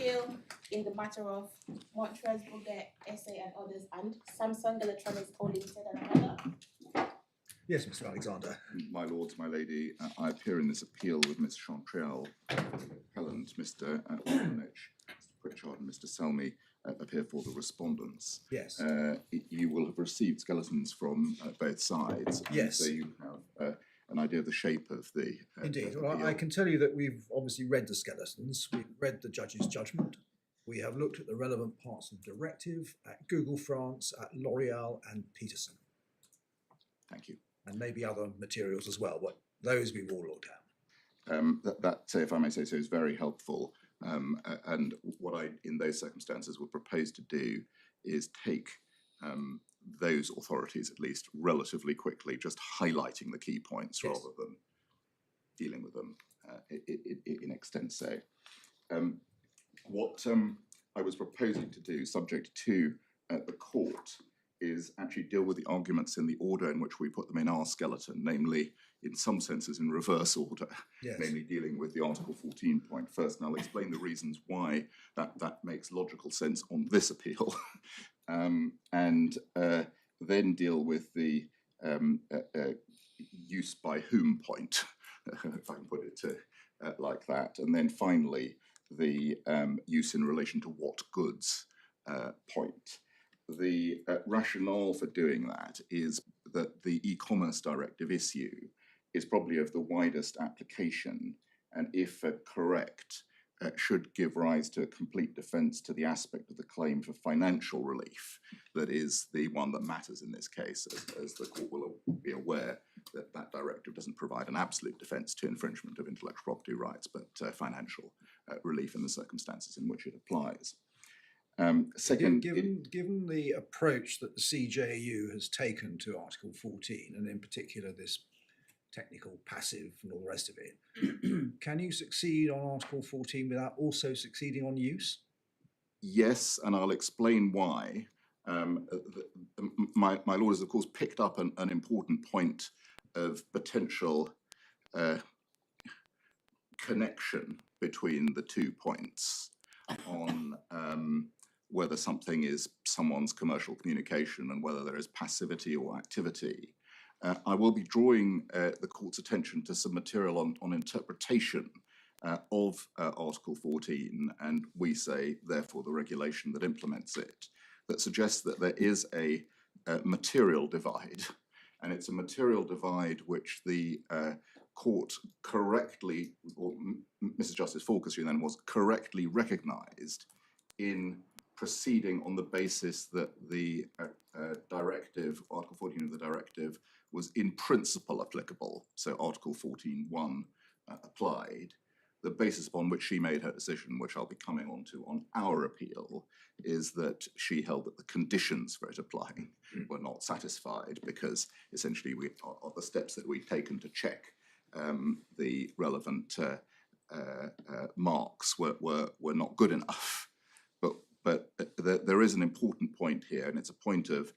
appeal in the matter of Montres Breguet S.A and others and Samsung Electronics Co Ltd and another. Yes, Mr. Alexander. My lords, my lady, I appear in this appeal with Miss Chantriel, appellant, Mr. Arnold, Mr. Pritchard and Mr. Selmy appear for the respondents. Yes. You will have received skeletons from both sides. Yes. So you have an idea of the shape of the Indeed. Well, I can tell you that we've obviously read the skeletons. We've read the judge's judgment. We have looked at the relevant parts of the directive at Google France, at L'Oreal and Peterson. Thank you. And maybe other materials as well, but those we've all looked at. That, if I may say so, is very helpful. And what I, in those circumstances, would propose to do is take those authorities, at least relatively quickly, just highlighting the key points Yes. rather than dealing with them in extenso. What I was proposing to do, subject to the court, is actually deal with the arguments in the order in which we put them in our skeleton, namely, in some senses, in reverse order, Yes. namely dealing with the Article 14 point first. And I'll explain the reasons why that makes logical sense on this appeal, and then deal with the use by whom point, if I can put it like that, and then finally the use in relation to what goods point. The rationale for doing that is that the e-commerce directive issue is probably of the widest application, and if correct, should give rise to a complete defence to the aspect of the claim for financial relief that is the one that matters in this case, as the court will be aware that that directive doesn't provide an absolute defence to infringement of intellectual property rights, but financial relief in the circumstances in which it applies. Second, given the approach that the CJU has taken to Article 14, and in particular this technical passive and all the rest of it, can you succeed on Article 14 without also succeeding on use? yes, and I'll explain why. My lord has, of course, picked up an important point of potential connection between the 2 points on whether something is someone's commercial communication and whether there is passivity or activity. I will be drawing the court's attention to some material on interpretation of Article 14, and we say, therefore, the regulation that implements it, that suggests that there is a material divide, and it's a material divide which the court correctly, or Mrs. Justice Falk, as she then was, correctly recognised in proceeding on the basis that the directive, Article 14 of the directive, was in principle applicable, so Article 14.1 applied. The basis upon which she made her decision, which I'll be coming on to on our appeal, is that she held that the conditions for it applying were not satisfied because essentially the steps that we'd taken to check the relevant marks were not good enough. But there is an important point here, and it's a point of,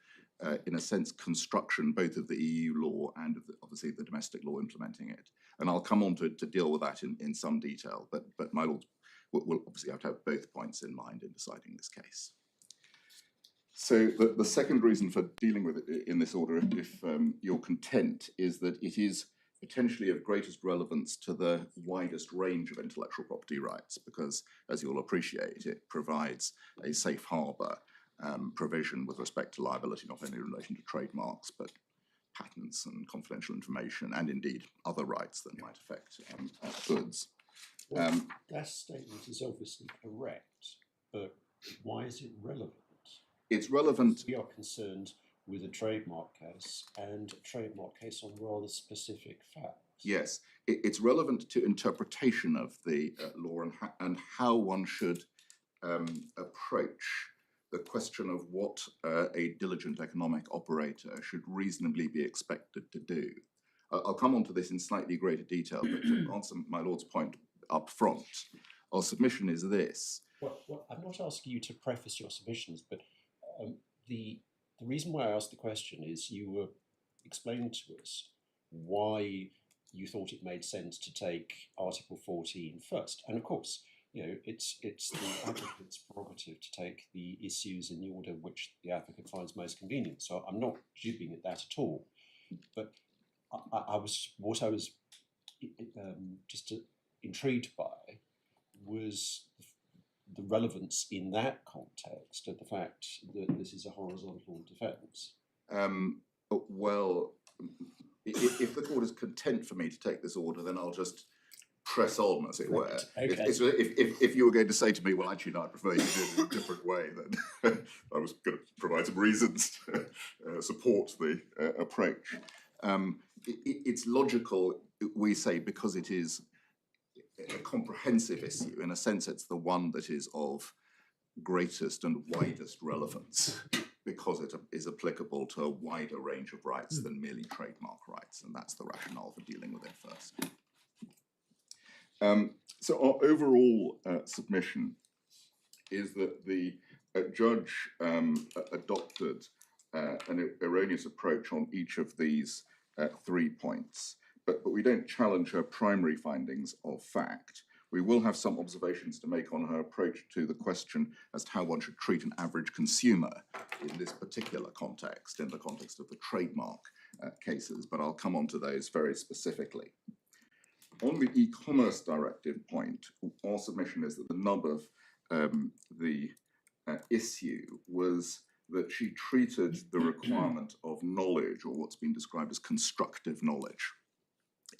in a sense, construction both of the EU law and of obviously the domestic law implementing it. And I'll come on to deal with that in some detail, but my lords will obviously have to have both points in mind in deciding this case. So the second reason for dealing with it in this order, if you're content, is that it is potentially of greatest relevance to the widest range of intellectual property rights, because, as you'll appreciate, it provides a safe harbour provision with respect to liability, not only in relation to trademarks, but patents and confidential information, and indeed other rights that might affect goods. Well, that statement is obviously correct, but why is it relevant? It's relevant. We are concerned with a trademark case, and a trademark case on rather specific facts. Yes, it's relevant to interpretation of the law and how one should approach the question of what a diligent economic operator should reasonably be expected to do. I'll come on to this in slightly greater detail, but to answer my lord's point up front, our submission is this. Well, I'm not asking you to preface your submissions, but the reason why I asked the question is you were explaining to us why you thought it made sense to take Article 14 first. And of course, it's the applicant's prerogative to take the issues in the order which the applicant finds most convenient. So I'm not jibbing at that at all, but I was just intrigued by was the relevance in that context of the fact that this is a horizontal defence. Well, if the court is content for me to take this order, then I'll just press on, as it were. Okay. If you were going to say to me, well, actually, no, I prefer you did it in a different way, then I was going to provide some reasons to support the approach. It's logical, we say, because it is a comprehensive issue. In a sense, it's the one that is of greatest and widest relevance, because it is applicable to a wider range of rights than merely trademark rights, and that's the rationale for dealing with it first. So our overall submission is that the judge adopted an erroneous approach on each of these 3 points, but we don't challenge her primary findings of fact. We will have some observations to make on her approach to the question as to how one should treat an average consumer in this particular context, in the context of the trademark cases, but I'll come on to those very specifically. On the e-commerce directive point, our submission is that the nub of the issue was that she treated the requirement of knowledge, or what's been described as constructive knowledge,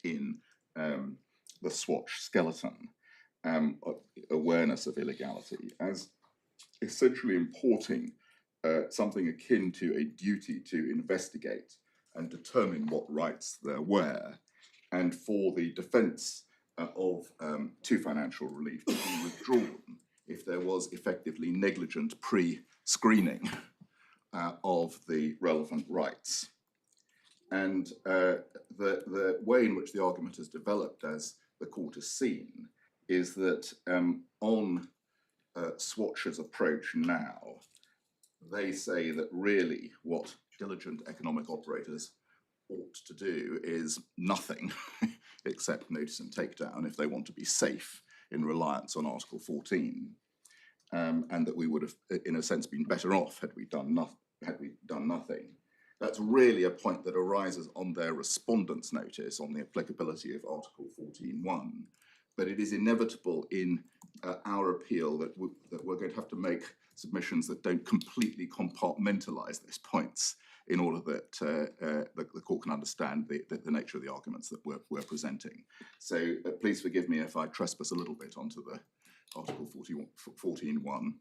in the swatch skeleton, awareness of illegality, as essentially importing something akin to a duty to investigate and determine what rights there were, and for the defence to financial relief to be withdrawn if there was effectively negligent pre-screening of the relevant rights. And the way in which the argument has developed, as the court has seen, is that on Swatch's approach now, they say that really what diligent economic operators ought to do is nothing except notice and takedown if they want to be safe in reliance on Article 14, and that we would have, in a sense, been better off had we done nothing. That's really a point that arises on their respondents' notice on the applicability of Article 14.1, but it is inevitable in our appeal that we're going to have to make submissions that don't completely compartmentalise these points in order that the court can understand the nature of the arguments that we're presenting. So please forgive me if I trespass a little bit onto the Article 14.1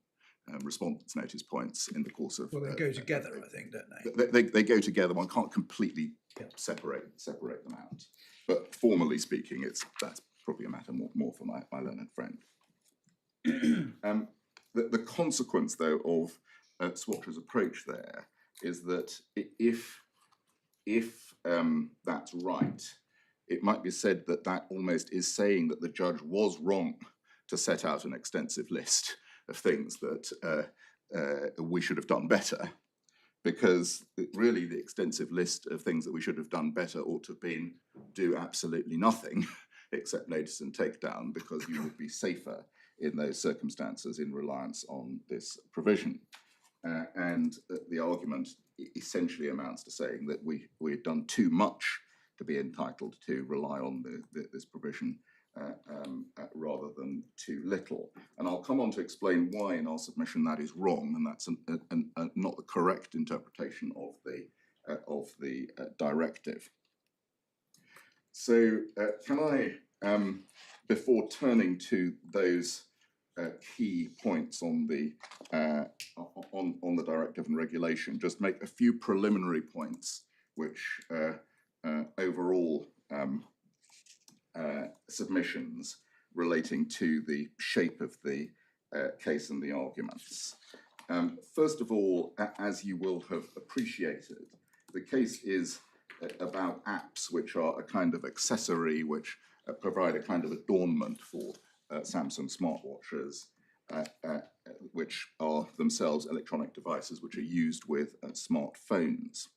respondents' notice points in the course of... Well, they go together, I think, don't they? They go together. One can't completely separate them out. But formally speaking, that's probably a matter more for my learned friend. The consequence, though, of Swatch's approach there is that if that's right, it might be said that that almost is saying that the judge was wrong to set out an extensive list of things that we should have done better, because really the extensive list of things that we should have done better ought to have been do absolutely nothing except notice and take down, because you would be safer in those circumstances in reliance on this provision. And the argument essentially amounts to saying that we had done too much to be entitled to rely on this provision rather than too little. And I'll come on to explain why in our submission that is wrong, and that's not the correct interpretation of the directive. So can I, before turning to those key points on the directive and regulation, just make a few preliminary points which overall submissions relating to the shape of the case and the arguments. First of all, as you will have appreciated, the case is about apps which are a kind of accessory, which provide a kind of adornment for Samsung smartwatches, which are themselves electronic devices which are used with smartphones.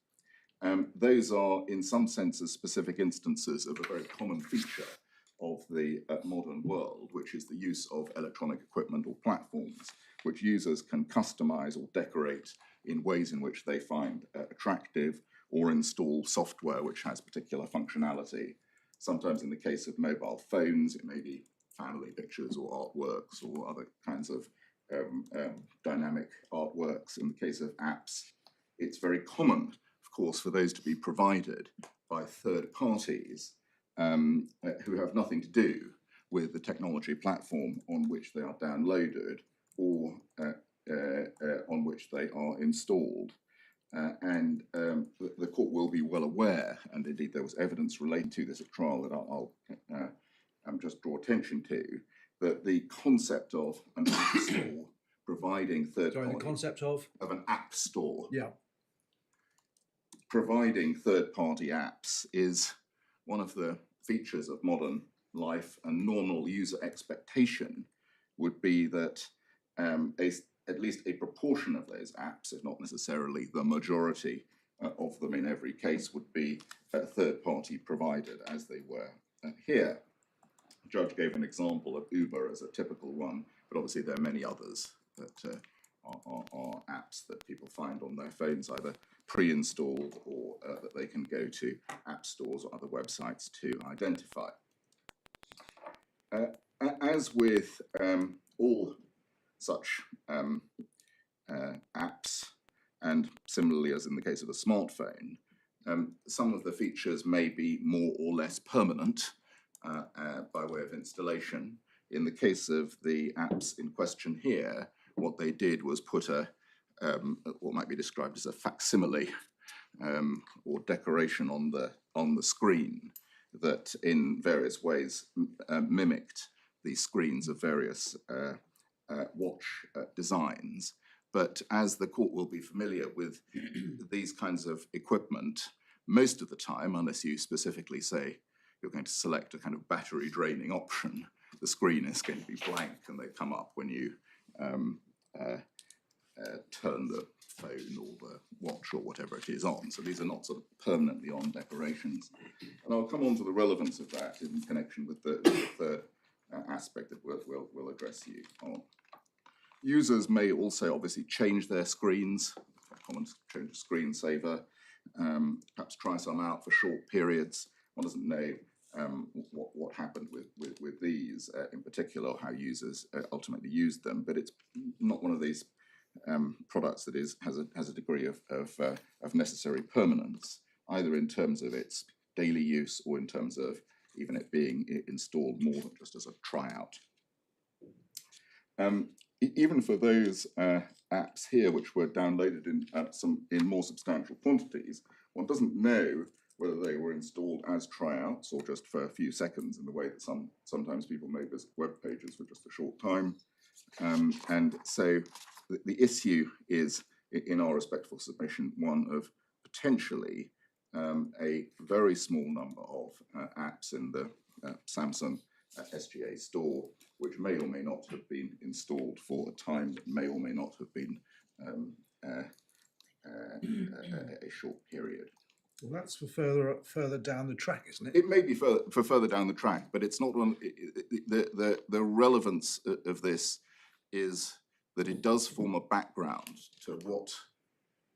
Those are, in some senses, specific instances of a very common feature of the modern world, which is the use of electronic equipment or platforms, which users can customize or decorate in ways in which they find attractive, or install software which has particular functionality. Sometimes in the case of mobile phones, it may be family pictures or artworks or other kinds of dynamic artworks. In the case of apps, it's very common, of course, for those to be provided by third parties who have nothing to do with the technology platform on which they are downloaded or on which they are installed. The court will be well aware, and indeed there was evidence relating to this at trial that I'll just draw attention to, that the concept of an app store providing third-party... Sorry, the concept of? Of an app store. Yeah. Providing third-party apps is one of the features of modern life, and normal user expectation would be that at least a proportion of those apps, if not necessarily the majority of them in every case, would be third-party provided, as they were here. The judge gave an example of Uber as a typical one, but obviously there are many others that are apps that people find on their phones, either pre-installed or that they can go to app stores or other websites to identify. As with all such apps, and similarly as in the case of a smartphone, some of the features may be more or less permanent by way of installation. In the case of the apps in question here, what they did was put what might be described as a facsimile or decoration on the screen that in various ways mimicked the screens of various watch designs. But as the court will be familiar with these kinds of equipment, most of the time, unless you specifically say you're going to select a kind of battery draining option, the screen is going to be blank and they come up when you turn the phone or the watch or whatever it is on. So these are not sort of permanently on decorations. And I'll come on to the relevance of that in connection with the third aspect that we'll address you on. Users may also obviously change their screens, common to change a screensaver, perhaps try some out for short periods. One doesn't know what happened with these in particular, or how users ultimately used them, but it's not one of these products that has a degree of necessary permanence, either in terms of its daily use or in terms of even it being installed more than just as a tryout. Even for those apps here which were downloaded in more substantial quantities, one doesn't know whether they were installed as tryouts or just for a few seconds, in the way that sometimes people may visit web pages for just a short time. And so the issue is, in our respectful submission, one of potentially a very small number of apps in the Samsung SGA store, which may or may not have been installed for a time that may or may not have been a short period. Well, that's for further down the track, isn't it? It may be for further down the track, but it's not one. The relevance of this is that it does form a background to what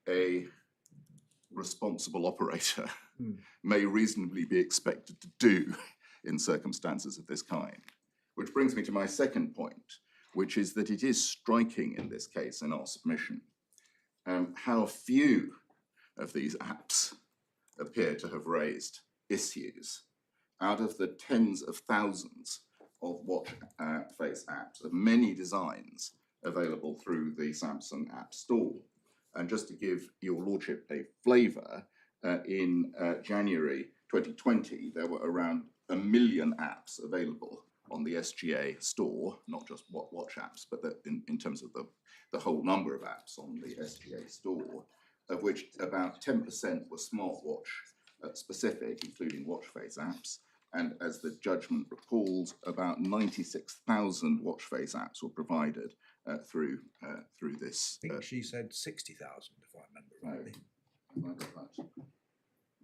a responsible operator may reasonably be expected to do in circumstances of this kind. Which brings me to my second point, which is that it is striking in this case, in our submission, how few of these apps appear to have raised issues out of the tens of thousands of watch face apps of many designs available through the Samsung App Store. And just to give your lordship a flavour, in January 2020, there were around 1 million apps available on the SGA store, not just watch apps, but in terms of the whole number of apps on the SGA store, of which about 10% were smartwatch specific, including watch face apps. And as the judgment recalls, about 96,000 watch face apps were provided through this. I think she said 60,000, if I remember rightly. I got that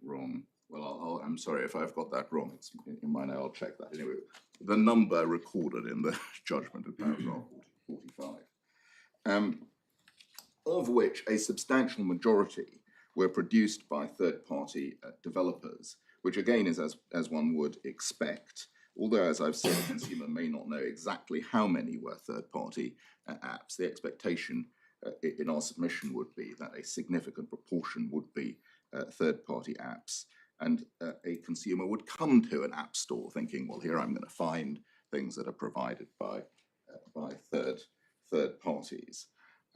wrong. Well, I'm sorry if I've got that wrong. It's in my note. I'll check that anyway. The number recorded in the judgment of paragraph 45, of which a substantial majority were produced by third-party developers, which again is as one would expect. Although, as I've said, the consumer may not know exactly how many were third-party apps. The expectation in our submission would be that a significant proportion would be third-party apps. And a consumer would come to an app store thinking, well, here I'm going to find things that are provided by third parties,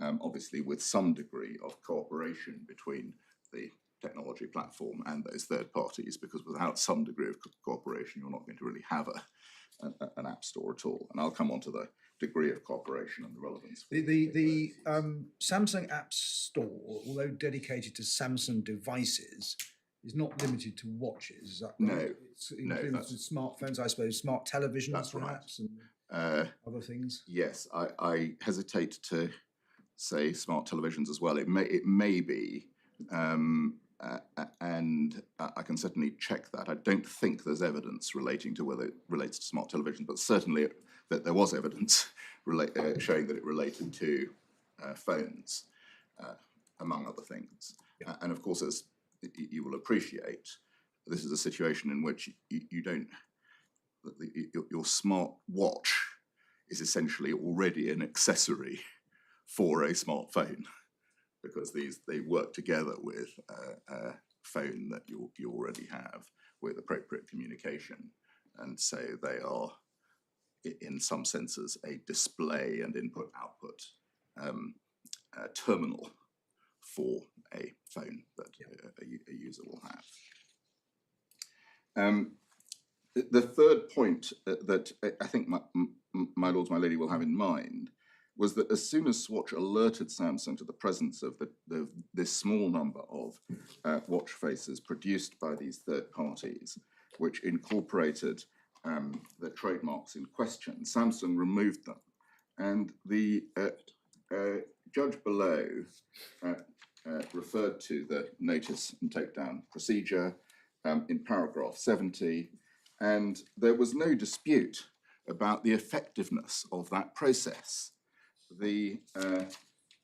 obviously with some degree of cooperation between the technology platform and those third parties, because without some degree of cooperation, you're not going to really have an app store at all. And I'll come on to the degree of cooperation and the relevance. The Samsung App Store, although dedicated to Samsung devices, is not limited to watches. Is that right? No, it includes smartphones, I suppose, smart televisions, perhaps, and other things. Yes, I hesitate to say smart televisions as well. It may be, and I can certainly check that. I don't think there's evidence relating to whether it relates to smart television, but certainly that there was evidence showing that it related to phones, among other things. Yeah. And of course, as you will appreciate, this is a situation in which you don't, your smart watch is essentially already an accessory for a smartphone, because they work together with a phone that you already have with appropriate communication, and so they are, in some senses, a display and input-output terminal for a phone that a user will have. The third point that I think my lords, my lady will have in mind was that as soon as Swatch alerted Samsung to the presence of this small number of watch faces produced by these third parties, which incorporated the trademarks in question, Samsung removed them. And the judge below referred to the notice and takedown procedure in paragraph 70, and there was no dispute about the effectiveness of that process. The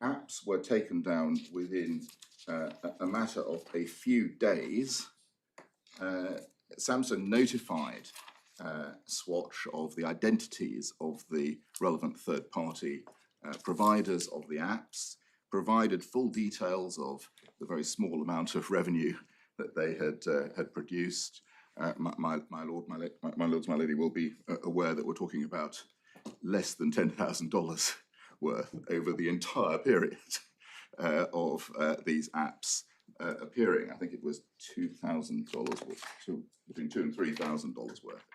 apps were taken down within a matter of a few days. Samsung notified Swatch of the identities of the relevant third-party providers of the apps, provided full details of the very small amount of revenue that they had produced. My lords, my lady will be aware that we're talking about less than $10,000 worth over the entire period of these apps appearing. I think it was $2,000 worth, between $2,000 and $3,000 worth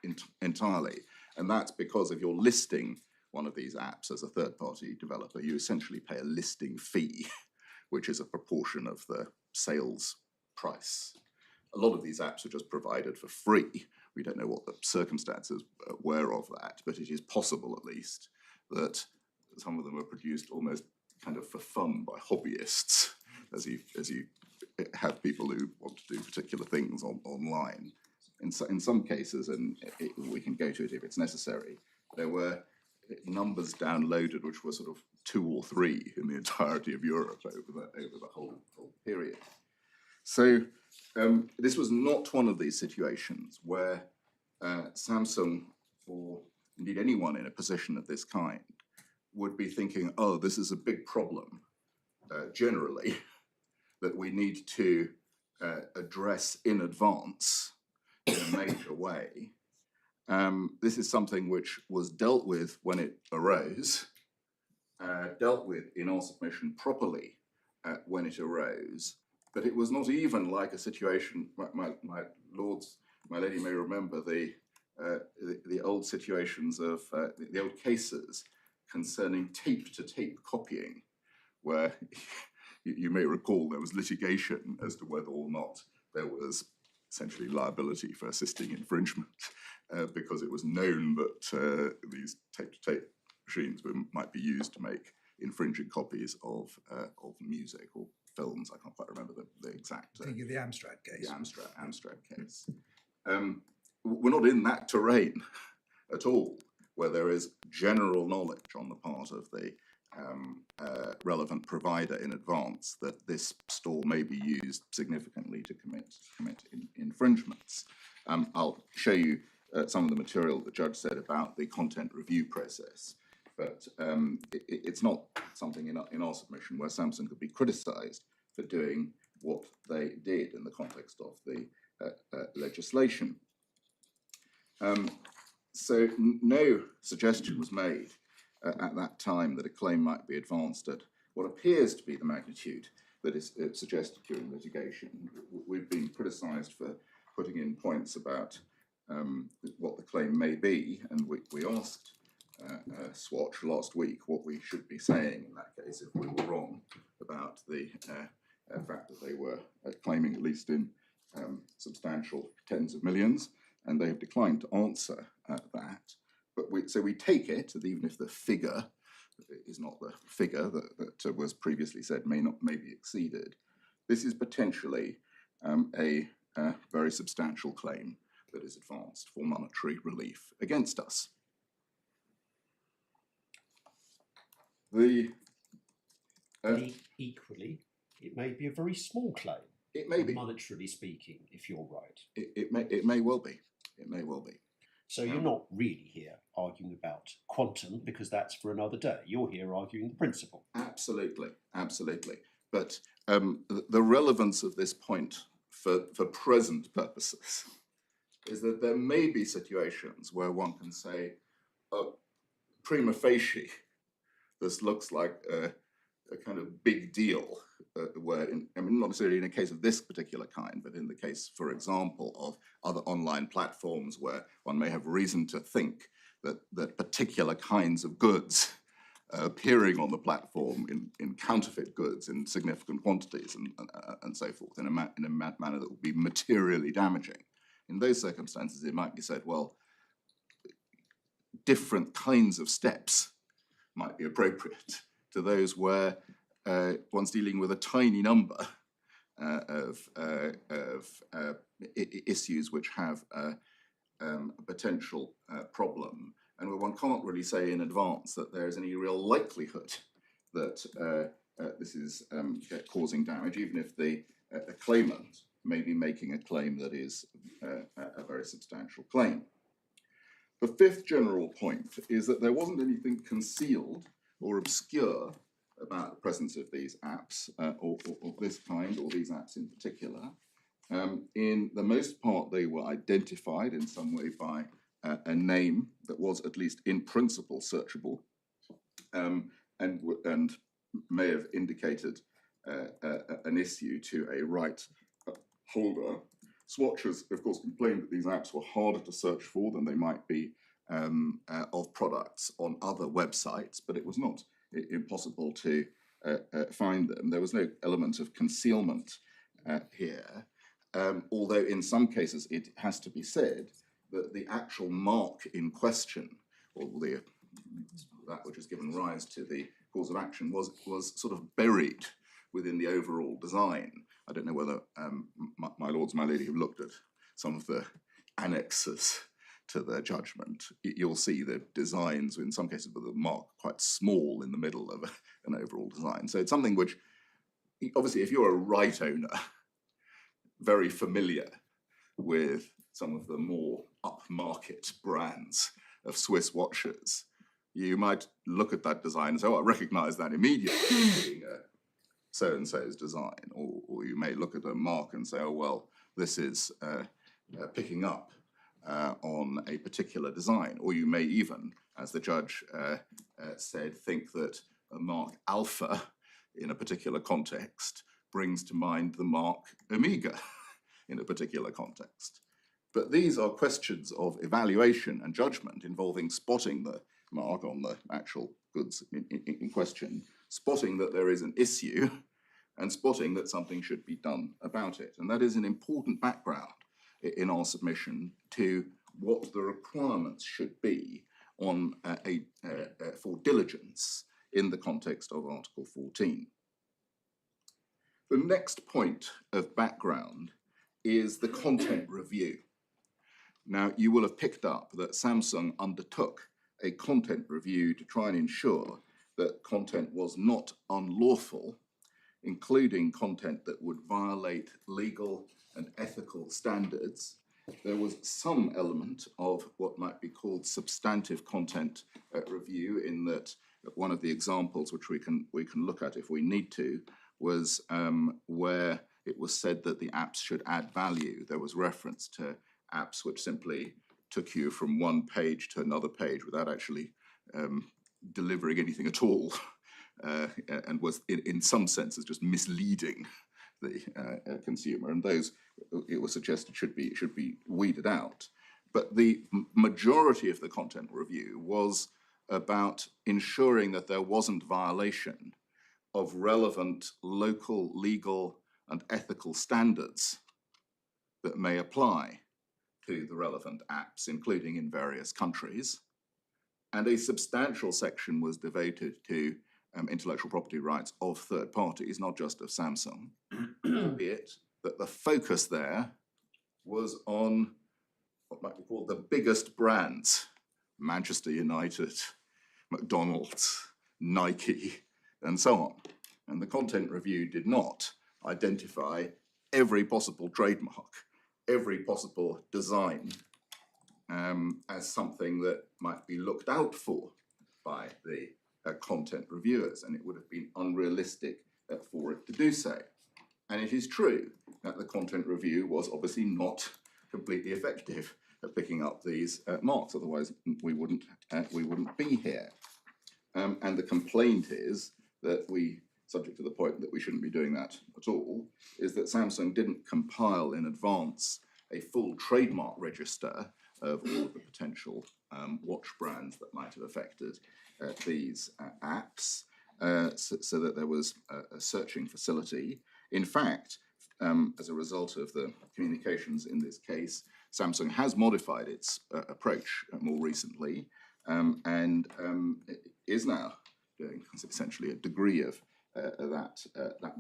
entirely. And that's because if you're listing one of these apps as a third-party developer, you essentially pay a listing fee, which is a proportion of the sales price. A lot of these apps are just provided for free. We don't know what the circumstances were of that, but it is possible, at least, that some of them are produced almost kind of for fun by hobbyists, as you have people who want to do particular things online. In some cases, and we can go to it if it's necessary, there were numbers downloaded which were sort of 2 or 3 in the entirety of Europe over the whole period. So this was not one of these situations where Samsung, or indeed anyone in a position of this kind, would be thinking, oh, this is a big problem, generally, that we need to address in advance in a major way. This is something which was dealt with when it arose, dealt with in our submission properly when it arose, but it was not even like a situation, my lords, my lady may remember the old situations of, the old cases concerning tape-to-tape copying, where you may recall there was litigation as to whether or not there was essentially liability for assisting infringement, because it was known that these tape-to-tape machines might be used to make infringing copies of music or films. I can't quite remember the exact. Think of the Amstrad case. The Amstrad case. We're not in that terrain at all, where there is general knowledge on the part of the relevant provider in advance that this store may be used significantly to commit infringements. I'll show you some of the material the judge said about the content review process, but it's not something in our submission where Samsung could be criticised for doing what they did in the context of the legislation. So no suggestion was made at that time that a claim might be advanced at what appears to be the magnitude that is suggested during litigation. We've been criticised for putting in points about what the claim may be, and we asked Swatch last week what we should be saying in that case if we were wrong about the fact that they were claiming at least in substantial tens of millions, and they have declined to answer that. But so we take it that even if the figure is not the figure that was previously said may be exceeded, this is potentially a very substantial claim that is advanced for monetary relief against us. Equally, it may be a very small claim. It may be, monetarily speaking, if you're right. It may well be. It may well be. So you're not really here arguing about quantum, because that's for another day. You're here arguing the principle. Absolutely, absolutely. But the relevance of this point for present purposes is that there may be situations where one can say, prima facie, this looks like a kind of big deal, where, not necessarily in a case of this particular kind, but in the case, for example, of other online platforms where one may have reason to think that particular kinds of goods appearing on the platform in counterfeit goods in significant quantities and so forth, in a manner that would be materially damaging. In those circumstances, it might be said, well, different kinds of steps might be appropriate to those where one's dealing with a tiny number of issues which have a potential problem, and where one can't really say in advance that there is any real likelihood that this is causing damage, even if the claimant may be making a claim that is a very substantial claim. The fifth general point is that there wasn't anything concealed or obscure about the presence of these apps, or this kind, or these apps in particular. In the most part, they were identified in some way by a name that was at least in principle searchable, and may have indicated an issue to a right holder. Swatches, of course, complained that these apps were harder to search for than they might be of products on other websites, but it was not impossible to find them. There was no element of concealment here, although in some cases it has to be said that the actual mark in question, or that which has given rise to the cause of action, was sort of buried within the overall design. I don't know whether my lords, my lady, have looked at some of the annexes to their judgment. You'll see the designs, in some cases, with a mark quite small in the middle of an overall design. So it's something which, obviously, if you're a right owner, very familiar with some of the more upmarket brands of Swiss watches, you might look at that design and say, oh, I recognize that immediately as being a so-and-so's design. Or you may look at a mark and say, oh, well, this is picking up on a particular design. Or you may even, as the judge said, think that a mark alpha in a particular context brings to mind the mark omega in a particular context. But these are questions of evaluation and judgment involving spotting the mark on the actual goods in question, spotting that there is an issue, and spotting that something should be done about it. And that is an important background in our submission to what the requirements should be on for diligence in the context of Article 14. The next point of background is the content review. Now, you will have picked up that Samsung undertook a content review to try and ensure that content was not unlawful, including content that would violate legal and ethical standards. There was some element of what might be called substantive content review, in that one of the examples which we can look at if we need to was where it was said that the apps should add value. There was reference to apps which simply took you from one page to another page without actually delivering anything at all, and was in some senses just misleading the consumer. And those, it was suggested, should be weeded out. But the majority of the content review was about ensuring that there wasn't violation of relevant local, legal, and ethical standards that may apply to the relevant apps, including in various countries. And a substantial section was devoted to intellectual property rights of third parties, not just of Samsung, albeit that the focus there was on what might be called the biggest brands: Manchester United, McDonald's, Nike, and so on. And the content review did not identify every possible trademark, every possible design as something that might be looked out for by the content reviewers, and it would have been unrealistic for it to do so. And it is true that the content review was obviously not completely effective at picking up these marks, otherwise we wouldn't be here. And the complaint is that subject to the point that we shouldn't be doing that at all, is that Samsung didn't compile in advance a full trademark register of all of the potential watch brands that might have affected these apps, so that there was a searching facility. In fact, as a result of the communications in this case, Samsung has modified its approach more recently, and is now doing essentially a degree of that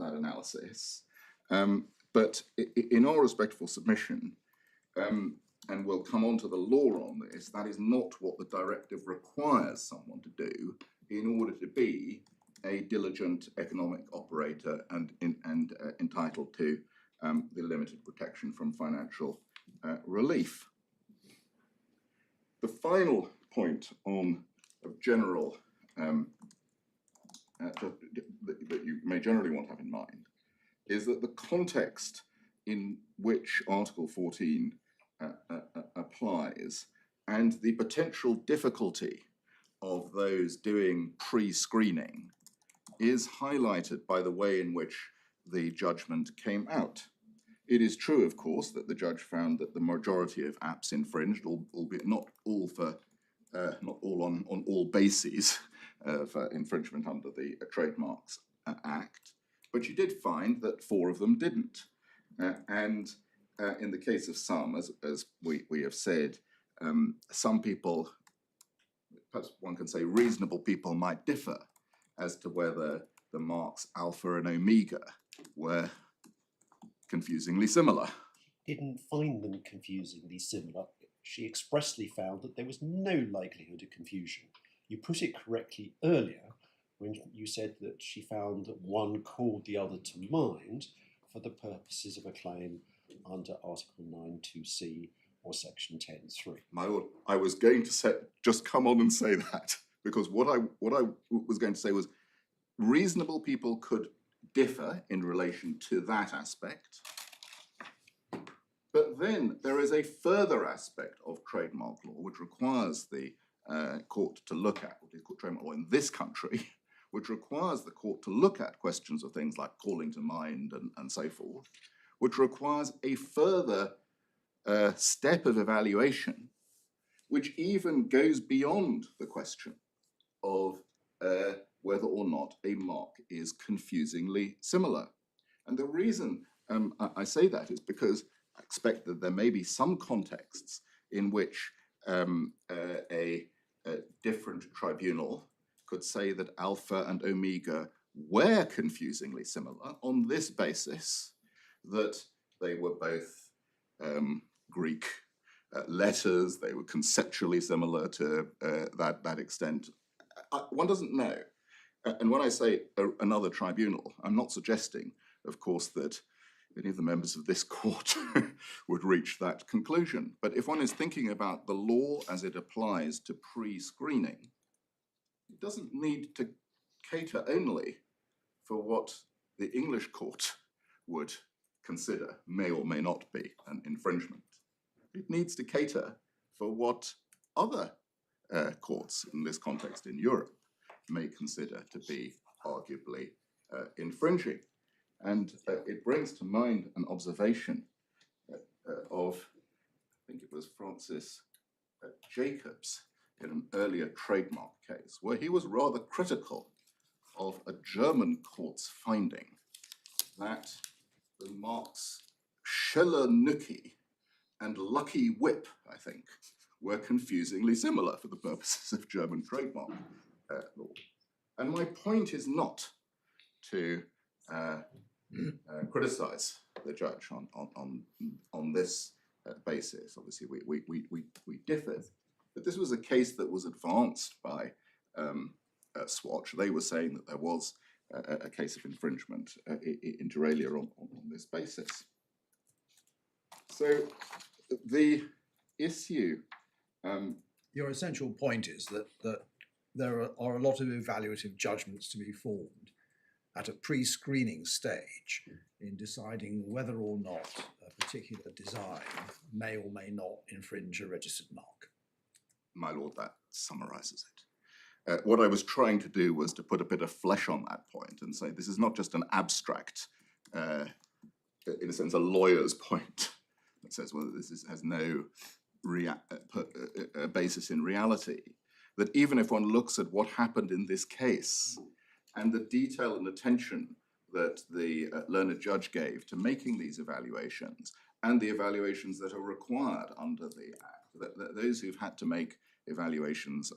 analysis. But in our respectful submission, and we'll come on to the law on this, that is not what the directive requires someone to do in order to be a diligent economic operator and entitled to the limited protection from financial relief. The final point of general that you may generally want to have in mind is that the context in which Article 14 applies, and the potential difficulty of those doing pre-screening, is highlighted by the way in which the judgment came out. It is true, of course, that the judge found that the majority of apps infringed, albeit not all on all bases of infringement under the Trademarks Act, but she did find that 4 of them didn't. And in the case of some, as we have said, some people, perhaps one can say reasonable people, might differ as to whether the marks alpha and omega were confusingly similar. Didn't find them confusingly similar. She expressly found that there was no likelihood of confusion. You put it correctly earlier when you said that she found that one called the other to mind for the purposes of a claim under Article 9(2)(c) or Section 10(3). My lord, I was going to just come on and say that, because what I was going to say was reasonable people could differ in relation to that aspect. But then there is a further aspect of trademark law which requires the court to look at, what is called trademark law in this country, which requires the court to look at questions of things like calling to mind and so forth, which requires a further step of evaluation, which even goes beyond the question of whether or not a mark is confusingly similar. And the reason I say that is because I expect that there may be some contexts in which a different tribunal could say that alpha and omega were confusingly similar on this basis, that they were both Greek letters, they were conceptually similar to that extent. One doesn't know. And when I say another tribunal, I'm not suggesting, of course, that any of the members of this court would reach that conclusion. But if one is thinking about the law as it applies to pre-screening, it doesn't need to cater only for what the English court would consider may or may not be an infringement. It needs to cater for what other courts in this context in Europe may consider to be arguably infringing. And it brings to mind an observation of, I think it was Francis Jacobs in an earlier trademark case, where he was rather critical of a German court's finding that the marks Schellernücki and Lucky Whip, I think, were confusingly similar for the purposes of German trademark law. And my point is not to criticize the judge on this basis. Obviously, we differ, but this was a case that was advanced by Swatch. They were saying that there was a case of infringement inter alia on this basis. So the issue. Your essential point is that there are a lot of evaluative judgments to be formed at a pre-screening stage in deciding whether or not a particular design may or may not infringe a registered mark. My lord, that summarizes it. What I was trying to do was to put a bit of flesh on that point and say this is not just an abstract, in a sense, a lawyer's point that says, well, has no basis in reality. That even if one looks at what happened in this case and the detail and attention that the learned judge gave to making these evaluations and the evaluations that are required under the Act, that those who've had to make evaluations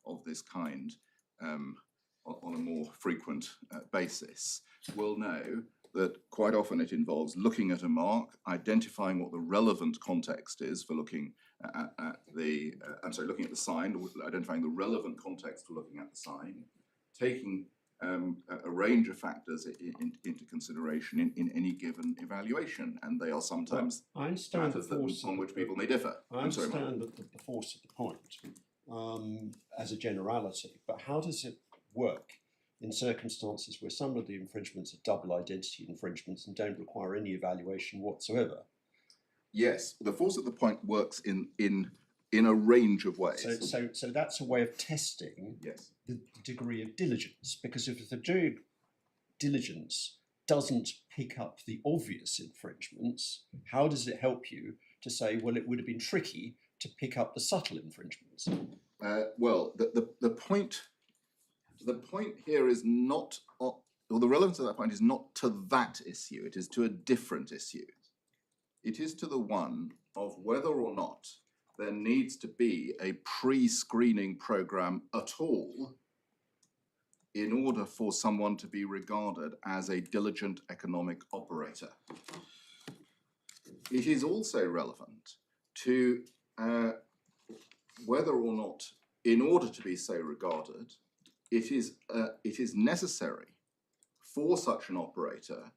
of this kind on a more frequent basis will know that quite often it involves looking at a mark, identifying what the relevant context is for looking at the, looking at the sign, identifying the relevant context for looking at the sign, taking a range of factors into consideration in any given evaluation, and they are sometimes matters on which people may differ. I understand the force of the point as a generality, but how does it work in circumstances where some of the infringements are double identity infringements and don't require any evaluation whatsoever? Yes, the force of the point works in a range of ways. So that's a way of testing the degree of diligence, because if the degree of diligence doesn't pick up the obvious infringements, how does it help you to say, well, it would have been tricky to pick up the subtle infringements? Well, the point here is not, or the relevance of that point is not to that issue, it is to a different issue. It is to the one of whether or not there needs to be a pre-screening program at all in order for someone to be regarded as a diligent economic operator. It is also relevant to whether or not, in order to be so regarded, it is necessary for such an operator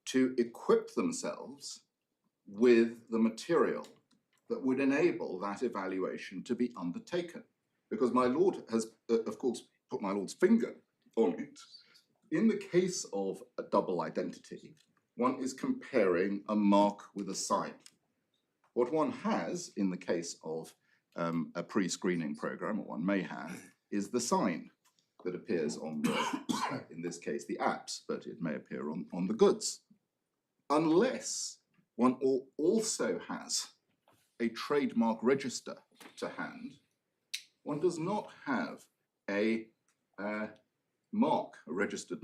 to equip themselves with the material that would enable that evaluation to be undertaken. Because my lord has, of course, put my lord's finger on it. In the case of a double identity, one is comparing a mark with a sign. What one has in the case of a pre-screening program, what one may have, is the sign that appears on the, in this case, the apps, but it may appear on the goods. Unless one also has a trademark register to hand, one does not have a mark, a registered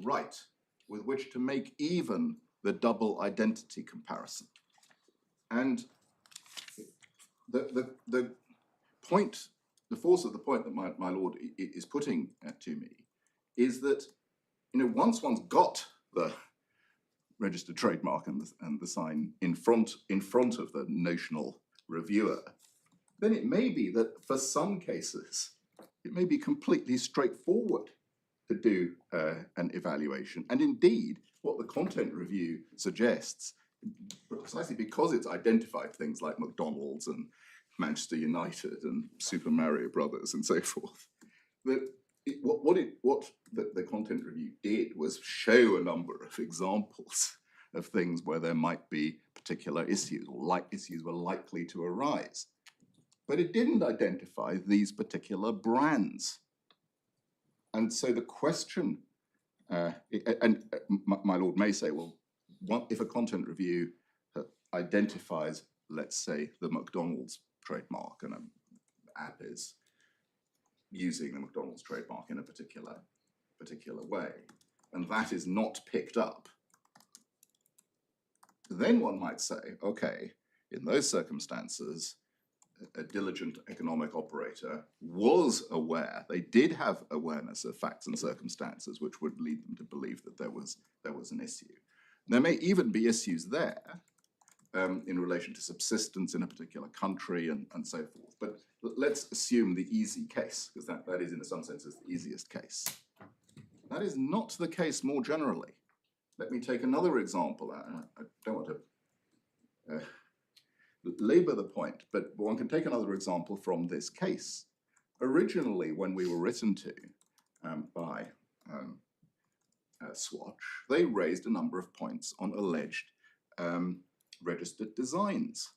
right, with which to make even the double identity comparison. And the point, the force of the point that my lord is putting to me is that, once one's got the registered trademark and the sign in front of the notional reviewer, then it may be that for some cases, it may be completely straightforward to do an evaluation. And indeed, what the content review suggests, precisely because it's identified things like McDonald's and Manchester United and Super Mario Brothers and so forth, that what the content review did was show a number of examples of things where there might be particular issues, or like issues were likely to arise. But it didn't identify these particular brands. And so the question, my lord may say, well, if a content review identifies, let's say, the McDonald's trademark, and an app is using the McDonald's trademark in a particular way, and that is not picked up, then one might say, okay, in those circumstances, a diligent economic operator was aware, they did have awareness of facts and circumstances which would lead them to believe that there was an issue. There may even be issues there in relation to subsistence in a particular country and so forth. But let's assume the easy case, because that is in some senses the easiest case. That is not the case more generally. Let me take another example. I don't want to labor the point, but one can take another example from this case. Originally, when we were written to by Swatch, they raised a number of points on alleged registered designs.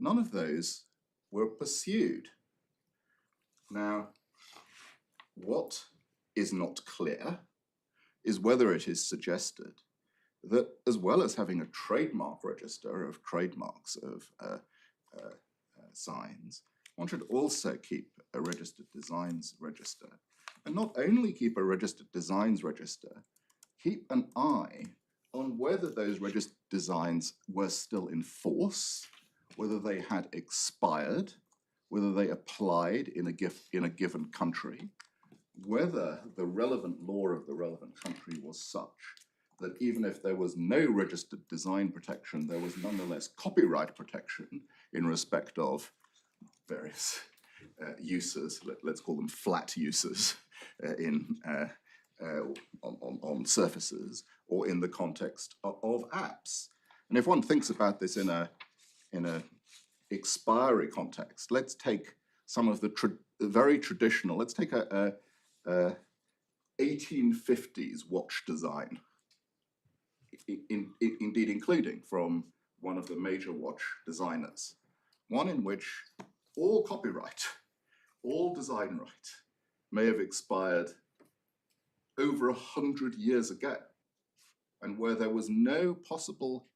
None of those were pursued. Now, what is not clear is whether it is suggested that, as well as having a trademark register of trademarks of signs, one should also keep a registered designs register. And not only keep a registered designs register, keep an eye on whether those registered designs were still in force, whether they had expired, whether they applied in a given country, whether the relevant law of the relevant country was such that even if there was no registered design protection, there was nonetheless copyright protection in respect of various uses, let's call them flat uses on surfaces or in the context of apps. And if one thinks about this in a expiry context, let's take some of the very traditional, let's take a 1850s watch design, indeed including from one of the major watch designers, one in which all copyright, all design right may have expired over 100 years ago, and where there was no possible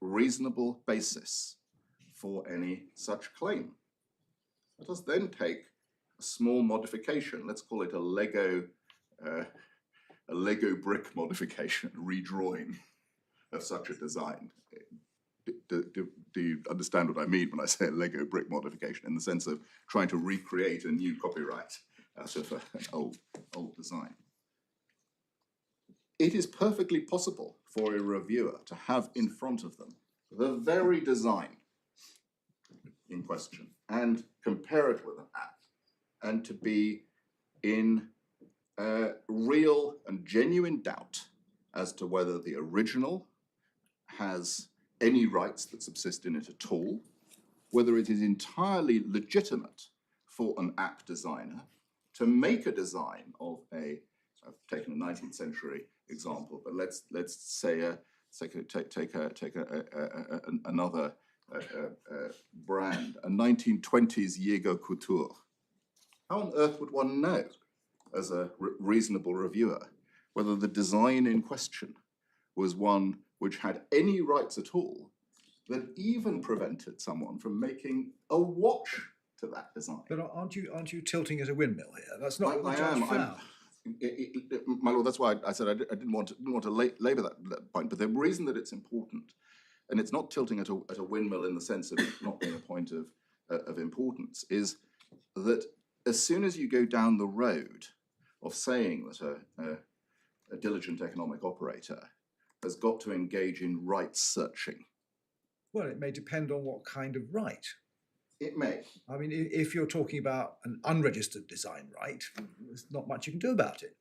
reasonable basis for any such claim. Let us then take a small modification, let's call it a Lego brick modification, redrawing of such a design. Do you understand what I mean when I say a Lego brick modification, in the sense of trying to recreate a new copyright out of an old design? It is perfectly possible for a reviewer to have in front of them the very design in question and compare it with an app, and to be in real and genuine doubt as to whether the original has any rights that subsist in it at all, whether it is entirely legitimate for an app designer to make a design of I've taken a 19th century example, but let's say another brand, a 1920s Jaeger Couture. How on earth would one know, as a reasonable reviewer, whether the design in question was one which had any rights at all that even prevented someone from making a watch to that design? But aren't you tilting at a windmill here? That's not what the I judge am. found. My lord, that's why I said I didn't want to labour that point. But the reason that it's important, and it's not tilting at a windmill in the sense of it not being a point of importance, is that as soon as you go down the road of saying that a diligent economic operator has got to engage in rights searching. Well, it may depend on what kind of right. It may. I mean, if you're talking about an unregistered design right, there's not much you can do about it.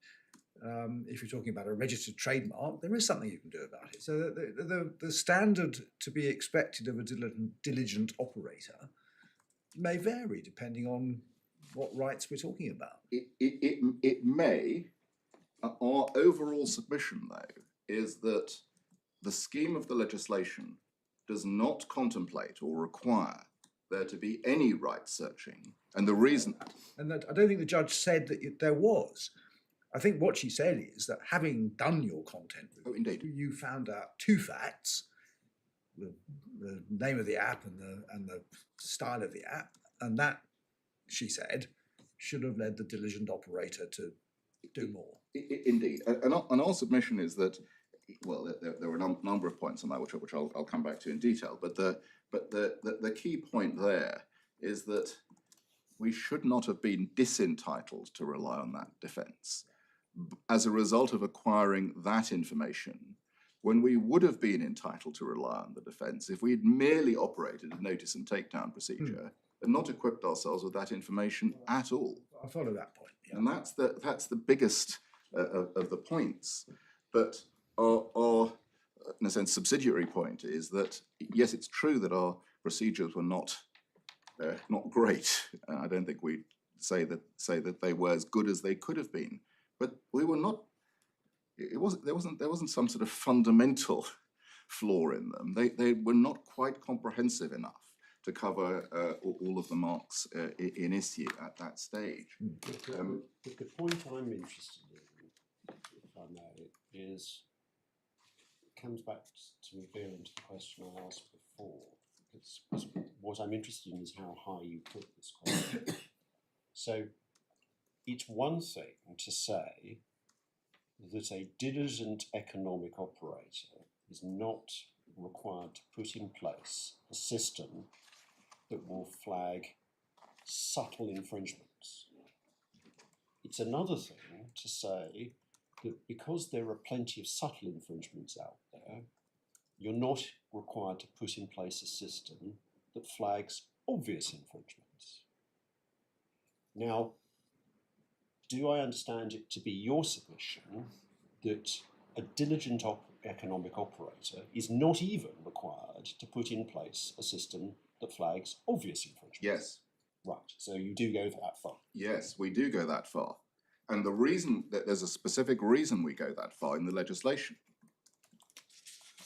If you're talking about a registered trademark, there is something you can do about it. So the standard to be expected of a diligent operator may vary depending on what rights we're talking about. It may. Our overall submission, though, is that the scheme of the legislation does not contemplate or require there to be any right searching. And the reason... And that I don't think the judge said that there was. I think what she said is that having done your content review, indeed, you found out two facts: the name of the app and the style of the app, and that, she said, should have led the diligent operator to do more. Indeed, and our submission is that, well, there were a number of points on that which I'll come back to in detail, but the key point there is that we should not have been disentitled to rely on that defence as a result of acquiring that information when we would have been entitled to rely on the defence if we had merely operated a notice and takedown procedure and not equipped ourselves with that information at all. I follow that point. Yeah. And that's the biggest of the points. But our, in a sense, subsidiary point is that, yes, it's true that our procedures were not great. I don't think we'd say that they were as good as they could have been. But we were not. There wasn't some sort of fundamental flaw in them. They were not quite comprehensive enough to cover all of the marks in issue at that stage. The point I'm interested in, if I may, is comes back to reveal into the question I asked before. It's what I'm interested in is how high you put this question. So it's one thing to say that a diligent economic operator is not required to put in place a system that will flag subtle infringements. It's another thing to say that because there are plenty of subtle infringements out there, you're not required to put in place a system that flags obvious infringements. Now, do I understand it to be your submission that a diligent economic operator is not even required to put in place a system that flags obvious infringements? Yes. Right, so you do go that far. Yes, we do go that far. And the reason that there's a specific reason we go that far in the legislation.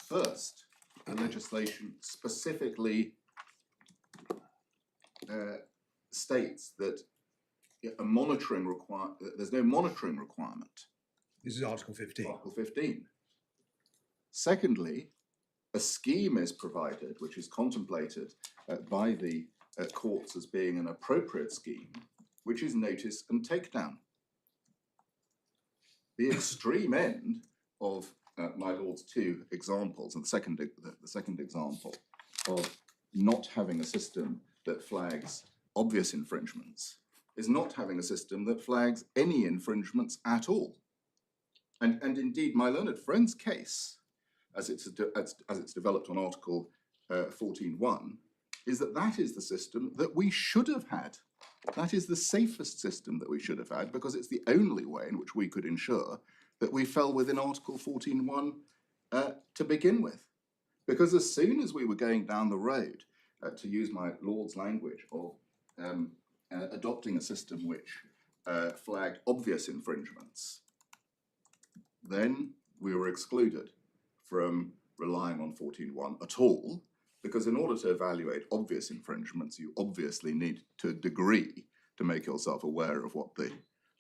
First, the legislation specifically states that there's no monitoring requirement. This is Article 15. Article 15. Secondly, a scheme is provided which is contemplated by the courts as being an appropriate scheme, which is notice and takedown. The extreme end of my Lord's two examples, and the second example of not having a system that flags obvious infringements is not having a system that flags any infringements at all. And indeed, my learned friend's case, as it's developed on Article 14.1, is that is the system that we should have had. That is the safest system that we should have had, because it's the only way in which we could ensure that we fell within Article 14.1 to begin with. Because as soon as we were going down the road, to use my Lord's language, of adopting a system which flagged obvious infringements, then we were excluded from relying on 14.1 at all, because in order to evaluate obvious infringements, you obviously need to a degree to make yourself aware of what the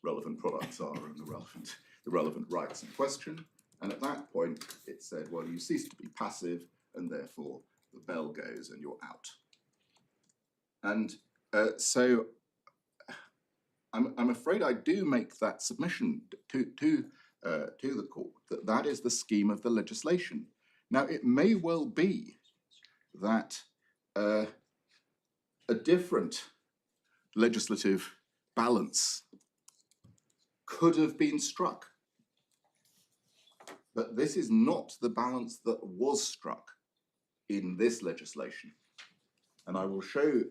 relevant products are and the relevant rights in question. And at that point, it said, well, you cease to be passive, and therefore the bell goes and you're out. And so I'm afraid I do make that submission to the court, that is the scheme of the legislation. Now, it may well be that a different legislative balance could have been struck. But this is not the balance that was struck in this legislation. And I will show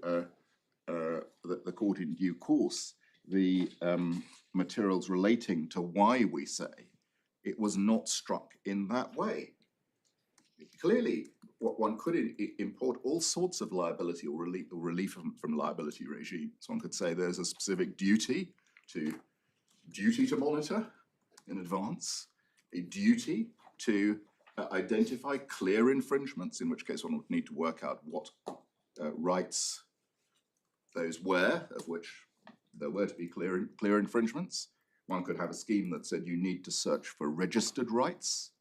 the court in due course the materials relating to why we say it was not struck in that way. Clearly, one could import all sorts of liability or relief from liability regimes. One could say there's a specific duty to monitor in advance, a duty to identify clear infringements, in which case one would need to work out what rights those were, of which there were to be clear infringements. One could have a scheme that said you need to search for registered rights,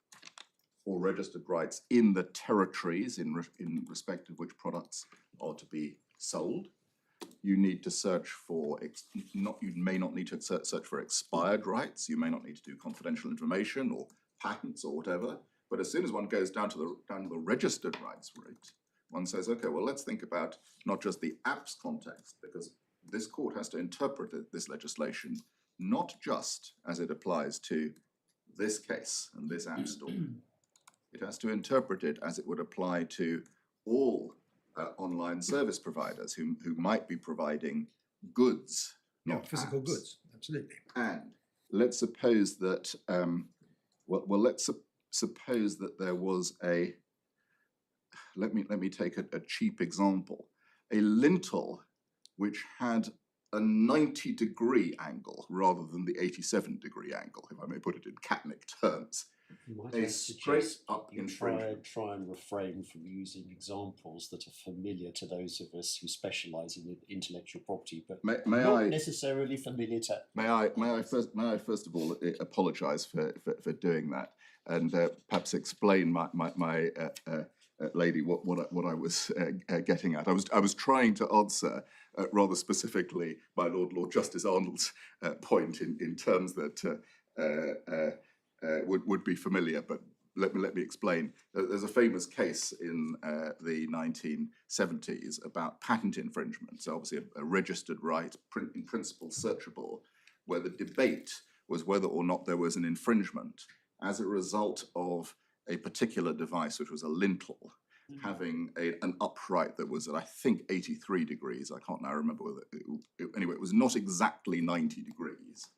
or registered rights in the territories in respect of which products are to be sold. You need to search for, you may not need to search for expired rights. You may not need to do confidential information or patents or whatever. But as soon as one goes down to the registered rights route, one says, okay, well, let's think about not just the apps context, because this court has to interpret this legislation not just as it applies to this case and this app store. It has to interpret it as it would apply to all online service providers who might be providing goods, not physical apps. goods, absolutely. And let's suppose that, let's suppose that there was a, let me take a cheap example, a lintel which had a 90-degree angle rather than the 87-degree angle, if I may put it in catnic terms. You might A have straight suggest up you infringement. try and refrain from using examples that are familiar to those of us who specialise in intellectual property, but May not I necessarily familiar to. May I first of all apologise for doing that, and perhaps explain my lady what I was getting at. I was trying to answer rather specifically my Lord Justice Arnold's point in terms that would be familiar, but let me explain. There's a famous case in the 1970s about patent infringement. So obviously a registered right, in principle searchable, where the debate was whether or not there was an infringement as a result of a particular device, which was a lintel, having an upright that was at, I think, 83 degrees. I can't now remember whether, anyway, it was not exactly 90 degrees.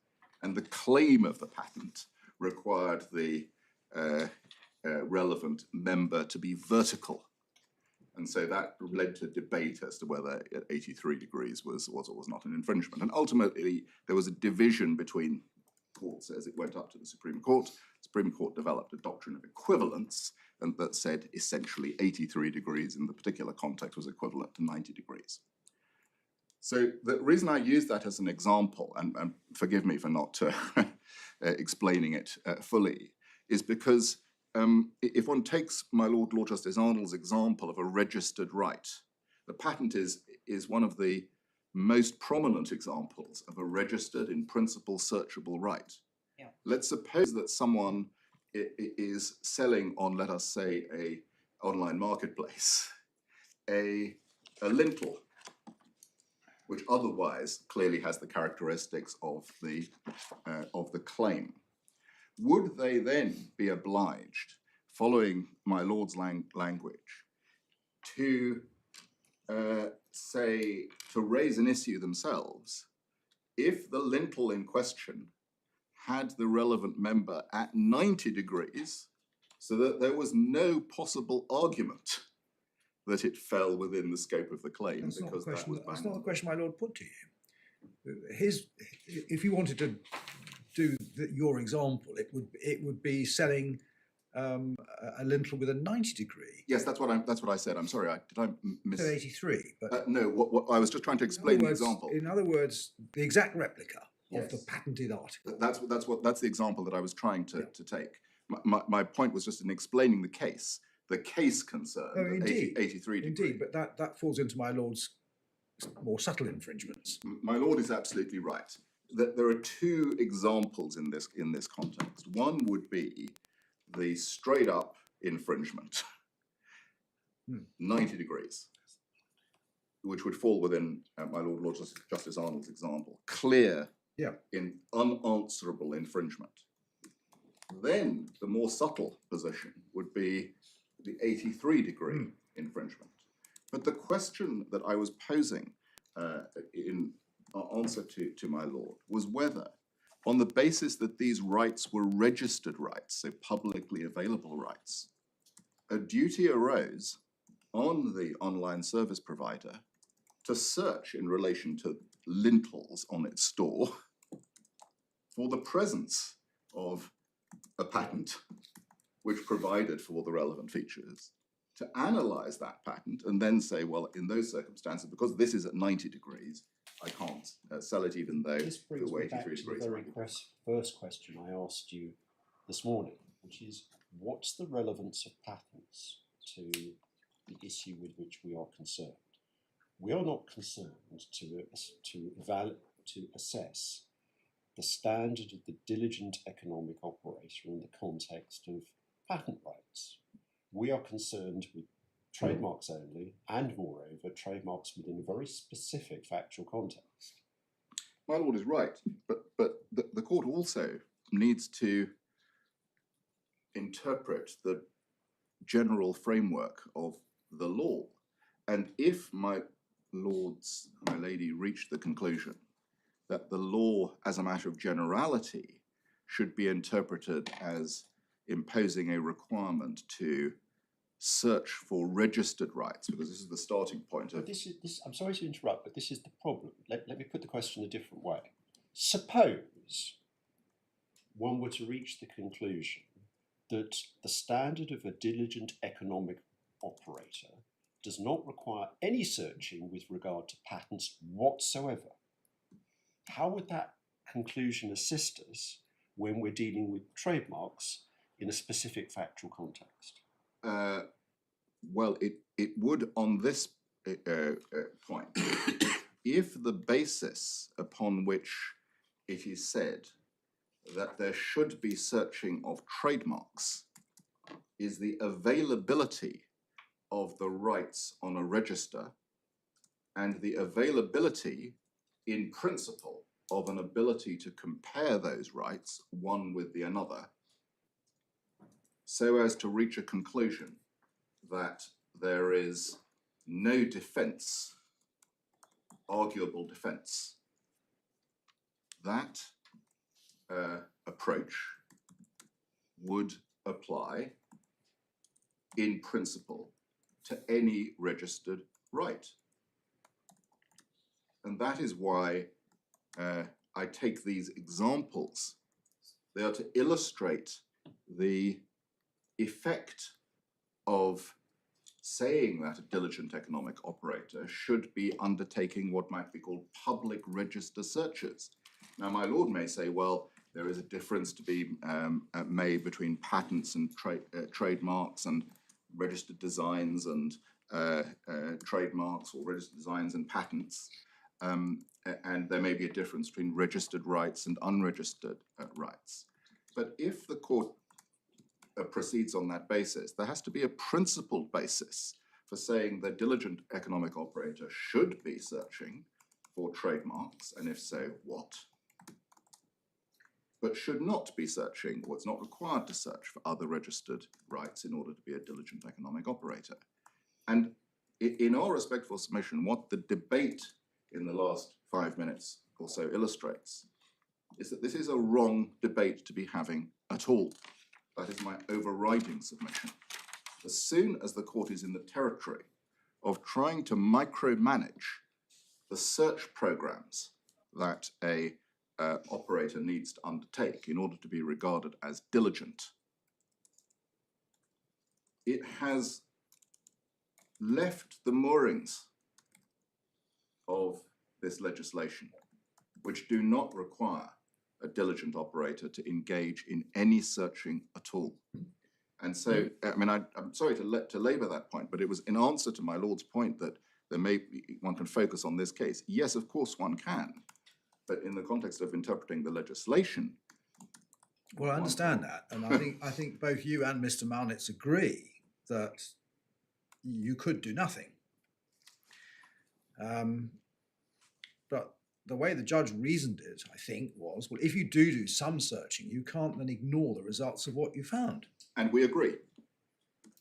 And the claim of the patent required the relevant member to be vertical. And so that led to debate as to whether 83 degrees was or was not an infringement. And ultimately, there was a division between courts as it went up to the Supreme Court. The Supreme Court developed a doctrine of equivalence, and that said essentially 83 degrees in the particular context was equivalent to 90 degrees. So the reason I use that as an example, and forgive me for not explaining it fully, is because if one takes my Lord Justice Arnold's example of a registered right, the patent is one of the most prominent examples of a registered, in principle, searchable right. Yeah. Let's suppose that someone is selling on, let us say, a online marketplace, a lintel, which otherwise clearly has the characteristics of the claim. Would they then be obliged, following my Lord's language, to say, to raise an issue themselves if the lintel in question had the relevant member at 90 degrees, so that there was no possible argument that it fell within the scope of the claim? That's not the because question. that was That's bang not the on. question my lord put to you. If you wanted to do your example, it would be selling a lintel with a 90 degree. Yes, that's what I said. I'm sorry. Did I miss? So 83, but No. What I was just trying to explain the example. In other words, the exact replica of the Yes. patented article. That's the example that I was trying to take. My point was just in explaining the case. The case concerned Oh, indeed. 83 degrees. Indeed, but that falls into my lord's more subtle infringements. My lord is absolutely right. That there are two examples in this context. One would be the straight up infringement, 90 degrees, which would fall within my Lord Justice Arnold's example. Clear Yeah. in unanswerable infringement. Then the more subtle position would be the 83-degree infringement. But the question that I was posing in answer to my lord was whether, on the basis that these rights were registered rights, so publicly available rights, a duty arose on the online service provider to search in relation to lintels on its store for the presence of a patent which provided for the relevant features, to analyze that patent and then say, well, in those circumstances, because this is at 90 degrees, I can't sell it even though This brings the me back 83 to the degrees. very first question I asked you this morning, which is, what's the relevance of patents to the issue with which we are concerned? We are not concerned to assess the standard of the diligent economic operator in the context of patent rights. We are concerned with trademarks only, and moreover, trademarks within a very specific factual context. My lord is right, but the court also needs to interpret the general framework of the law. And if my lady reached the conclusion that the law as a matter of generality should be interpreted as imposing a requirement to search for registered rights, because this is the starting point of... But I'm sorry to interrupt, but this is the problem. Let me put the question a different way. Suppose one were to reach the conclusion that the standard of a diligent economic operator does not require any searching with regard to patents whatsoever. How would that conclusion assist us when we're dealing with trademarks in a specific factual context? Well, it would on this point. If the basis upon which it is said that there should be searching of trademarks is the availability of the rights on a register and the availability in principle of an ability to compare those rights one with the another, so as to reach a conclusion that there is no defense, arguable defense, that approach would apply in principle to any registered right. And that is why I take these examples. They are to illustrate the effect of saying that a diligent economic operator should be undertaking what might be called public register searches. Now, my lord may say, well, there is a difference to be made between patents and trademarks and registered designs and trademarks, or registered designs and patents. And there may be a difference between registered rights and unregistered rights. But if the court proceeds on that basis, there has to be a principled basis for saying the diligent economic operator should be searching for trademarks, and if so, what? But should not be searching, or it's not required to search for other registered rights in order to be a diligent economic operator. And in our respectful submission, what the debate in the last 5 minutes or so illustrates is that this is a wrong debate to be having at all. That is my overriding submission. As soon as the court is in the territory of trying to micromanage the search programs that a operator needs to undertake in order to be regarded as diligent, it has left the moorings of this legislation, which do not require a diligent operator to engage in any searching at all. And so, I mean, I'm sorry to labour that point, but it was in answer to my lord's point that there may be, one can focus on this case. Yes, of course one can, but in the context of interpreting the legislation. Well, I understand that, and I think both you and Mr. Malnitz agree that you could do nothing. But the way the judge reasoned it, I think, was, well, if you do some searching, you can't then ignore the results of what you found. And we agree.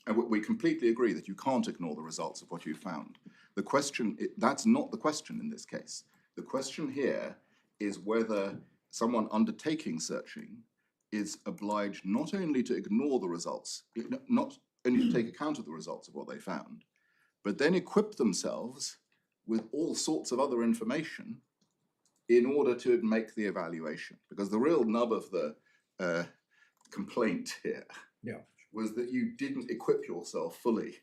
And we completely agree that you can't ignore the results of what you found. The question, that's not the question in this case. The question here is whether someone undertaking searching is obliged not only to ignore the results, not only to take account of the results of what they found, but then equip themselves with all sorts of other information in order to make the evaluation. Because the real nub of the complaint here was that you didn't equip yourself fully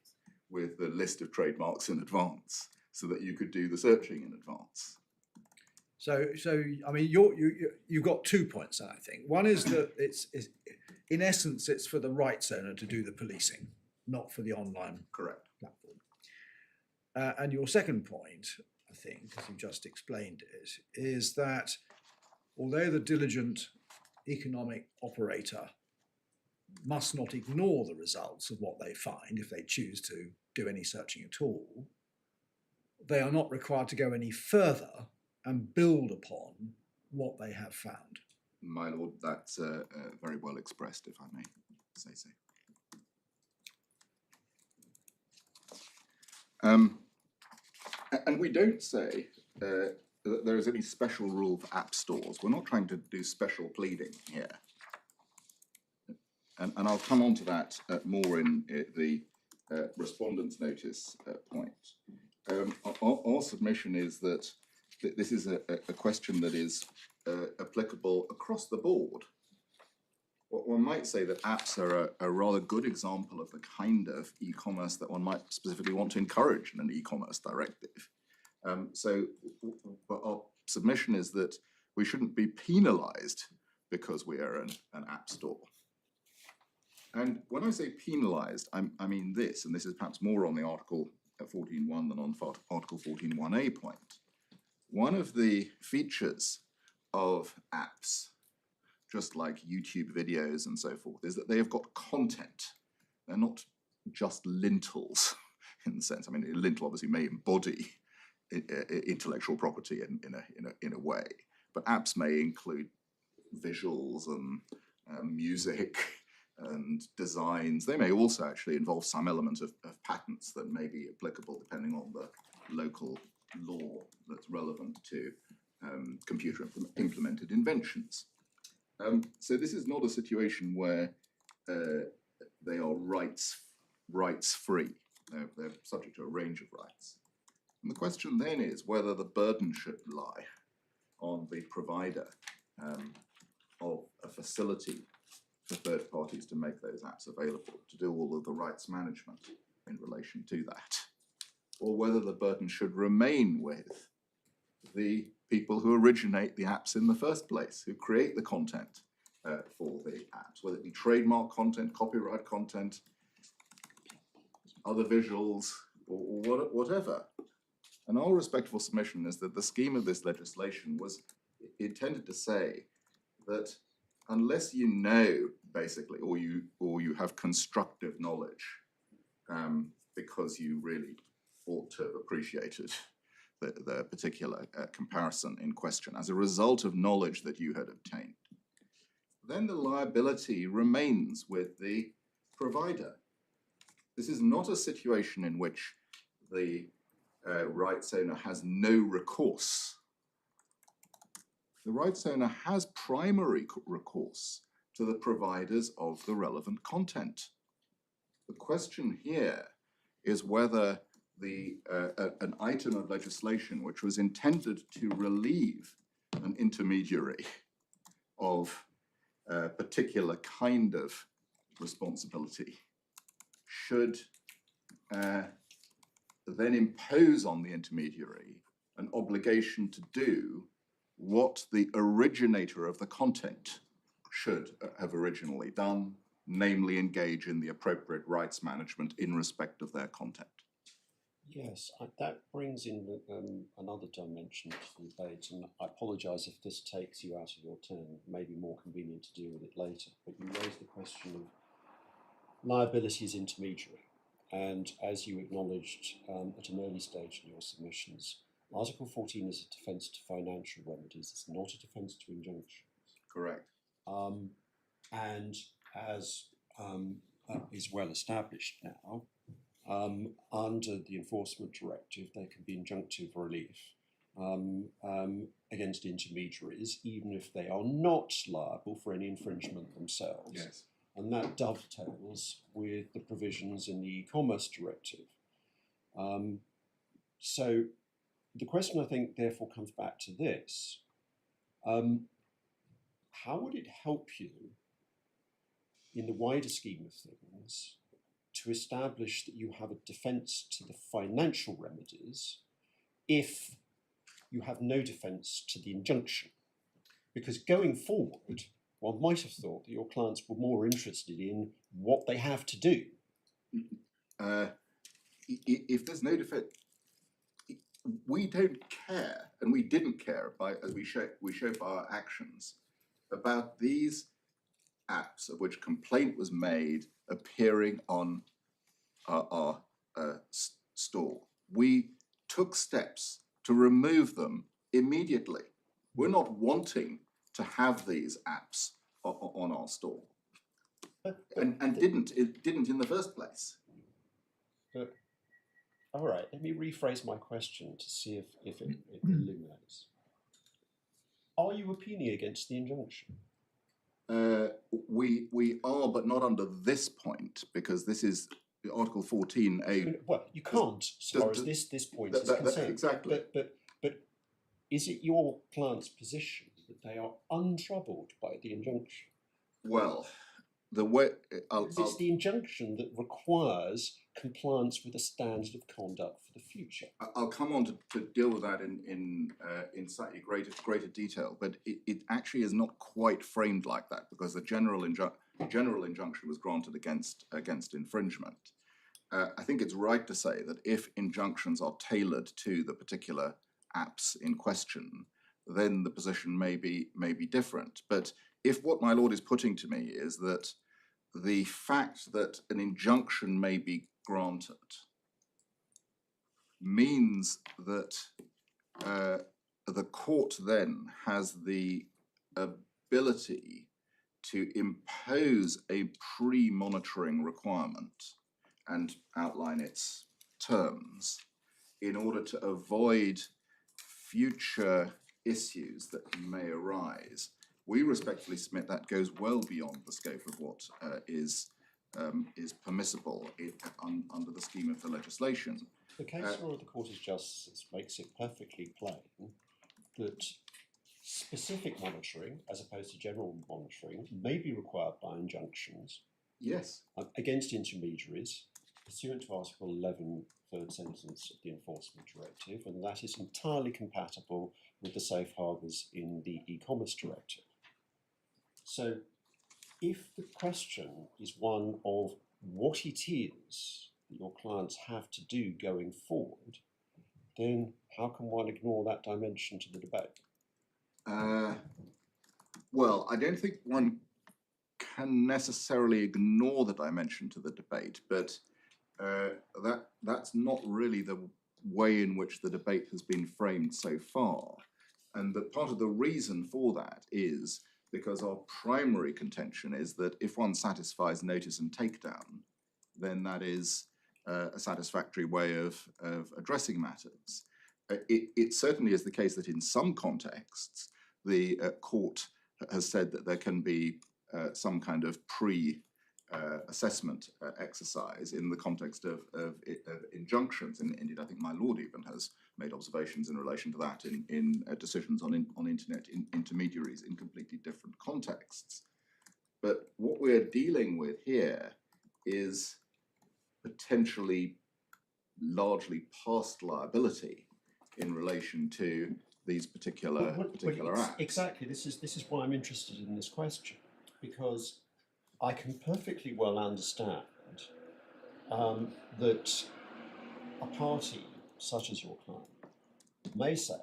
with the list of trademarks in advance so that you could do the searching in advance. So I mean, you've got 2 points, I think. One is that it's in essence, it's for the rights owner to do the policing, not for the online Correct. platform. And your second point, I think, as you just explained it, is that although the diligent economic operator must not ignore the results of what they find if they choose to do any searching at all, they are not required to go any further and build upon what they have found. My lord, that's very well expressed, if I may say so. And we don't say that there is any special rule for app stores. We're not trying to do special pleading here. And I'll come on to that more in the respondent's notice point. Our submission is that this is a question that is applicable across the board. One might say that apps are a rather good example of the kind of e-commerce that one might specifically want to encourage in an e-commerce directive. So our submission is that we shouldn't be penalized because we are an app store. And when I say penalized, I mean this, and this is perhaps more on the Article 14.1 than on Article 14.1a point. One of the features of apps, just like YouTube videos and so forth, is that they have got content. They're not just lintels in the sense. I mean, a lintel obviously may embody intellectual property in a way, but apps may include visuals and music and designs. They may also actually involve some element of patents that may be applicable depending on the local law that's relevant to computer implemented inventions. So this is not a situation where they are rights free. They're subject to a range of rights. And the question then is whether the burden should lie on the provider of a facility for third parties to make those apps available, to do all of the rights management in relation to that, or whether the burden should remain with the people who originate the apps in the first place, who create the content for the apps, whether it be trademark content, copyright content, other visuals, or whatever. And our respectful submission is that the scheme of this legislation was intended to say that unless you know, basically, or you have constructive knowledge, because you really ought to have appreciated the particular comparison in question as a result of knowledge that you had obtained, then the liability remains with the provider. This is not a situation in which the rights owner has no recourse. The rights owner has primary recourse to the providers of the relevant content. The question here is whether an item of legislation which was intended to relieve an intermediary of a particular kind of responsibility should then impose on the intermediary an obligation to do what the originator of the content should have originally done, namely engage in the appropriate rights management in respect of their content. Yes, that brings in another dimension to the debate, and I apologise if this takes you out of your turn. It may be more convenient to deal with it later, but you raised the question of liability as intermediary, and as you acknowledged at an early stage in your submissions, Article 14 is a defence to financial remedies. It's not a defence to injunctions. Correct. And as is well established now, under the Enforcement Directive, there can be injunctive relief against intermediaries, even if they are not liable for any infringement themselves. Yes. And that dovetails with the provisions in the e-commerce directive. So the question, I think, therefore comes back to this. How would it help you in the wider scheme of things to establish that you have a defence to the financial remedies if you have no defence to the injunction? Because going forward, one might have thought that your clients were more interested in what they have to do. If there's no defence, we don't care, and we didn't care as we show by our actions about these apps of which complaint was made appearing on our store. We took steps to remove them immediately. We're not wanting to have these apps on our store, and didn't in the first place. But, all right, let me rephrase my question to see if it illuminates. Are you appealing against the injunction? We are, but not under this point, because this is Article 14A. Well, you can't, as far as this point is concerned. Exactly. But is it your client's position that they are untroubled by the injunction? Well, the way It's the injunction that requires compliance with a standard of conduct for the future. I'll come on to deal with that in slightly greater detail, but it actually is not quite framed like that, because the general injunction was granted against infringement. I think it's right to say that if injunctions are tailored to the particular apps in question, then the position may be different. But if what my lord is putting to me is that the fact that an injunction may be granted means that the court then has the ability to impose a pre-monitoring requirement and outline its terms in order to avoid future issues that may arise. We respectfully submit that goes well beyond the scope of what is permissible under the scheme of the legislation. The case law of the Court of Justice makes it perfectly plain that specific monitoring, as opposed to general monitoring, may be required by injunctions. Yes. Against intermediaries, pursuant to Article 11, third sentence of the Enforcement Directive, and that is entirely compatible with the safe harbours in the e-commerce directive. So, if the question is one of what it is that your clients have to do going forward, then how can one ignore that dimension to the debate? Well, I don't think one can necessarily ignore the dimension to the debate, but that's not really the way in which the debate has been framed so far. And that part of the reason for that is because our primary contention is that if one satisfies notice and takedown, then that is a satisfactory way of addressing matters. It certainly is the case that in some contexts, the court has said that there can be some kind of pre-assessment exercise in the context of injunctions. And indeed, I think my lord even has made observations in relation to that in decisions on internet intermediaries in completely different contexts. But what we're dealing with here is potentially largely past liability in relation to these particular acts. Exactly. This is why I'm interested in this question, because I can perfectly well understand that a party such as your client may say,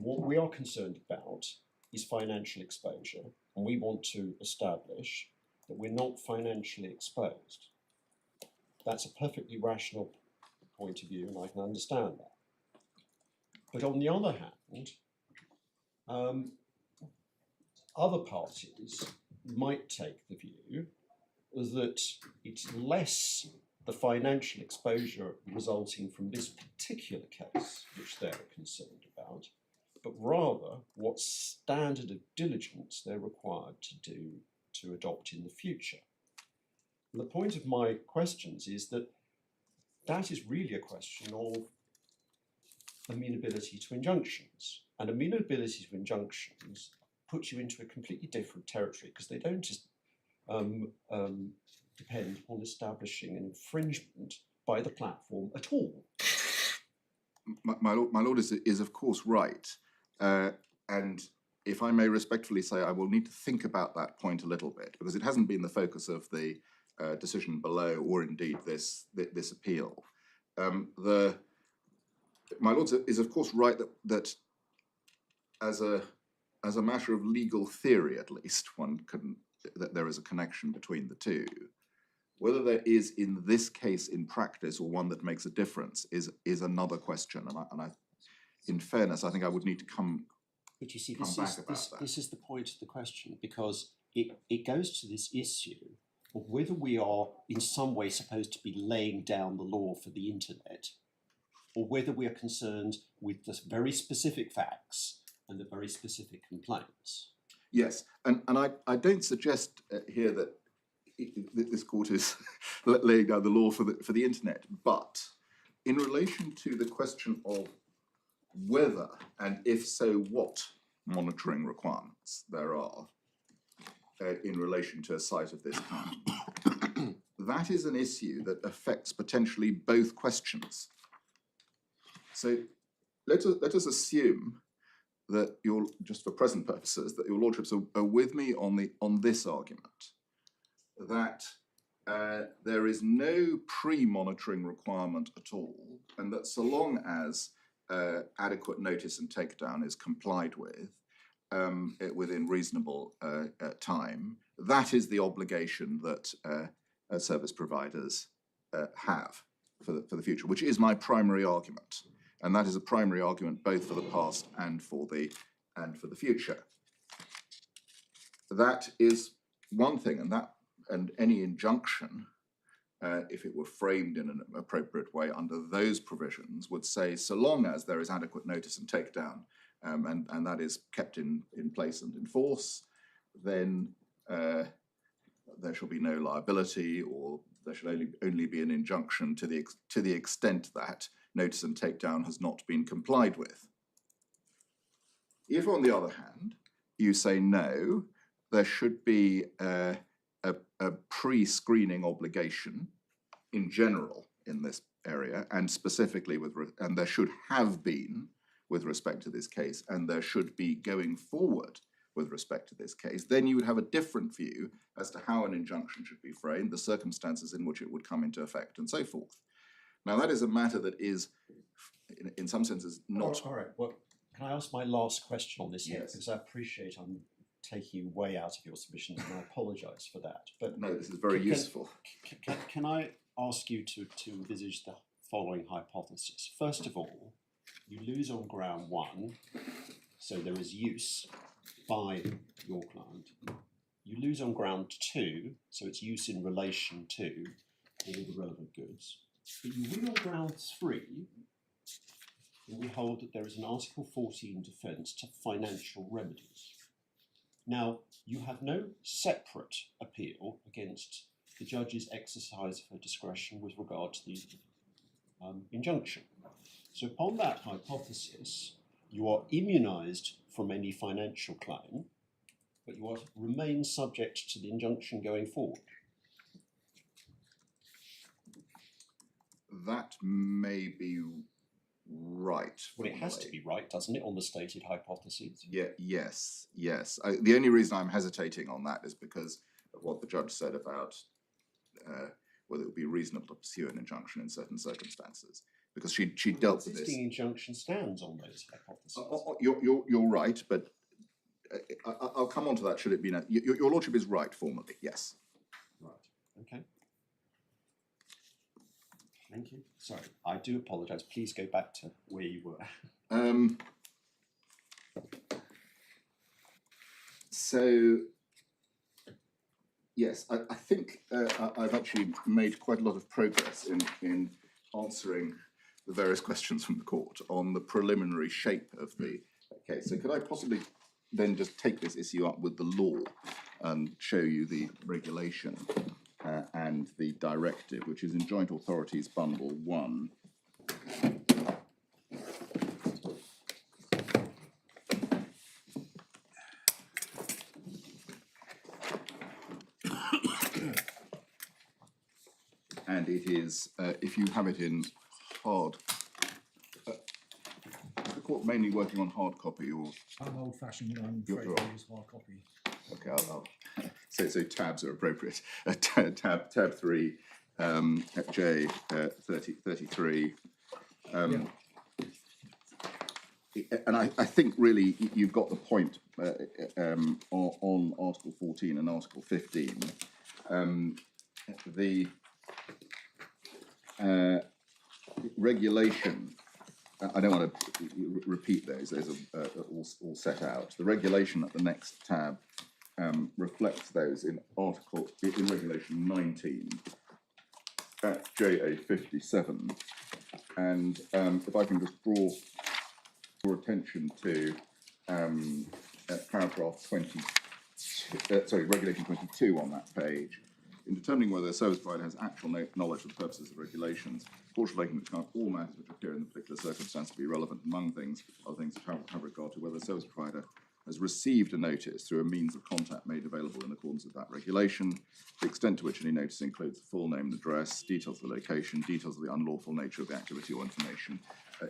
what we are concerned about is financial exposure, and we want to establish that we're not financially exposed. That's a perfectly rational point of view, and I can understand that. But on the other hand, other parties might take the view that it's less the financial exposure resulting from this particular case which they're concerned about, but rather what standard of diligence they're required to do to adopt in the future. And the point of my questions is that that is really a question of amenability to injunctions. And amenability to injunctions puts you into a completely different territory because they don't just depend upon establishing an infringement by the platform at all. My lord is of course right. And if I may respectfully say, I will need to think about that point a little bit because it hasn't been the focus of the decision below or indeed this appeal. My lord is of course right that as a matter of legal theory, at least, that there is a connection between the two. Whether there is in this case in practice or one that makes a difference is another question. And I, in fairness, I think I would need to come. But you see, this is the point of the question, because it goes to this issue of whether we are in some way supposed to be laying down the law for the internet, or whether we are concerned with the very specific facts and the very specific complaints. Yes, and I don't suggest here that this court is laying down the law for the internet, but in relation to the question of whether, and if so, what monitoring requirements there are in relation to a site of this kind, that is an issue that affects potentially both questions. So let us assume that just for present purposes, that your lordships are with me on this argument, that there is no pre-monitoring requirement at all, and that so long as adequate notice and takedown is complied with within reasonable time, that is the obligation that service providers have for the future, which is my primary argument. And that is a primary argument both for the past and for the future. That is one thing, and any injunction, if it were framed in an appropriate way under those provisions, would say so long as there is adequate notice and takedown, and that is kept in place and in force, then there shall be no liability, or there shall only be an injunction to the extent that notice and takedown has not been complied with. If, on the other hand, you say no, there should be a pre-screening obligation in general in this area, and specifically and there should have been with respect to this case, and there should be going forward with respect to this case, then you would have a different view as to how an injunction should be framed, the circumstances in which it would come into effect, and so forth. Now, that is a matter that is, in some senses, not... All right, well, can I ask my last question on this here? Yes. Because I appreciate I'm taking you way out of your submissions, and I apologise for that. But No, this is very useful. Can I ask you to envisage the following hypothesis? First of all, you lose on ground one, so there is use by your client. You lose on ground two, so it's use in relation to all the relevant goods. But you win on ground three, and we hold that there is an Article 14 defence to financial remedies. Now, you have no separate appeal against the judge's exercise of her discretion with regard to the injunction. So upon that hypothesis, you are immunised from any financial claim, but you remain subject to the injunction going forward. That may be right. Well, it has to be right, doesn't it, on the stated hypotheses? Yeah, yes. The only reason I'm hesitating on that is because of what the judge said about whether it would be reasonable to pursue an injunction in certain circumstances, because she dealt with this. The existing injunction stands on those hypotheses. You're right, but I'll come on to that. Should it be your lordship is right formally? Yes. Right. Okay. Thank you. Sorry, I do apologise. Please go back to where you were. So, yes, I think I've actually made quite a lot of progress in answering the various questions from the court on the preliminary shape of the case. So could I possibly then just take this issue up with the law and show you the regulation and the directive, which is in Joint Authorities Bundle 1. And it is, if you have it in hard, the court mainly working on hard copy or? I'm old-fashioned, I'm afraid You're I right. use hard copy. Okay, I'll so tabs are appropriate. Tab 3, J 33. And I think really you've got the point on Article 14 and Article 15. The regulation, I don't want to repeat those are all set out. The regulation at the next tab reflects those in Regulation 19 at JA 57. And if I can just draw your attention to paragraph 22, Regulation 22 on that page. In determining whether a service provider has actual knowledge of the purposes of regulations, courts shall take into account all matters which appear in the particular circumstance to be relevant, among other things that have regard to whether the service provider has received a notice through a means of contact made available in accordance with that regulation, the extent to which any notice includes the full name and address, details of the location, details of the unlawful nature of the activity or information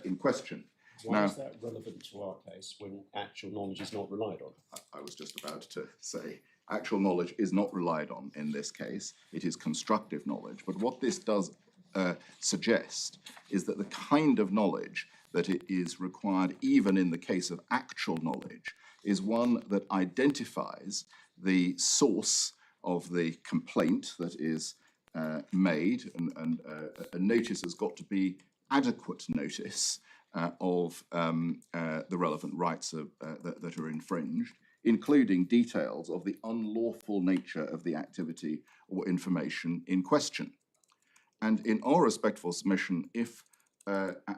in question. Why is that relevant to our case when actual knowledge is not relied on? I was just about to say, actual knowledge is not relied on in this case. It is constructive knowledge. But what this does suggest is that the kind of knowledge that it is required even in the case of actual knowledge is one that identifies the source of the complaint that is made, and a notice has got to be adequate notice of the relevant rights that are infringed, including details of the unlawful nature of the activity or information in question. And in our respectful submission, if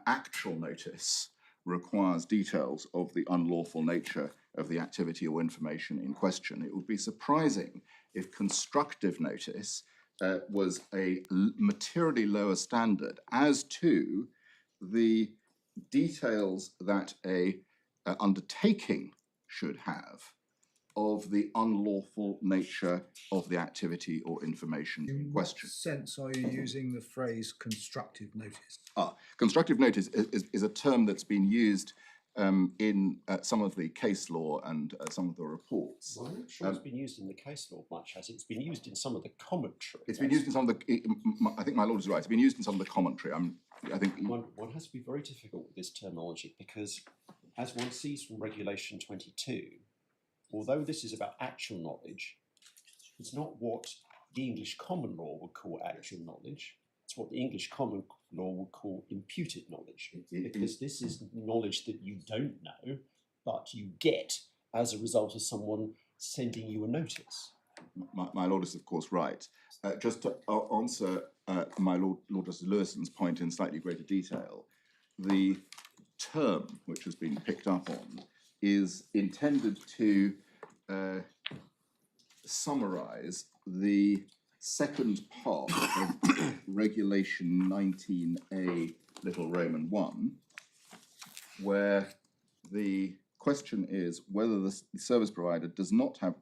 actual notice requires details of the unlawful nature of the activity or information in question, it would be surprising if constructive notice was a materially lower standard as to the details that a undertaking should have of the unlawful nature of the activity or information in question. In what sense are you using the phrase constructive notice? Constructive notice is a term that's been used in some of the case law and some of the reports. Well, I'm not sure it's been used in the case law much, has it? It's been used in some of the commentary. It's been used in some of the, I think my lord is right, it's been used in some of the commentary. I think one has to be very difficult with this terminology because, as one sees from Regulation 22, although this is about actual knowledge, it's not what the English common law would call actual knowledge. It's what the English common law would call imputed knowledge, because this is knowledge that you don't know, but you get as a result of someone sending you a notice. my lord is of course right. Just to answer my Lord Justice Lewison's point in slightly greater detail, the term which has been picked up on is intended to summarise the second part of Regulation 19A little Roman 1, where the question is whether the service provider does not have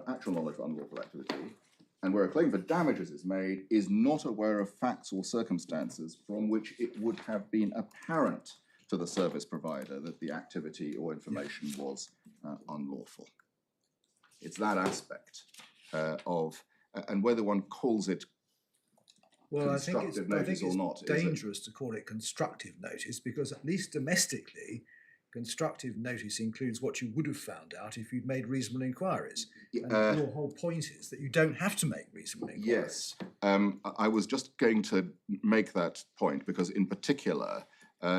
actual knowledge of unlawful activity, and where a claim for damages is made, is not aware of facts or circumstances from which it would have been apparent to the service provider that the activity or information was unlawful. It's that aspect of, and whether one calls it constructive notice or not. It's dangerous to call it constructive notice, because at least domestically, constructive notice includes what you would have found out if you'd made reasonable inquiries. And your whole point is that you don't have to make reasonable inquiries. Yes, I was just going to make that point because, in particular,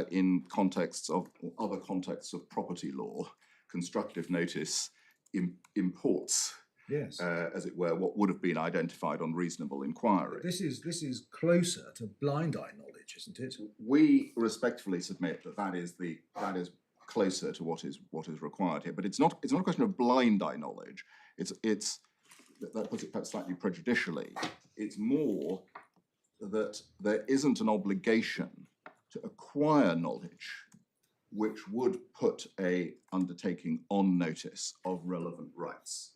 in other contexts of property law, constructive notice imports, Yes. as it were, what would have been identified on reasonable inquiry. This is closer to blind eye knowledge, isn't it? We respectfully submit that that is closer to what is required here, but it's not a question of blind eye knowledge. It's that puts it perhaps slightly prejudicially. It's more that there isn't an obligation to acquire knowledge which would put a undertaking on notice of relevant rights.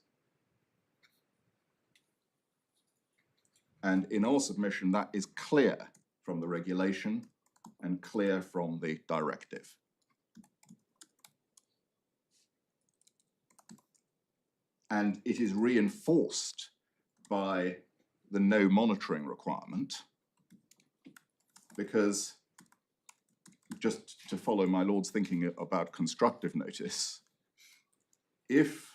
And in our submission, that is clear from the regulation and clear from the directive. And it is reinforced by the no monitoring requirement, because, just to follow my Lord's thinking about constructive notice, if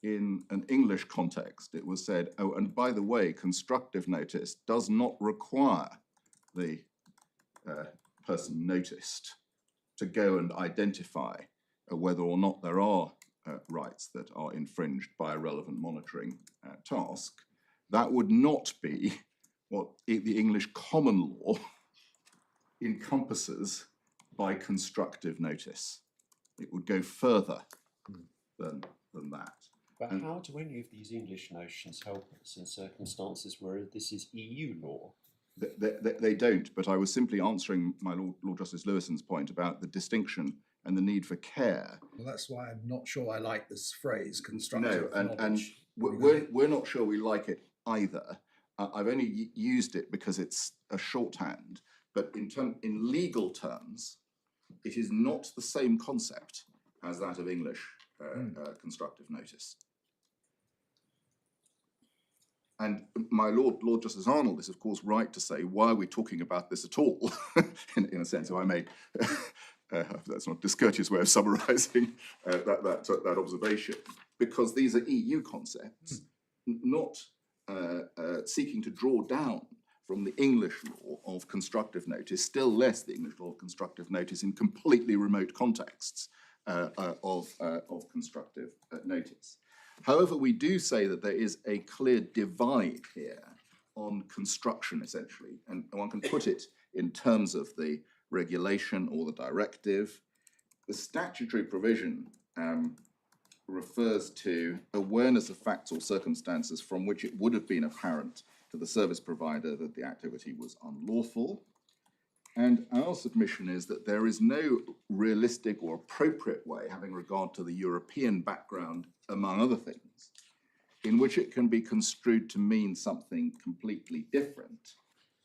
in an English context it was said, oh, and by the way, constructive notice does not require the person noticed to go and identify whether or not there are rights that are infringed by a relevant monitoring task, that would not be what the English common law encompasses by constructive notice. It would go further than that. But how do any of these English notions help us in circumstances where this is EU law? They don't, but I was simply answering my Lord Justice Lewison's point about the distinction and the need for care. Well, that's why I'm not sure I like this phrase, constructive No, and knowledge. we're not sure we like it either. I've only used it because it's a shorthand, but in legal terms, it is not the same concept as that of English constructive notice. And my Lord Justice Arnold is, of course, right to say, why are we talking about this at all? in a sense, if I may, that's not a discourteous way of summarising that observation, because these are EU concepts, not seeking to draw down from the English law of constructive notice, still less the English law of constructive notice in completely remote contexts of constructive notice. However, we do say that there is a clear divide here on construction, essentially, and one can put it in terms of the regulation or the directive. The statutory provision refers to awareness of facts or circumstances from which it would have been apparent to the service provider that the activity was unlawful. And our submission is that there is no realistic or appropriate way, having regard to the European background, among other things, in which it can be construed to mean something completely different,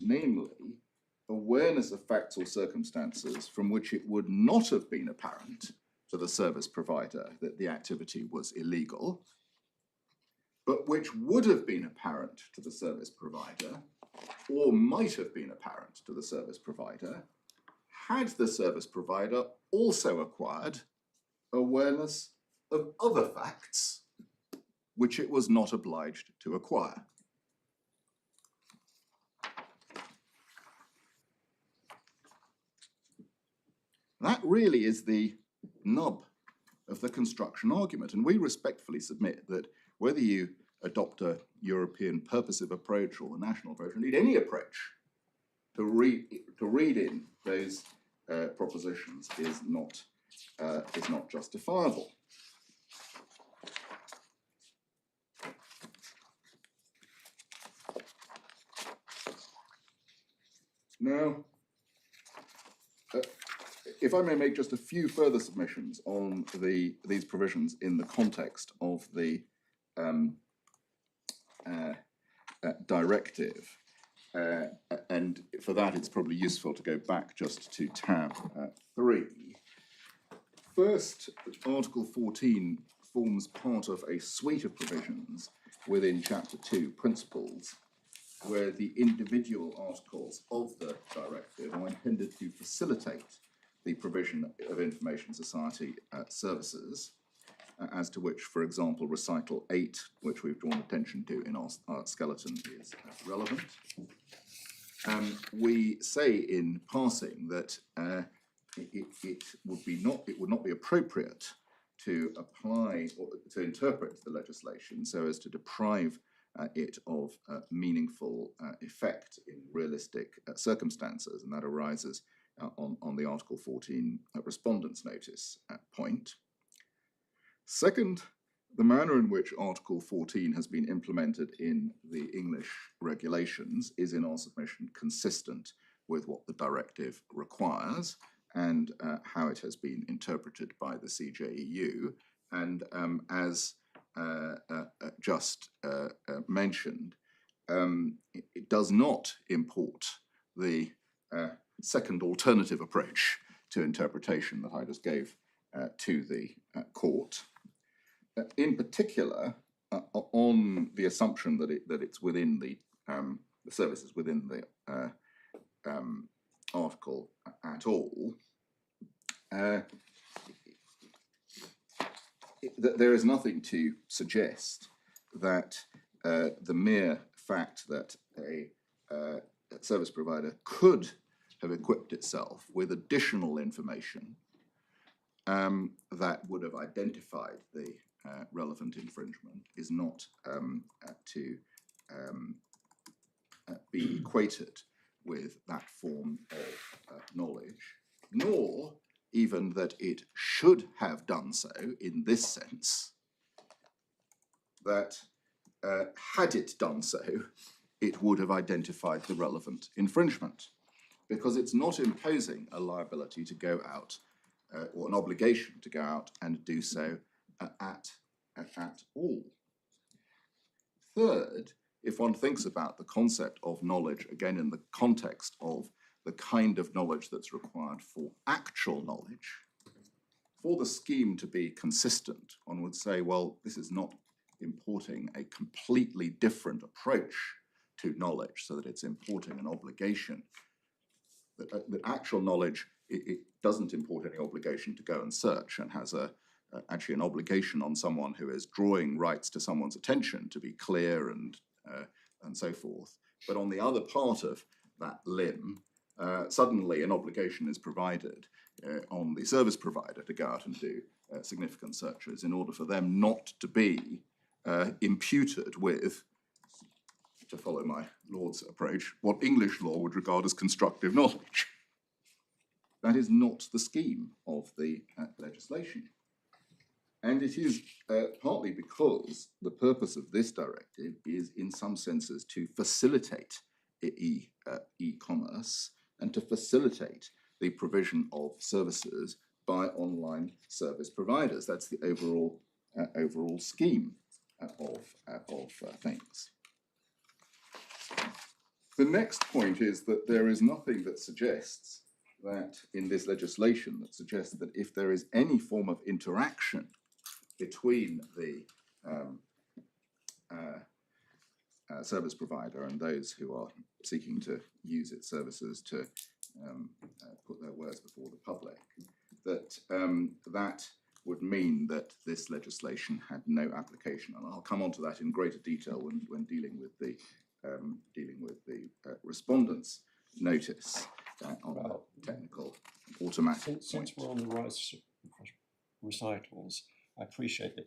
namely, awareness of facts or circumstances from which it would not have been apparent to the service provider that the activity was illegal, but which would have been apparent to the service provider, or might have been apparent to the service provider, had the service provider also acquired awareness of other facts which it was not obliged to acquire. That really is the nub of the construction argument, and we respectfully submit that whether you adopt a European purposive approach or a national approach, indeed any approach, to read in those propositions is not justifiable. Now, if I may make just a few further submissions on these provisions in the context of the directive, and for that it's probably useful to go back just to tab 3. First, Article 14 forms part of a suite of provisions within Chapter 2, Principles, where the individual articles of the directive are intended to facilitate the provision of information society services, as to which, for example, recital 8, which we've drawn attention to in our skeleton, is relevant. We say in passing that it would not be appropriate to apply or to interpret the legislation so as to deprive it of meaningful effect in realistic circumstances, and that arises on the Article 14 respondents notice point. Second, the manner in which Article 14 has been implemented in the English regulations is, in our submission, consistent with what the directive requires and how it has been interpreted by the CJEU. And as just mentioned, it does not import the second alternative approach to interpretation that I just gave to the court. In particular, on the assumption that it's within the services within the article at all, there is nothing to suggest that the mere fact that a service provider could have equipped itself with additional information that would have identified the relevant infringement is not to be equated with that form of knowledge, nor even that it should have done so in this sense, that had it done so, it would have identified the relevant infringement, because it's not imposing a liability to go out or an obligation to go out and do so at all. Third, if one thinks about the concept of knowledge, again in the context of the kind of knowledge that's required for actual knowledge, for the scheme to be consistent, one would say, well, this is not importing a completely different approach to knowledge, so that it's importing an obligation. That actual knowledge, it doesn't import any obligation to go and search, and has actually an obligation on someone who is drawing rights to someone's attention to be clear and so forth. But on the other part of that limb, suddenly an obligation is provided on the service provider to go out and do significant searches in order for them not to be imputed with, to follow my Lord's approach, what English law would regard as constructive knowledge. That is not the scheme of the legislation. And it is partly because the purpose of this directive is, in some senses, to facilitate e-commerce and to facilitate the provision of services by online service providers. That's the overall scheme of things. The next point is that there is nothing that suggests that in this legislation that suggests that if there is any form of interaction between the service provider and those who are seeking to use its services to put their wares before the public, that that would mean that this legislation had no application. And I'll come on to that in greater detail when dealing with the respondents' notice on the technical automatic Since we're on the recitals, I appreciate that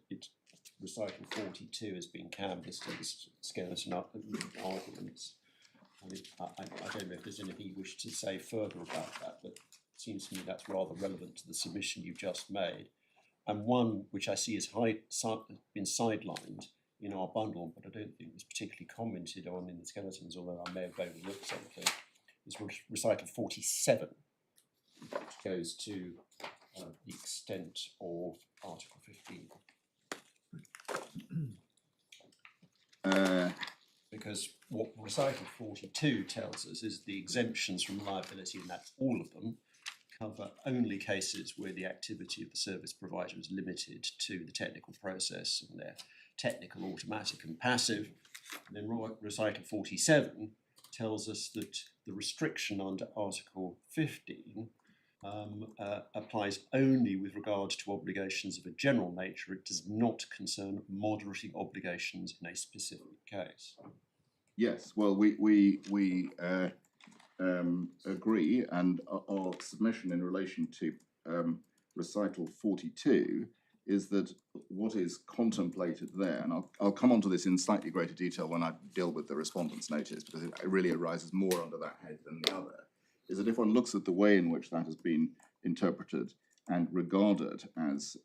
recital 42 has been canvassed in the skeleton arguments. I don't know if there's anything you wish to say further about that, but it seems to me that's rather relevant to the submission you've just made. And one which I see has been sidelined in our bundle, but I don't think was particularly commented on in the skeletons, although I may have overlooked something, is recital 47, which goes to the extent of Article 15. Because what recital 42 tells us is the exemptions from liability, and that's all of them, cover only cases where the activity of the service provider is limited to the technical process and they're technical, automatic and passive. And then recital 47 tells us that the restriction under Article 15 applies only with regard to obligations of a general nature. It does not concern moderating obligations in a specific case. Yes, well, we agree, and our submission in relation to recital 42 is that what is contemplated there, and I'll come on to this in slightly greater detail when I deal with the respondent's notice, because it really arises more under that head than the other, is that if one looks at the way in which that has been interpreted and regarded as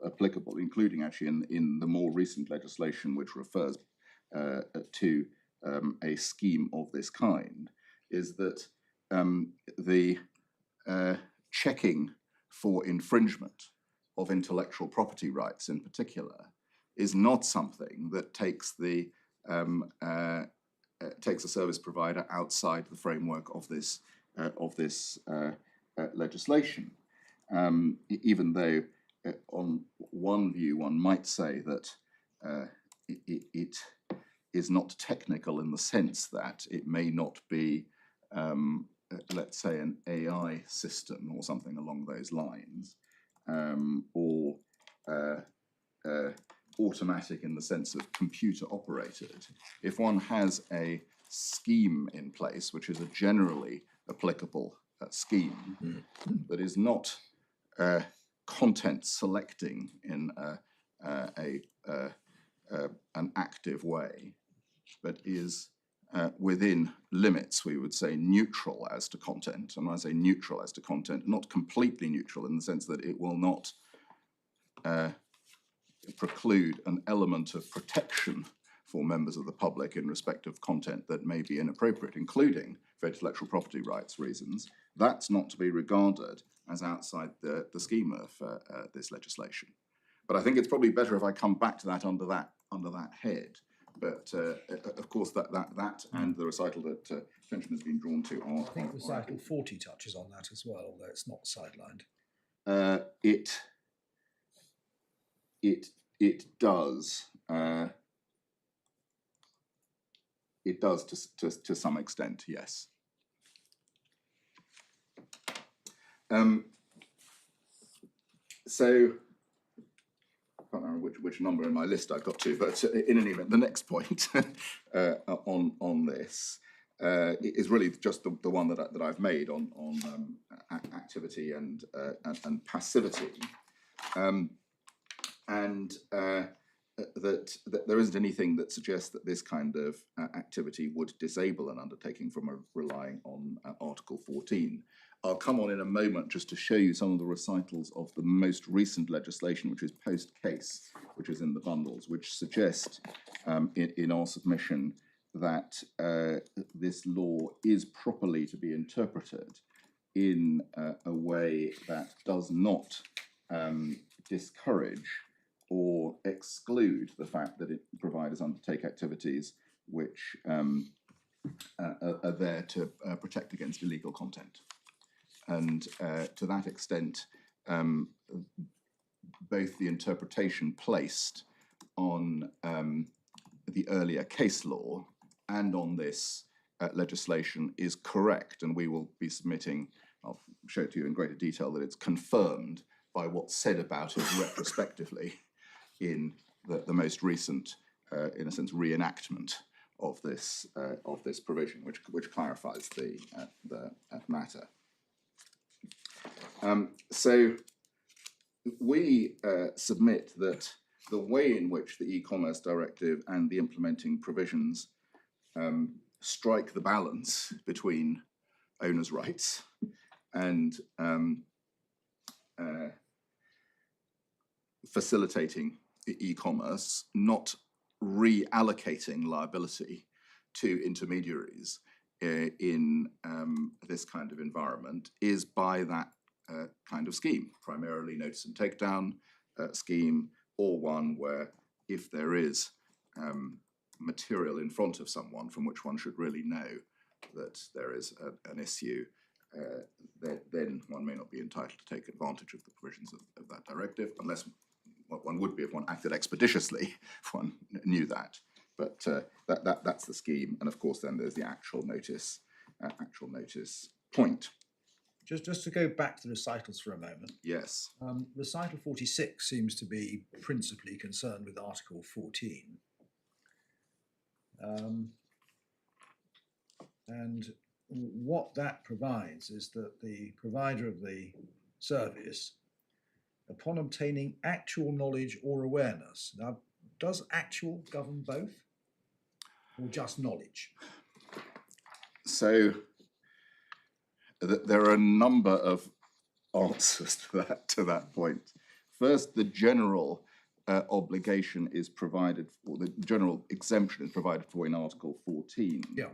applicable, including actually in the more recent legislation which refers to a scheme of this kind, is that the checking for infringement of intellectual property rights in particular is not something that takes the takes a service provider outside the framework of this legislation. Even though on one view one might say that it is not technical in the sense that it may not be, let's say, an AI system or something along those lines, or automatic in the sense of computer operated. If one has a scheme in place, which is a generally applicable scheme, that is not content selecting in an active way, but is within limits, we would say neutral as to content. And when I say neutral as to content, not completely neutral in the sense that it will not preclude an element of protection for members of the public in respect of content that may be inappropriate, including for intellectual property rights reasons. That's not to be regarded as outside the scheme of this legislation. But I think it's probably better if I come back to that under that head. But of course, that and the recital that attention has been drawn to are. I think recital 40 touches on that as well, although it's not sidelined. It does. It does to some extent, yes. So. I can't remember which number in my list I've got to, but in any event, the next point on this is really just the one that I've made on activity and passivity, and that there isn't anything that suggests that this kind of activity would disable an undertaking from relying on Article 14. I'll come on in a moment just to show you some of the recitals of the most recent legislation, which is post-case, which is in the bundles, which suggest in our submission that this law is properly to be interpreted in a way that does not discourage or exclude the fact that providers undertake activities which are there to protect against illegal content. And to that extent, both the interpretation placed on the earlier case law and on this legislation is correct, and we will be submitting, I'll show it to you in greater detail, that it's confirmed by what's said about it retrospectively in the most recent, in a sense, reenactment of this provision, which clarifies the matter. So we submit that the way in which the e-commerce directive and the implementing provisions strike the balance between owners' rights and facilitating e-commerce, not reallocating liability to intermediaries in this kind of environment, is by that kind of scheme, primarily notice and takedown scheme, or one where if there is material in front of someone from which one should really know that there is an issue, then one may not be entitled to take advantage of the provisions of that directive, unless one would be if one acted expeditiously, if one knew that. But that's the scheme, and of course then there's the actual notice point. Just to go back to the recitals for a moment. Yes. Recital 46 seems to be principally concerned with Article 14. And what that provides is that the provider of the service, upon obtaining actual knowledge or awareness. Now, does actual govern both or just knowledge? So there are a number of answers to that point. First, the general obligation is provided for, the general exemption is provided for in Article 14. Yeah.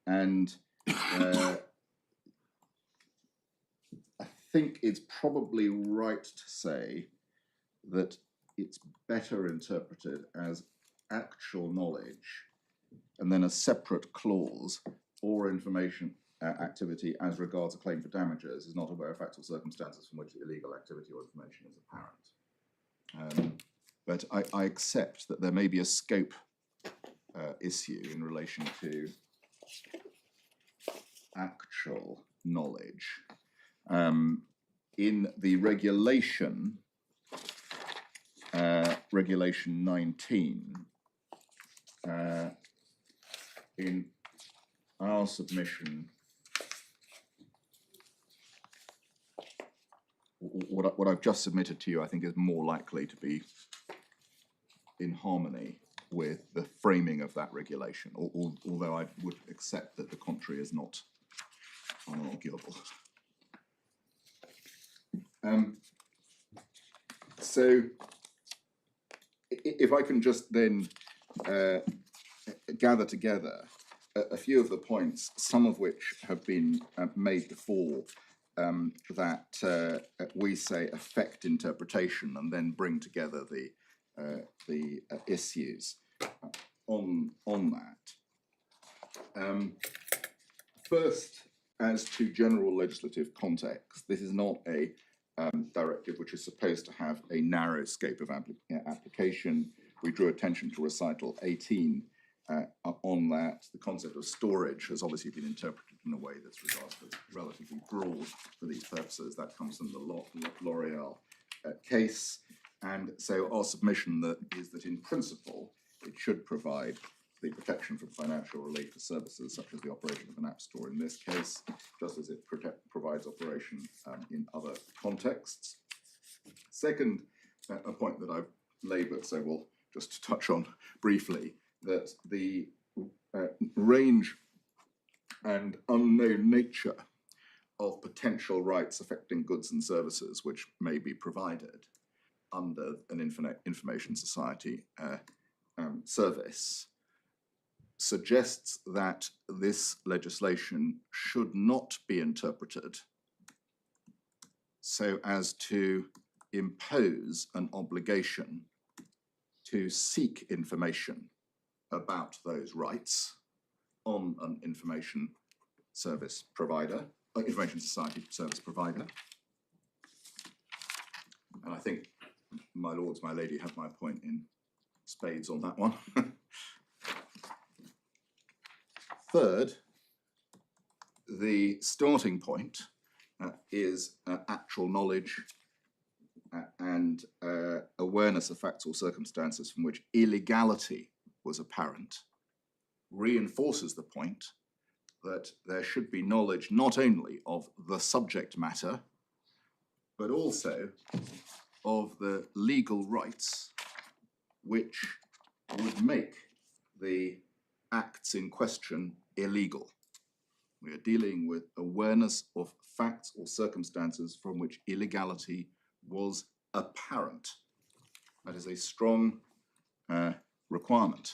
And I think it's probably right to say that it's better interpreted as actual knowledge and then a separate clause or information activity as regards a claim for damages is not aware of factual circumstances from which illegal activity or information is apparent. But I accept that there may be a scope issue in relation to actual knowledge. In the regulation, Regulation 19, in our submission, what I've just submitted to you, I think, is more likely to be in harmony with the framing of that regulation, although I would accept that the contrary is not unarguable. So, if I can just then gather together a few of the points, some of which have been made before, that we say affect interpretation and then bring together the issues on that. First, as to general legislative context, this is not a directive which is supposed to have a narrow scope of application. We drew attention to recital 18 on that. The concept of storage has obviously been interpreted in a way that's relatively broad for these purposes. That comes from the L'Oreal case. And so our submission is that in principle, it should provide the protection from financial relief for services such as the operation of an app store in this case, just as it provides operation in other contexts. Second, a point that I've laboured, so we'll just touch on briefly, that the range and unknown nature of potential rights affecting goods and services which may be provided under an information society service suggests that this legislation should not be interpreted so as to impose an obligation to seek information about those rights on an information service provider, information society service provider. And I think my lords, my lady have my point in spades on that one. Third, the starting point is actual knowledge and awareness of facts or circumstances from which illegality was apparent, reinforces the point that there should be knowledge not only of the subject matter, but also of the legal rights which would make the acts in question illegal. We are dealing with awareness of facts or circumstances from which illegality was apparent. That is a strong requirement.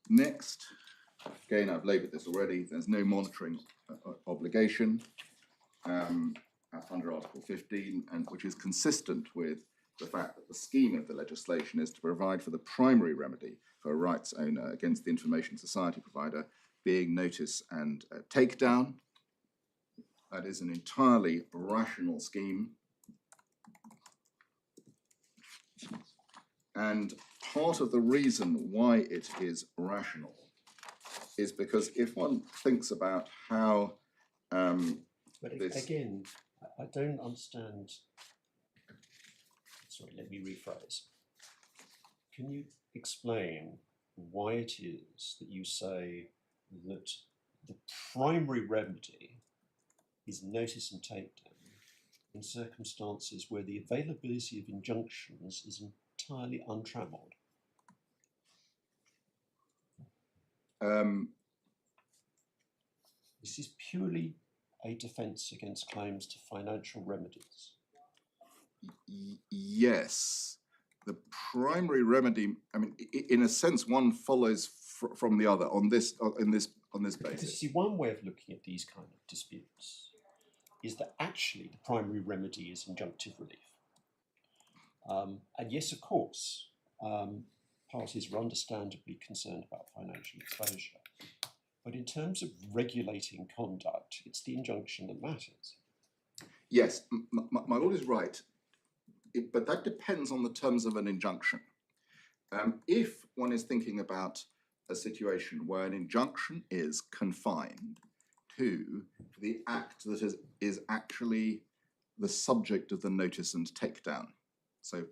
Next, again, I've labelled this already, there's no monitoring obligation under Article 15, and which is consistent with the fact that the scheme of the legislation is to provide for the primary remedy for a rights owner against the information society provider being notice and takedown. That is an entirely rational scheme. And part of the reason why it is rational is because if one thinks about how But this- again, I don't understand. Sorry, let me rephrase. Can you explain why it is that you say that the primary remedy is notice and takedown in circumstances where the availability of injunctions is entirely untrammeled? This is purely a defence against claims to financial remedies. Yes, the primary remedy. I mean, in a sense, one follows from the other on this Because basis. see, one way of looking at these kind of disputes is that actually the primary remedy is injunctive relief. And yes, of course, parties are understandably concerned about financial exposure. But in terms of regulating conduct, it's the injunction that matters. Yes, my lord is right, but that depends on the terms of an injunction. If one is thinking about a situation where an injunction is confined to the act that is actually the subject of the notice and takedown. So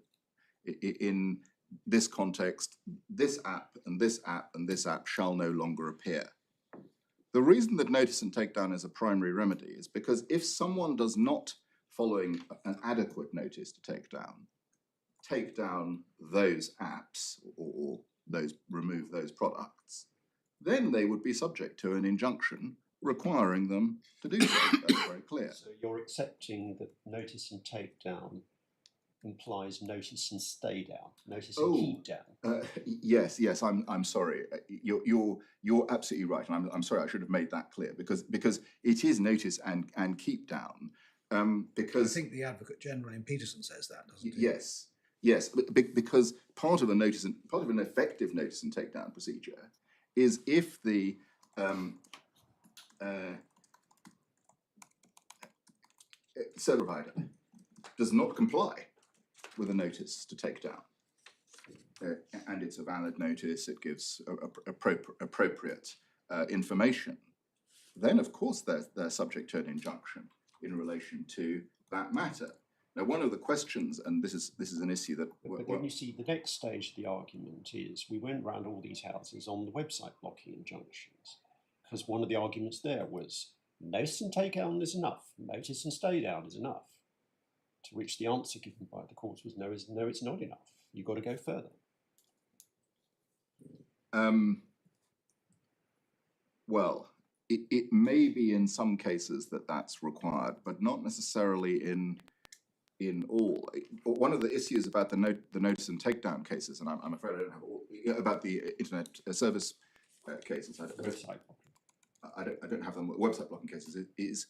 in this context, this app and this app and this app shall no longer appear. The reason that notice and takedown is a primary remedy is because if someone does not, following an adequate notice to take down those apps or remove those products, then they would be subject to an injunction requiring them to do so. That's very clear. So you're accepting that notice and takedown implies notice and stay down, notice and keep down. Yes. I'm sorry. You're absolutely right, and I'm sorry. I should have made that clear because it is notice and keep down. Because I think the Advocate General in Peterson says that, doesn't he? Yes, because part of an effective notice and takedown procedure is if the service provider does not comply with a notice to take down, and it's a valid notice, it gives appropriate information, then of course they're subject to an injunction in relation to that matter. Now, one of the questions, and this is an issue that... But then you see the next stage of the argument is we went round all these houses on the website blocking injunctions, because one of the arguments there was notice and take down is enough, notice and stay down is enough, to which the answer given by the courts was no, it's not enough, you've got to go further. Well, it may be in some cases that's required, but not necessarily in all. One of the issues about the notice and takedown cases, and I'm afraid I don't have all, about the internet service cases, I don't have them, website blocking cases, is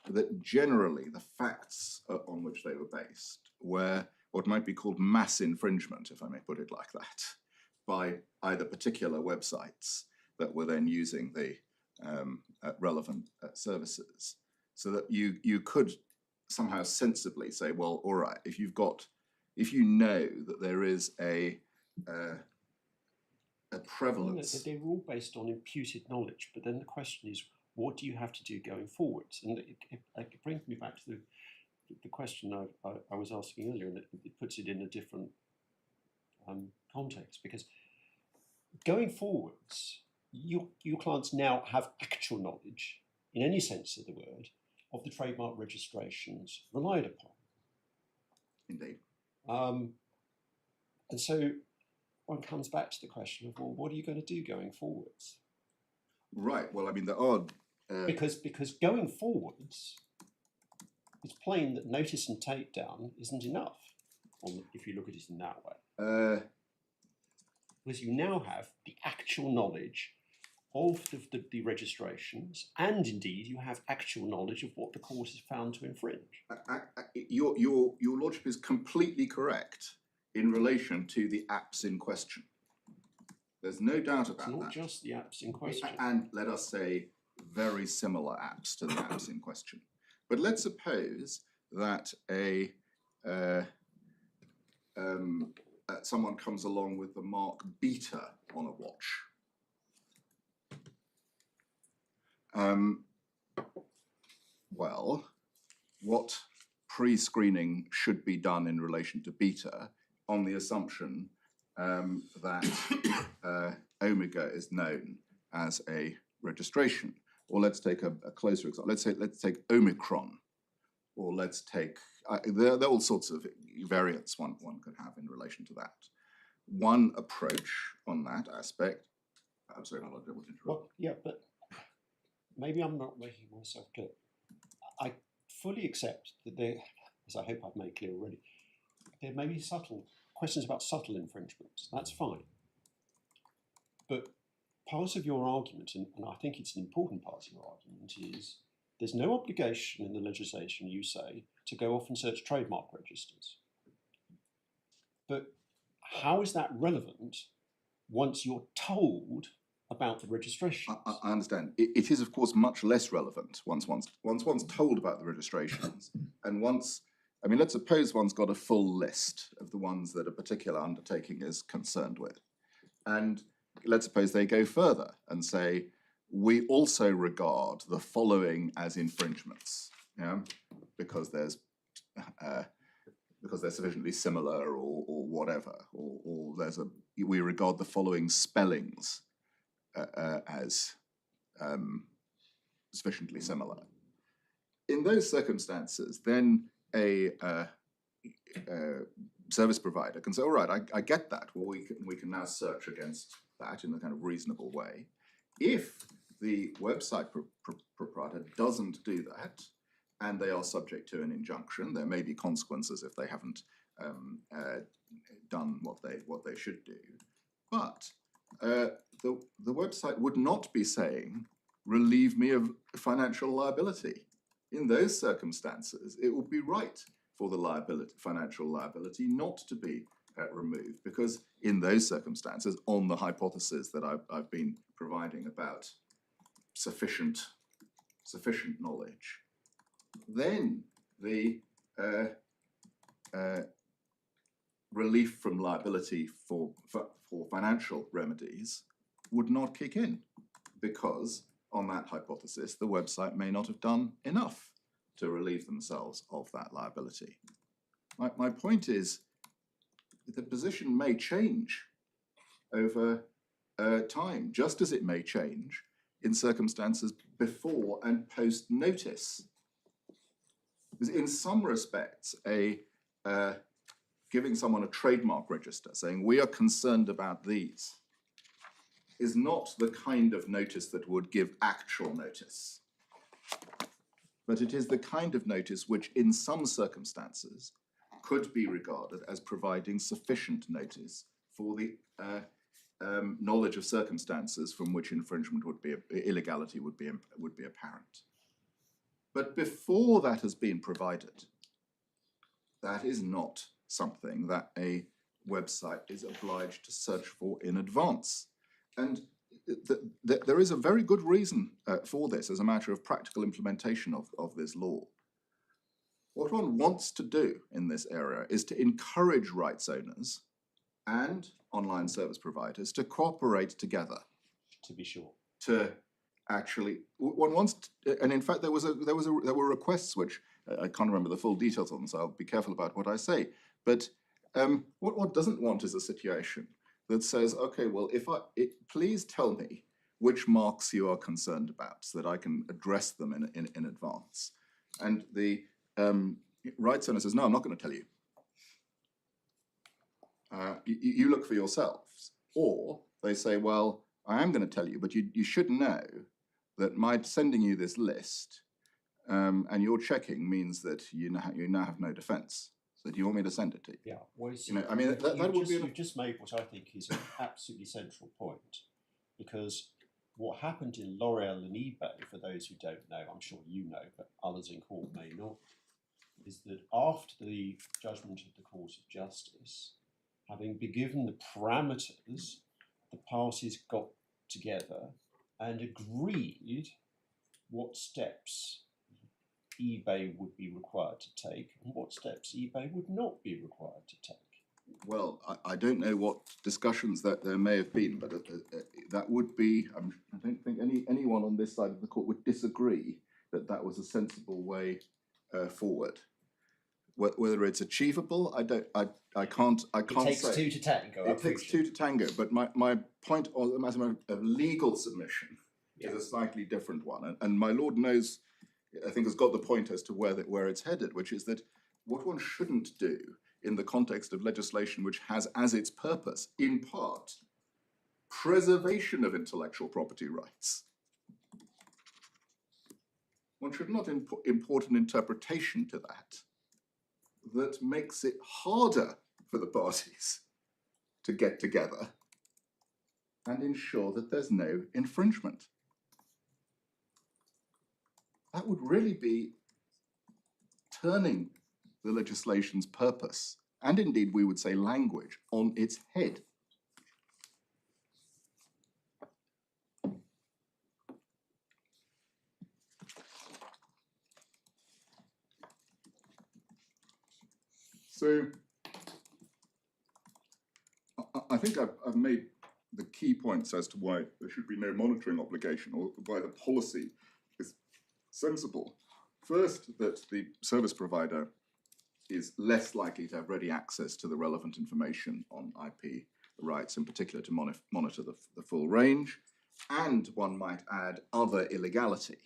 that generally the facts on which they were based were what might be called mass infringement, if I may put it like that, by either particular websites that were then using the relevant services, so that you could somehow sensibly say, well, all right, if you know that there is a prevalence. They were all based on imputed knowledge, but then the question is, what do you have to do going forwards? And it brings me back to the question I was asking earlier, and it puts it in a different context, because going forwards, your clients now have actual knowledge, in any sense of the word, of the trademark registrations relied upon. Indeed. And so one comes back to the question of, well, what are you going to do going forwards? Right. Well, I mean, there are... Because going forwards, it's plain that notice and takedown isn't enough, if you look at it in that way. Because you now have the actual knowledge of the registrations, and indeed you have actual knowledge of what the court has found to infringe. Your lordship is completely correct in relation to the apps in question. There's no doubt about that. It's not just the apps in question. And let us say very similar apps to the apps in question. But let's suppose that a someone comes along with the mark beta on a watch. Well, what pre-screening should be done in relation to beta on the assumption that omega is known as a registration? Or let's take a closer example. Let's take Omicron, or let's take there are all sorts of variants one could have in relation to that. One approach on that aspect. I'm sorry, Arnold, I want to interrupt. Well, yeah, but maybe I'm not making myself clear. I fully accept that there, as I hope I've made clear already, there may be subtle questions about subtle infringements. That's fine. But part of your argument, and I think it's an important part of your argument, is there's no obligation in the legislation, you say, to go off and search trademark registers. But how is that relevant once you're told about the registration? I understand. It is, of course, much less relevant once one's told about the registrations, and once, I mean, let's suppose one's got a full list of the ones that a particular undertaking is concerned with, and let's suppose they go further and say, we also regard the following as infringements, because they're sufficiently similar, or whatever, or we regard the following spellings as sufficiently similar. In those circumstances, then a service provider can say, all right, I get that. Well, we can now search against that in a kind of reasonable way. If the website proprietor doesn't do that, and they are subject to an injunction, there may be consequences if they haven't done what they should do. But the website would not be saying, relieve me of financial liability. In those circumstances, it would be right for the financial liability not to be removed, because in those circumstances, on the hypothesis that I've been providing about sufficient knowledge, then the relief from liability for financial remedies would not kick in, because on that hypothesis, the website may not have done enough to relieve themselves of that liability. My point is, the position may change over time, just as it may change in circumstances before and post notice. Because in some respects, giving someone a trademark register, saying we are concerned about these, is not the kind of notice that would give actual notice. But it is the kind of notice which in some circumstances could be regarded as providing sufficient notice for the knowledge of circumstances from which infringement illegality would be apparent. But before that has been provided, that is not something that a website is obliged to search for in advance. And there is a very good reason for this as a matter of practical implementation of this law. What one wants to do in this area is to encourage rights owners and online service providers to cooperate together. To be sure. To actually, one wants to, and in fact there were requests which I can't remember the full details of them, so I'll be careful about what I say. But what one doesn't want is a situation that says, okay, well, please tell me which marks you are concerned about, so that I can address them in advance. And the rights owner says, no, I'm not going to tell you. You look for yourselves. Or they say, well, I am going to tell you, but you should know that my sending you this list and your checking means that you now have no defence. So do you want me to send it to you? Yeah, well, I mean, that would be... You've just made what I think is an absolutely central point, because what happened in L'Oreal and eBay, for those who don't know, I'm sure you know, but others in court may not, is that after the judgment of the Court of Justice, having been given the parameters, the parties got together and agreed what steps eBay would be required to take and what steps eBay would not be required to take. Well, I don't know what discussions that there may have been, but that would be, I don't think anyone on this side of the court would disagree that that was a sensible way forward. Whether it's achievable, I can't It takes say. two to tango. I It takes appreciate two to tango, but my point on the matter of legal submission Yeah. is a slightly different one. And my lord knows, I think, has got the point as to where it's headed, which is that what one shouldn't do in the context of legislation which has as its purpose, in part, preservation of intellectual property rights. One should not import an interpretation to that makes it harder for the parties to get together and ensure that there's no infringement. That would really be turning the legislation's purpose, and indeed we would say language, on its head. So I think I've made the key points as to why there should be no monitoring obligation, or why the policy is sensible. First, that the service provider is less likely to have ready access to the relevant information on IP rights, in particular to monitor the full range, and one might add other illegality.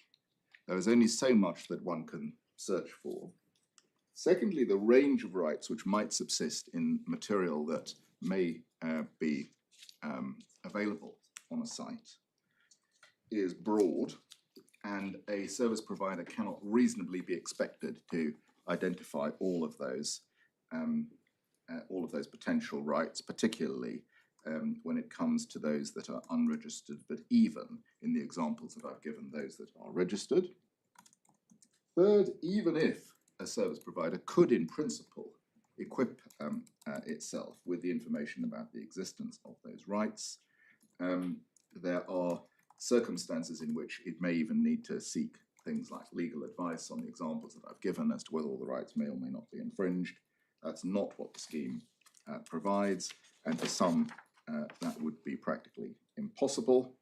There is only so much that one can search for. Secondly, the range of rights which might subsist in material that may be available on a site is broad, and a service provider cannot reasonably be expected to identify all of those potential rights, particularly when it comes to those that are unregistered, but even in the examples that I've given, those that are registered. Third, even if a service provider could, in principle, equip itself with the information about the existence of those rights, there are circumstances in which it may even need to seek things like legal advice on the examples that I've given as to whether all the rights may or may not be infringed. That's not what the scheme provides, and for some that would be practically impossible.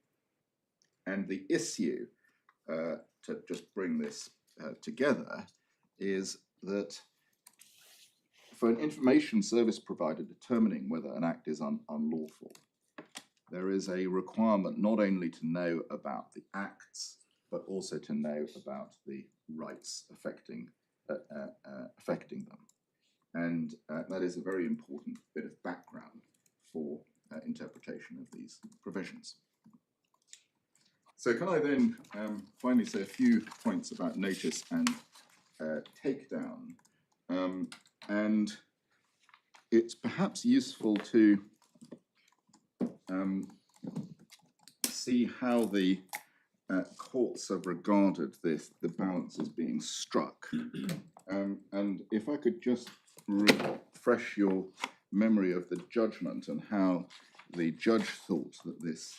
And the issue, to just bring this together, is that for an information service provider determining whether an act is unlawful, there is a requirement not only to know about the acts, but also to know about the rights affecting them. And that is a very important bit of background for interpretation of these provisions. So can I then finally say a few points about notice and takedown? And it's perhaps useful to see how the courts have regarded the balance as being struck. And if I could just refresh your memory of the judgment and how the judge thought that this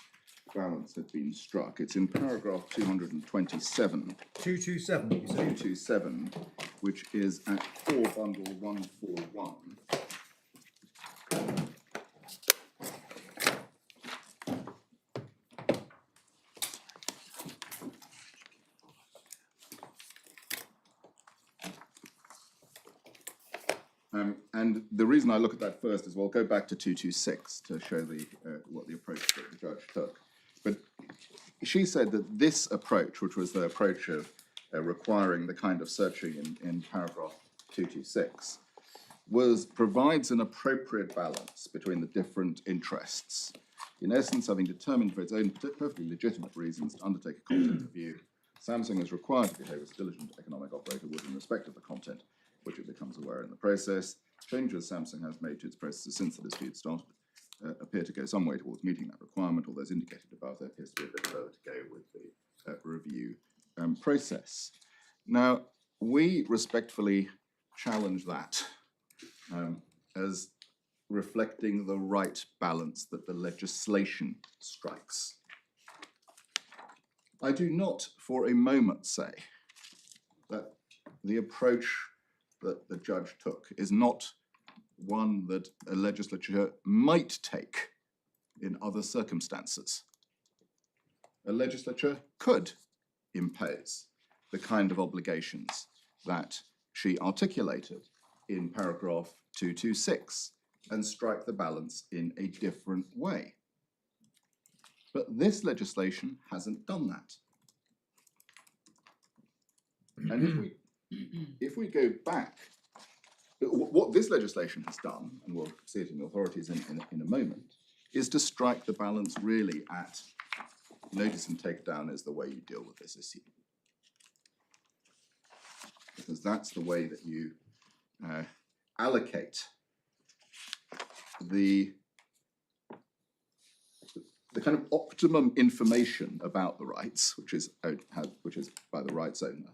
balance had been struck. It's in paragraph 227. 227, you say? 227, which is at core bundle 141. And the reason I look at that first is, well, go back to 226 to show the what the approach that the judge took. But she said that this approach, which was the approach of requiring the kind of searching in paragraph 226, provides an appropriate balance between the different interests. In essence, having determined for its own perfectly legitimate reasons to undertake a content review, Samsung is required to behave as a diligent economic operator would in respect of the content which it becomes aware in the process. Changes Samsung has made to its processes since the dispute started appear to go some way towards meeting that requirement, although as indicated above, there appears to be a bit further to go with the review process. Now, we respectfully challenge that as reflecting the right balance that the legislation strikes. I do not for a moment say that the approach that the judge took is not one that a legislature might take in other circumstances. A legislature could impose the kind of obligations that she articulated in paragraph 226 and strike the balance in a different way. But this legislation hasn't done that. And if we go back, what this legislation has done, and we'll see it in the authorities in a moment, is to strike the balance really at notice and take down is the way you deal with this issue. Because that's the way that you allocate the kind of optimum information about the rights, which is by the rights owner,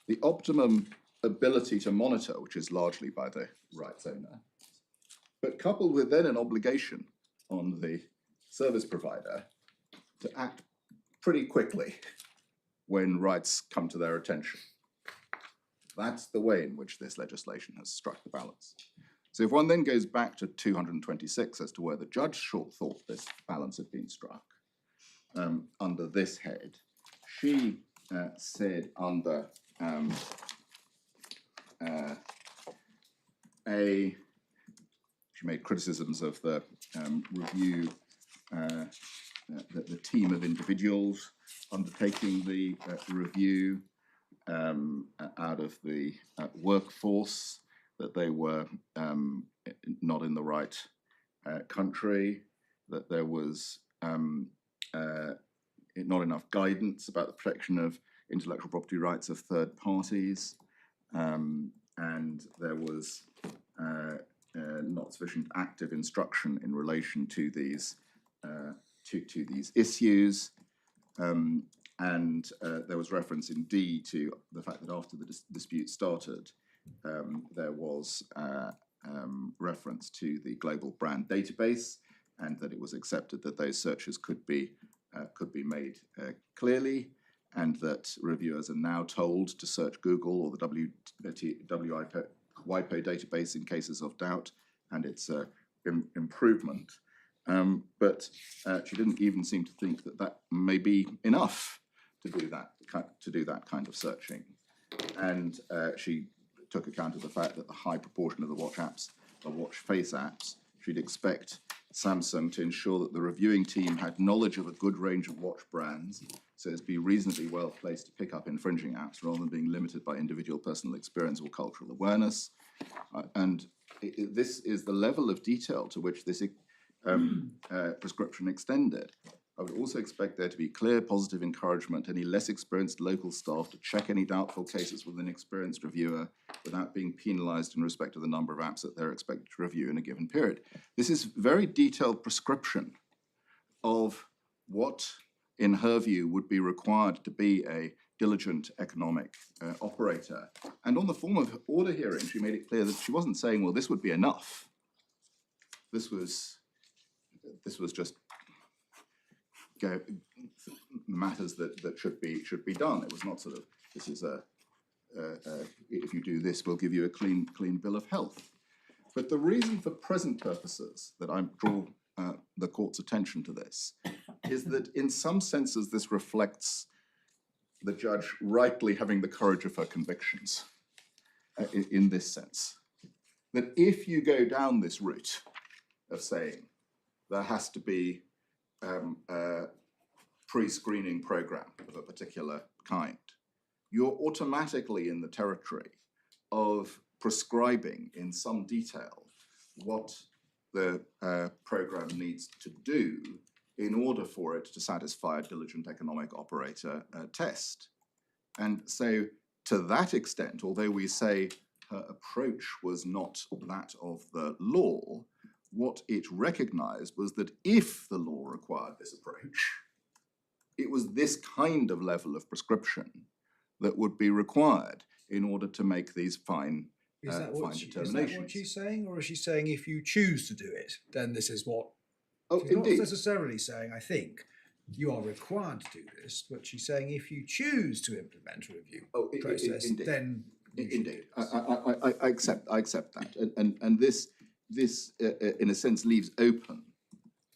the optimum ability to monitor, which is largely by the rights owner, but coupled with then an obligation on the service provider to act pretty quickly when rights come to their attention. That's the way in which this legislation has struck the balance. So if one then goes back to 226 as to where the judge thought this balance had been struck, under this head, she said under she made criticisms of the review, the team of individuals undertaking the review out of the workforce, that they were not in the right country, that there was not enough guidance about the protection of intellectual property rights of third parties, and there was not sufficient active instruction in relation to these issues, and there was reference indeed to the fact that after the dispute started, there was reference to the global brand database, and that it was accepted that those searches could be made clearly, and that reviewers are now told to search Google or the WIPO database in cases of doubt, and it's an improvement. But she didn't even seem to think that that may be enough to do that kind of searching, and she took account of the fact that the high proportion of the watch apps are watch face apps. She'd expect Samsung to ensure that the reviewing team had knowledge of a good range of watch brands, so as to be reasonably well placed to pick up infringing apps rather than being limited by individual personal experience or cultural awareness. And this is the level of detail to which this prescription extended. I would also expect there to be clear positive encouragement to any less experienced local staff to check any doubtful cases with an experienced reviewer without being penalised in respect to the number of apps that they're expected to review in a given period. This is very detailed prescription of what, in her view, would be required to be a diligent economic operator. And on the form of order hearing, she made it clear that she wasn't saying, well, this would be enough. This was just matters that should be done. It was not sort of, this is if you do this, we'll give you a clean bill of health. But the reason for present purposes that I draw the court's attention to this is that in some senses this reflects the judge rightly having the courage of her convictions in this sense. That if you go down this route of saying there has to be a pre-screening program of a particular kind, you're automatically in the territory of prescribing in some detail what the program needs to do in order for it to satisfy a diligent economic operator test. And so to that extent, although we say her approach was not that of the law, what it recognized was that if the law required this approach, it was this kind of level of prescription that would be required in order to make these fine determinations. Is that what she's saying, or is she saying if you choose to do it, then this is what? Oh, She's indeed. not necessarily saying, I think, you are required to do this, but she's saying if you choose to implement a review process, indeed. then you should do Indeed, this. I accept that, and this this, in a sense, leaves open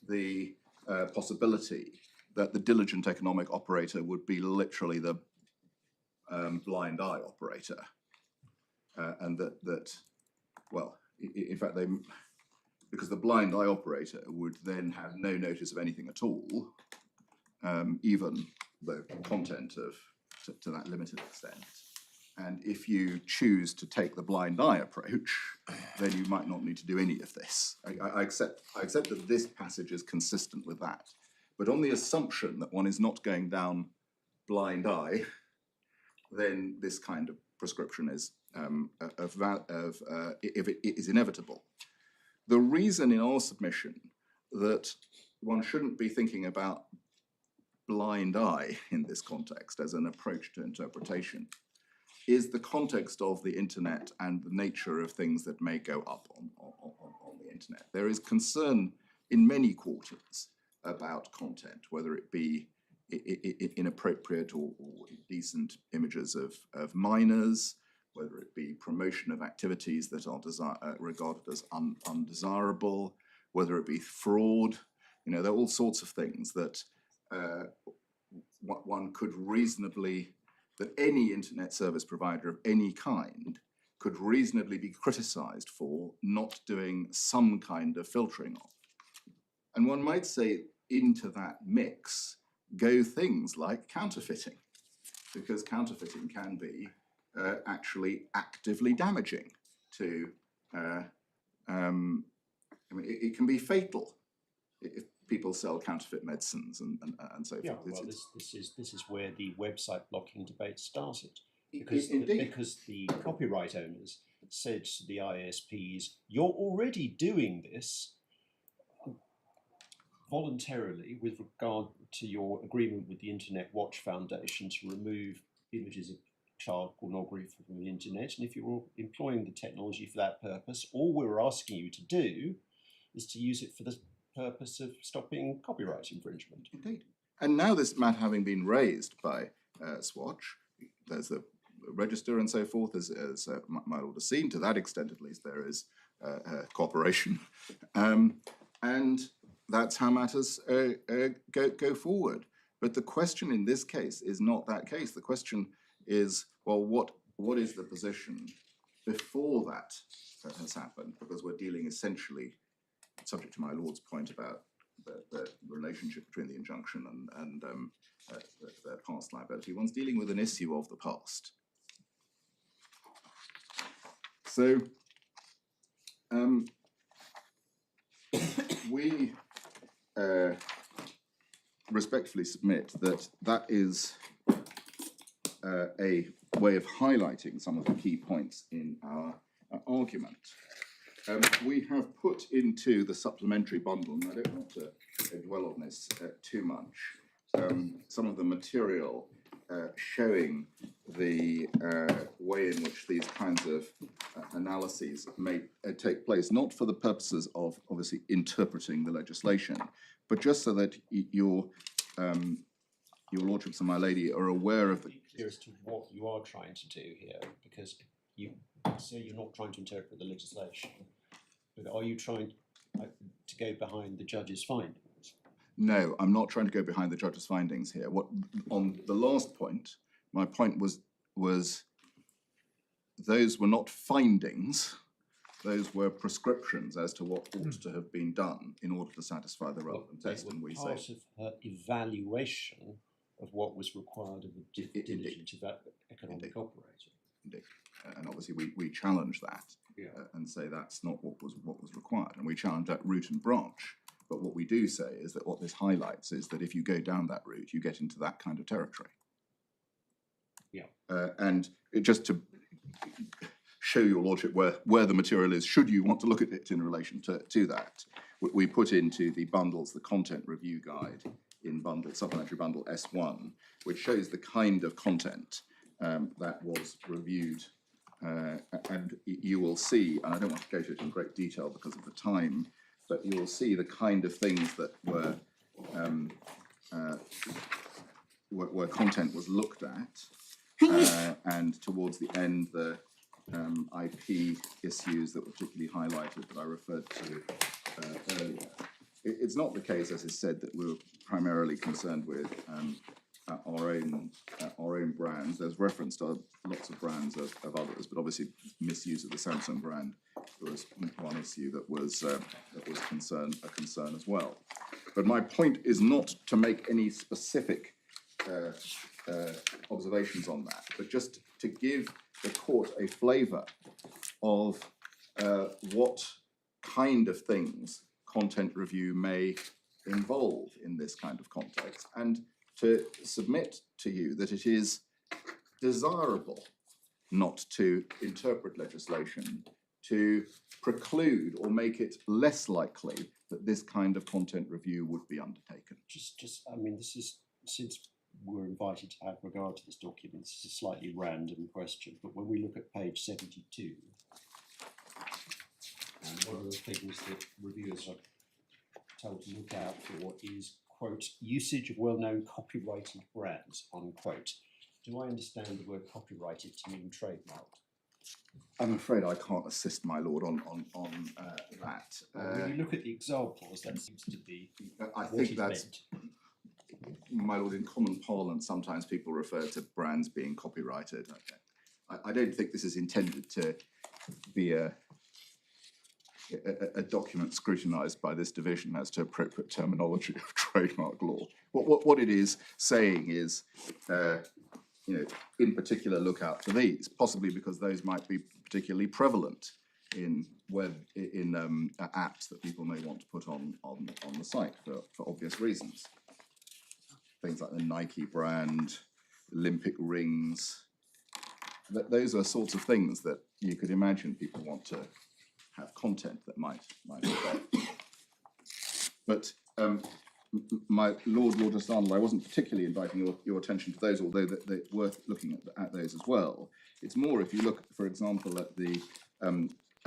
the possibility that the diligent economic operator would be literally the blind eye operator, and that well, in fact, because the blind eye operator would then have no notice of anything at all, even the content of to that limited extent. And if you choose to take the blind eye approach, then you might not need to do any of this. I accept that this passage is consistent with that. But on the assumption that one is not going down blind eye, then this kind of prescription is is inevitable. The reason in our submission that one shouldn't be thinking about blind eye in this context as an approach to interpretation is the context of the internet and the nature of things that may go up on the internet. There is concern in many quarters about content, whether it be inappropriate or indecent images of minors, whether it be promotion of activities that are regarded as undesirable, whether it be fraud. You know, there are all sorts of things that one could reasonably, that any internet service provider of any kind could reasonably be criticized for not doing some kind of filtering of. And one might say into that mix go things like counterfeiting, because counterfeiting can be actually actively damaging to, I mean, it can be fatal if people sell counterfeit medicines and so forth. Yeah, well, this is where the website blocking debate started, because the copyright owners said to the ISPs, "You're already doing this voluntarily with regard to your agreement with the Internet Watch Foundation to remove images of child pornography from the internet, and if you're employing the technology for that purpose, all we're asking you to do is to use it for the purpose of stopping copyright infringement." Indeed. And now this matter having been raised by Swatch, there's a register and so forth, as my Lord has seen. To that extent, at least, there is cooperation. And that's how matters go forward. But the question in this case is not that case. The question is, well, what is the position before that has happened? Because we're dealing essentially, subject to my Lord's point about the relationship between the injunction and the past liability, one's dealing with an issue of the past. So we respectfully submit that that is a way of highlighting some of the key points in our argument. We have put into the supplementary bundle, and I don't want to dwell on this too much, some of the material showing the way in which these kinds of analyses may take place, not for the purposes of obviously interpreting the legislation, but just so that your Lordships and my Lady are aware of the... Clear as to what you are trying to do here, because you say you're not trying to interpret the legislation, but are you trying to go behind the judge's findings? No, I'm not trying to go behind the judge's findings here. What on the last point, my point was those were not findings, those were prescriptions as to what ought to have been done in order to satisfy the relevant test. And we say part of her evaluation of what was required of a diligent economic operator. Indeed. And obviously we challenge that, Yeah. And say that's not what was required, and we challenge that root and branch. But what we do say is that what this highlights is that if you go down that route, you get into that kind of territory. Yeah. And just to show your Lordship where the material is, should you want to look at it in relation to that, we put into the bundles the content review guide in supplementary bundle S1, which shows the kind of content that was reviewed. And you will see, and I don't want to go to it in great detail because of the time, but you will see the kind of things that were where content was looked at, and towards the end, the IP issues that were particularly highlighted that I referred to earlier. It's not the case, as is said, that we're primarily concerned with our own brands. There's reference to lots of brands of others, but obviously misuse of the Samsung brand was one issue that was a concern as well. But my point is not to make any specific observations on that, but just to give the court a flavour of what kind of things content review may involve in this kind of context, and to submit to you that it is desirable not to interpret legislation to preclude or make it less likely that this kind of content review would be undertaken. I mean, this is, since we're invited to have regard to this document, this is a slightly random question, but when we look at page 72, one of the things that reviewers are told to look out for is, quote, usage of well-known copyrighted brands, unquote. Do I understand the word copyrighted to mean trademarked? I'm afraid I can't assist my lord on that. When you look at the examples, that seems to be I what think is that's, meant. my lord, in common parlance, sometimes people refer to brands being copyrighted. I don't think this is intended to be a document scrutinised by this division as to appropriate terminology of trademark law. What it is saying is, in particular, look out for these, possibly because those might be particularly prevalent in apps that people may want to put on the site for obvious reasons. Things like the Nike brand, Olympic rings. Those are sorts of things that you could imagine people want to have content that might be there. But my Lord Justice Arnold, I wasn't particularly inviting your attention to those, although they're worth looking at those as well. It's more if you look, for example, at the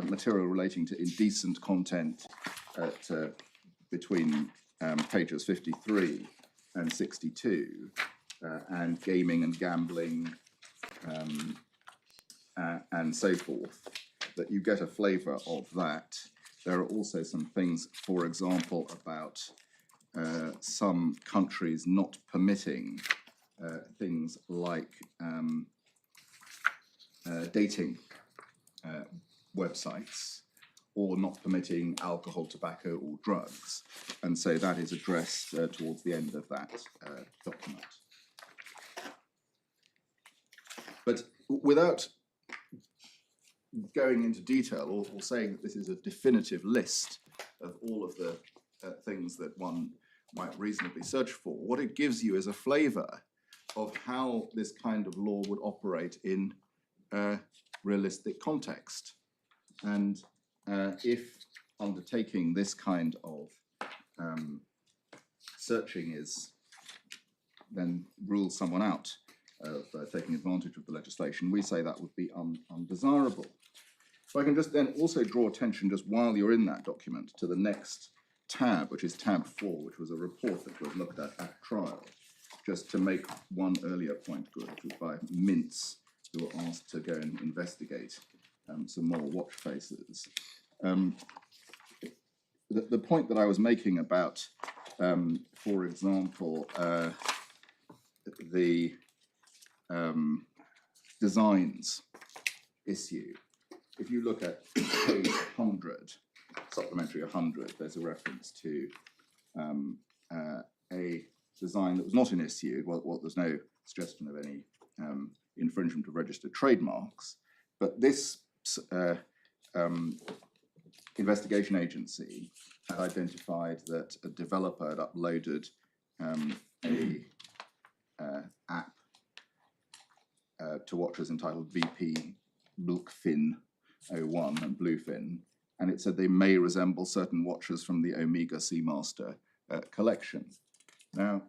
material relating to indecent content between pages 53 and 62, and gaming and gambling and so forth, that you get a flavour of that. There are also some things, for example, about some countries not permitting things like dating websites, or not permitting alcohol, tobacco, or drugs. And so that is addressed towards the end of that document. But without going into detail or saying that this is a definitive list of all of the things that one might reasonably search for, what it gives you is a flavour of how this kind of law would operate in a realistic context. And if undertaking this kind of searching is then rules someone out of taking advantage of the legislation, we say that would be undesirable. So I can just then also draw attention, just while you're in that document, to the next tab, which is tab 4, which was a report that was looked at trial, just to make one earlier point good, which was by Mintz, who were asked to go and investigate some more watch faces. The point that I was making about, for example, the designs issue, if you look at page 100, supplementary 100, there's a reference to a design that was not in issue. Well, there's no suggestion of any infringement of registered trademarks, but this investigation agency had identified that a developer had uploaded a app to watches entitled VP Milkfin 01 and Bluefin, and it said they may resemble certain watches from the Omega Seamaster collection. Now,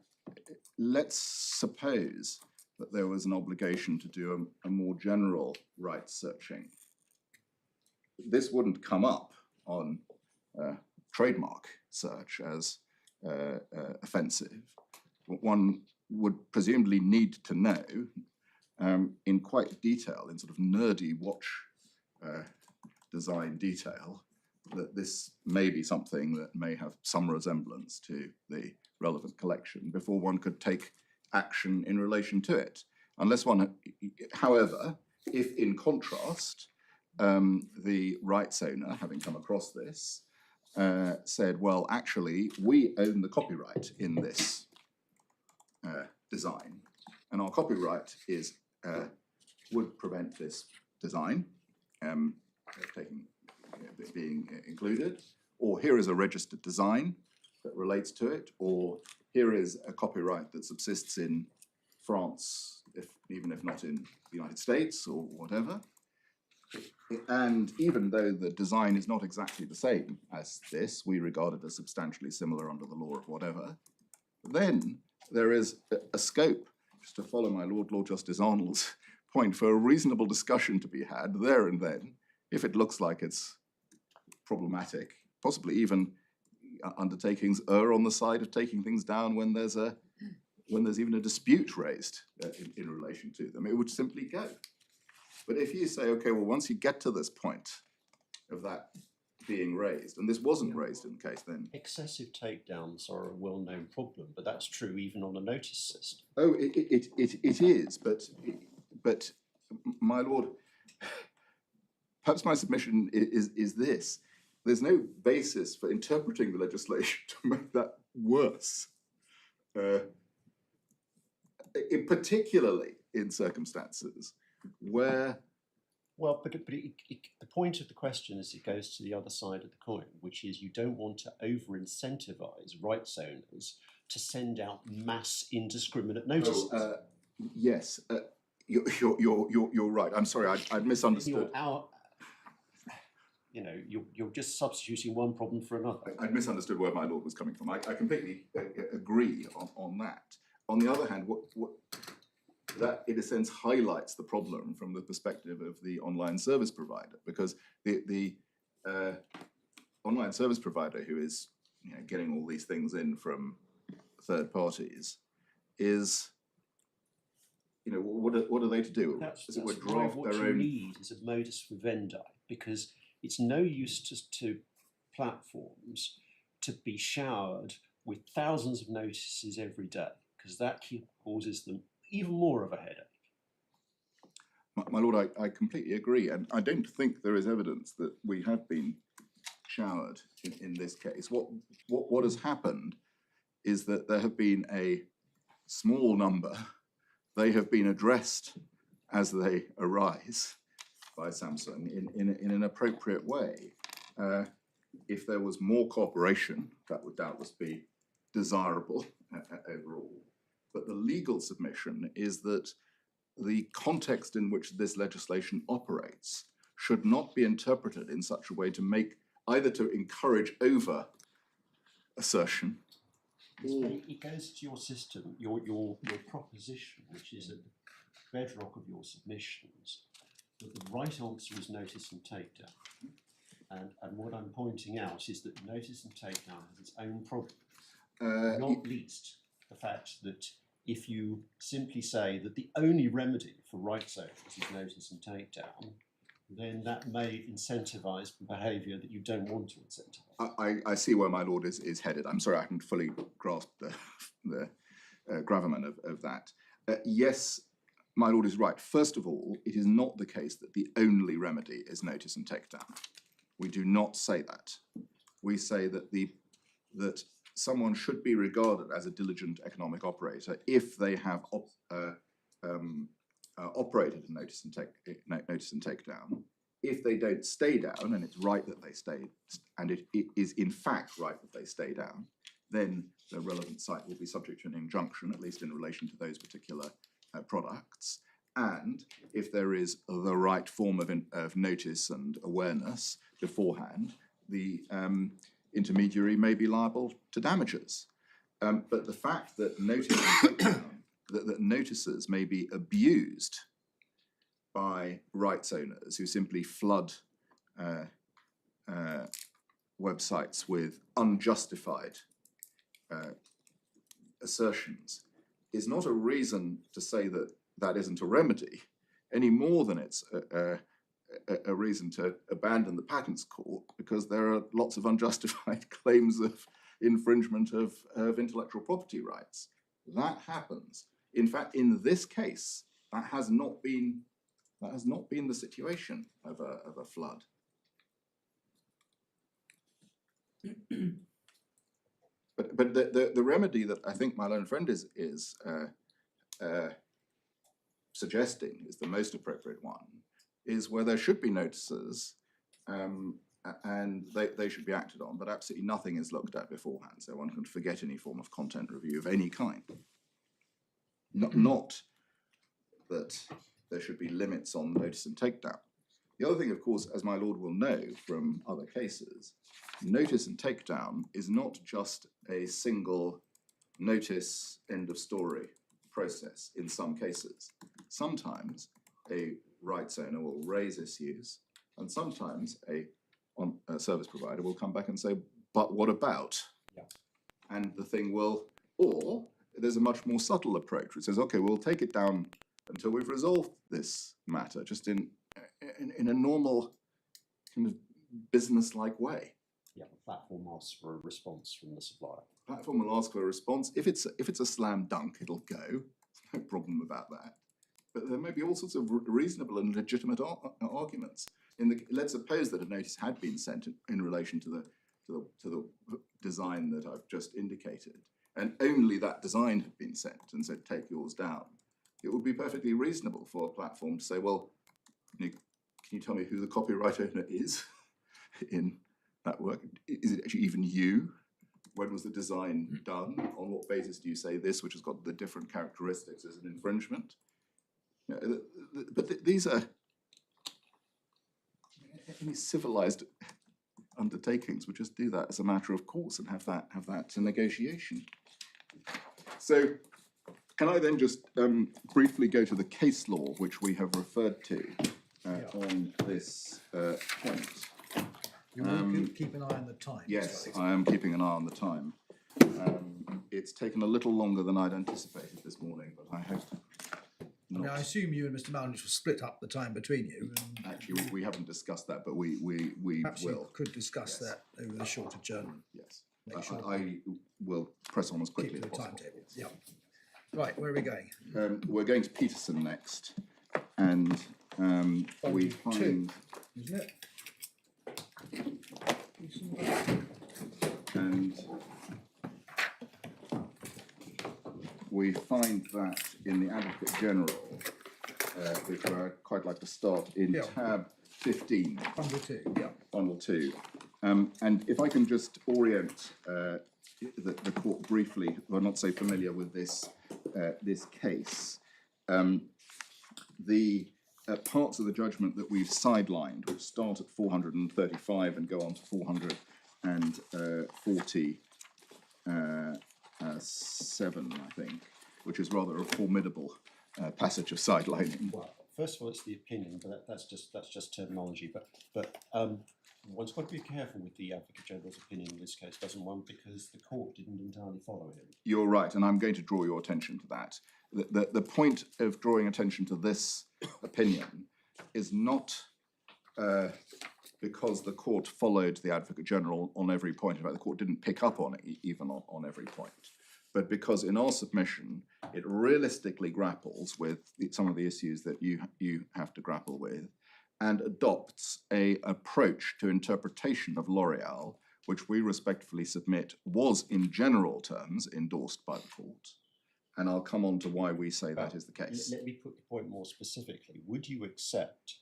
let's suppose that there was an obligation to do a more general rights searching. This wouldn't come up on trademark search as offensive. One would presumably need to know in quite detail, in sort of nerdy watch design detail, that this may be something that may have some resemblance to the relevant collection before one could take action in relation to it. Unless one, however, if in contrast, the rights owner, having come across this, said, well, actually, we own the copyright in this design, and our copyright is would prevent this design being included, or here is a registered design that relates to it, or here is a copyright that subsists in France, even if not in the United States or whatever. And even though the design is not exactly the same as this, we regard it as substantially similar under the law of whatever, then there is a scope, just to follow my Lord Justice Arnold's point, for a reasonable discussion to be had there and then, if it looks like it's problematic, possibly even undertakings err on the side of taking things down when there's even a dispute raised in relation to them. It would simply go. But if you say, okay, well, once you get to this point of that being raised, and this wasn't raised in the case, then... Excessive takedowns are a well-known problem, but that's true even on a notice system. Oh, it is, but my Lord, perhaps my submission is this. There's no basis for interpreting the legislation to make that worse, particularly in circumstances where... Well, but the point of the question is it goes to the other side of the coin, which is you don't want to over-incentivize rights owners to send out mass indiscriminate notices. Yes, you're right. I'm sorry, I'd misunderstood. You're just substituting one problem for another. I'd misunderstood where my Lord was coming from. I completely agree on that. On the other hand, what that in a sense highlights the problem from the perspective of the online service provider, because the online service provider who is getting all these things in from third parties is, what are they to do? That's draft what their you own... need is a modus vivendi, because it's no use to platforms to be showered with thousands of notices every day, because that causes them even more of a headache. My Lord, I completely agree, and I don't think there is evidence that we have been showered in this case. What has happened is that there have been a small number. They have been addressed as they arise by Samsung in an appropriate way. If there was more cooperation, that would doubtless be desirable overall. But the legal submission is that the context in which this legislation operates should not be interpreted in such a way to make, either to encourage over assertion. It goes to your system, your proposition, which is at the bedrock of your submissions, that the right answer is notice and takedown. And what I'm pointing out is that notice and takedown has its own problems, not least the fact that if you simply say that the only remedy for rights owners is notice and takedown, then that may incentivize behaviour that you don't want to incentivize. I see where my Lord is headed. I'm sorry, I haven't fully grasped the gravamen of that. Yes, my Lord is right. First of all, it is not the case that the only remedy is notice and takedown. We do not say that. We say that someone should be regarded as a diligent economic operator if they have operated a notice and takedown. If they don't stay down, and it's right that they stay, and it is in fact right that they stay down, then the relevant site will be subject to an injunction, at least in relation to those particular products. And if there is the right form of notice and awareness beforehand, the intermediary may be liable to damages. But the fact that that notices may be abused by rights owners who simply flood websites with unjustified assertions is not a reason to say that that isn't a remedy, any more than it's a reason to abandon the patents court, because there are lots of unjustified claims of infringement of intellectual property rights. That happens. In fact, in this case, that has not been the situation of a flood. But the remedy that I think my learned friend is suggesting is the most appropriate one, is where there should be notices and they should be acted on, but absolutely nothing is looked at beforehand, so one can forget any form of content review of any kind. Not that there should be limits on notice and takedown. The other thing, of course, as my lord will know from other cases, notice and takedown is not just a single notice, end of story process in some cases. Sometimes a rights owner will raise issues, and sometimes a service provider will come back and say, but what about? Yeah. And the thing will, or there's a much more subtle approach which says, okay, we'll take it down until we've resolved this matter, just in a normal kind of business-like way. Yeah, the platform asks for a response from the supplier. Platform will ask for a response. If it's a slam dunk, it'll go. No problem about that. But there may be all sorts of reasonable and legitimate arguments. Let's suppose that a notice had been sent in relation to the design that I've just indicated, and only that design had been sent and said, take yours down. It would be perfectly reasonable for a platform to say, well, can you tell me who the copyright owner is in that work? Is it actually even you? When was the design done? On what basis do you say this, which has got the different characteristics, is an infringement? But these are any civilized undertakings would just do that as a matter of course and have that negotiation. So can I then just briefly go to the case law which we have referred to on this point? You will keep an eye on the time. Yes, right? I am keeping an eye on the time. It's taken a little longer than I'd anticipated this morning, but I hope I mean, I assume you and Mr. Mallett will split up the time between you. And Actually, we haven't discussed that, but we perhaps you will. could discuss Yes. that over the short adjournment. Yes, Make sure I will press on as quickly keep as to the possible. timetable. Yeah. Right, where are we going? We're going to Peterson next, and we Volume two. find Isn't it? and we find that in the Advocate General, which I'd quite like to start in tab 15. Bundle two, yeah. Bundle 2. And if I can just orient the court briefly, we're not so familiar with this case. The parts of the judgment that we've sidelined, which start at 435 and go on to 447, I think, which is rather a formidable passage of sidelining. Well, first of all, it's the opinion, but that's just terminology. But one's got to be careful with the Advocate General's opinion in this case, doesn't one? Because the court didn't entirely follow him. You're right, and I'm going to draw your attention to that. The point of drawing attention to this opinion is not because the court followed the Advocate General on every point. In fact, the court didn't pick up on it even on every point. But because in our submission, it realistically grapples with some of the issues that you have to grapple with, and adopts an approach to interpretation of L'Oreal, which we respectfully submit was in general terms endorsed by the court. And I'll come on to why we say that is the case. Let me put the point more specifically. Would you accept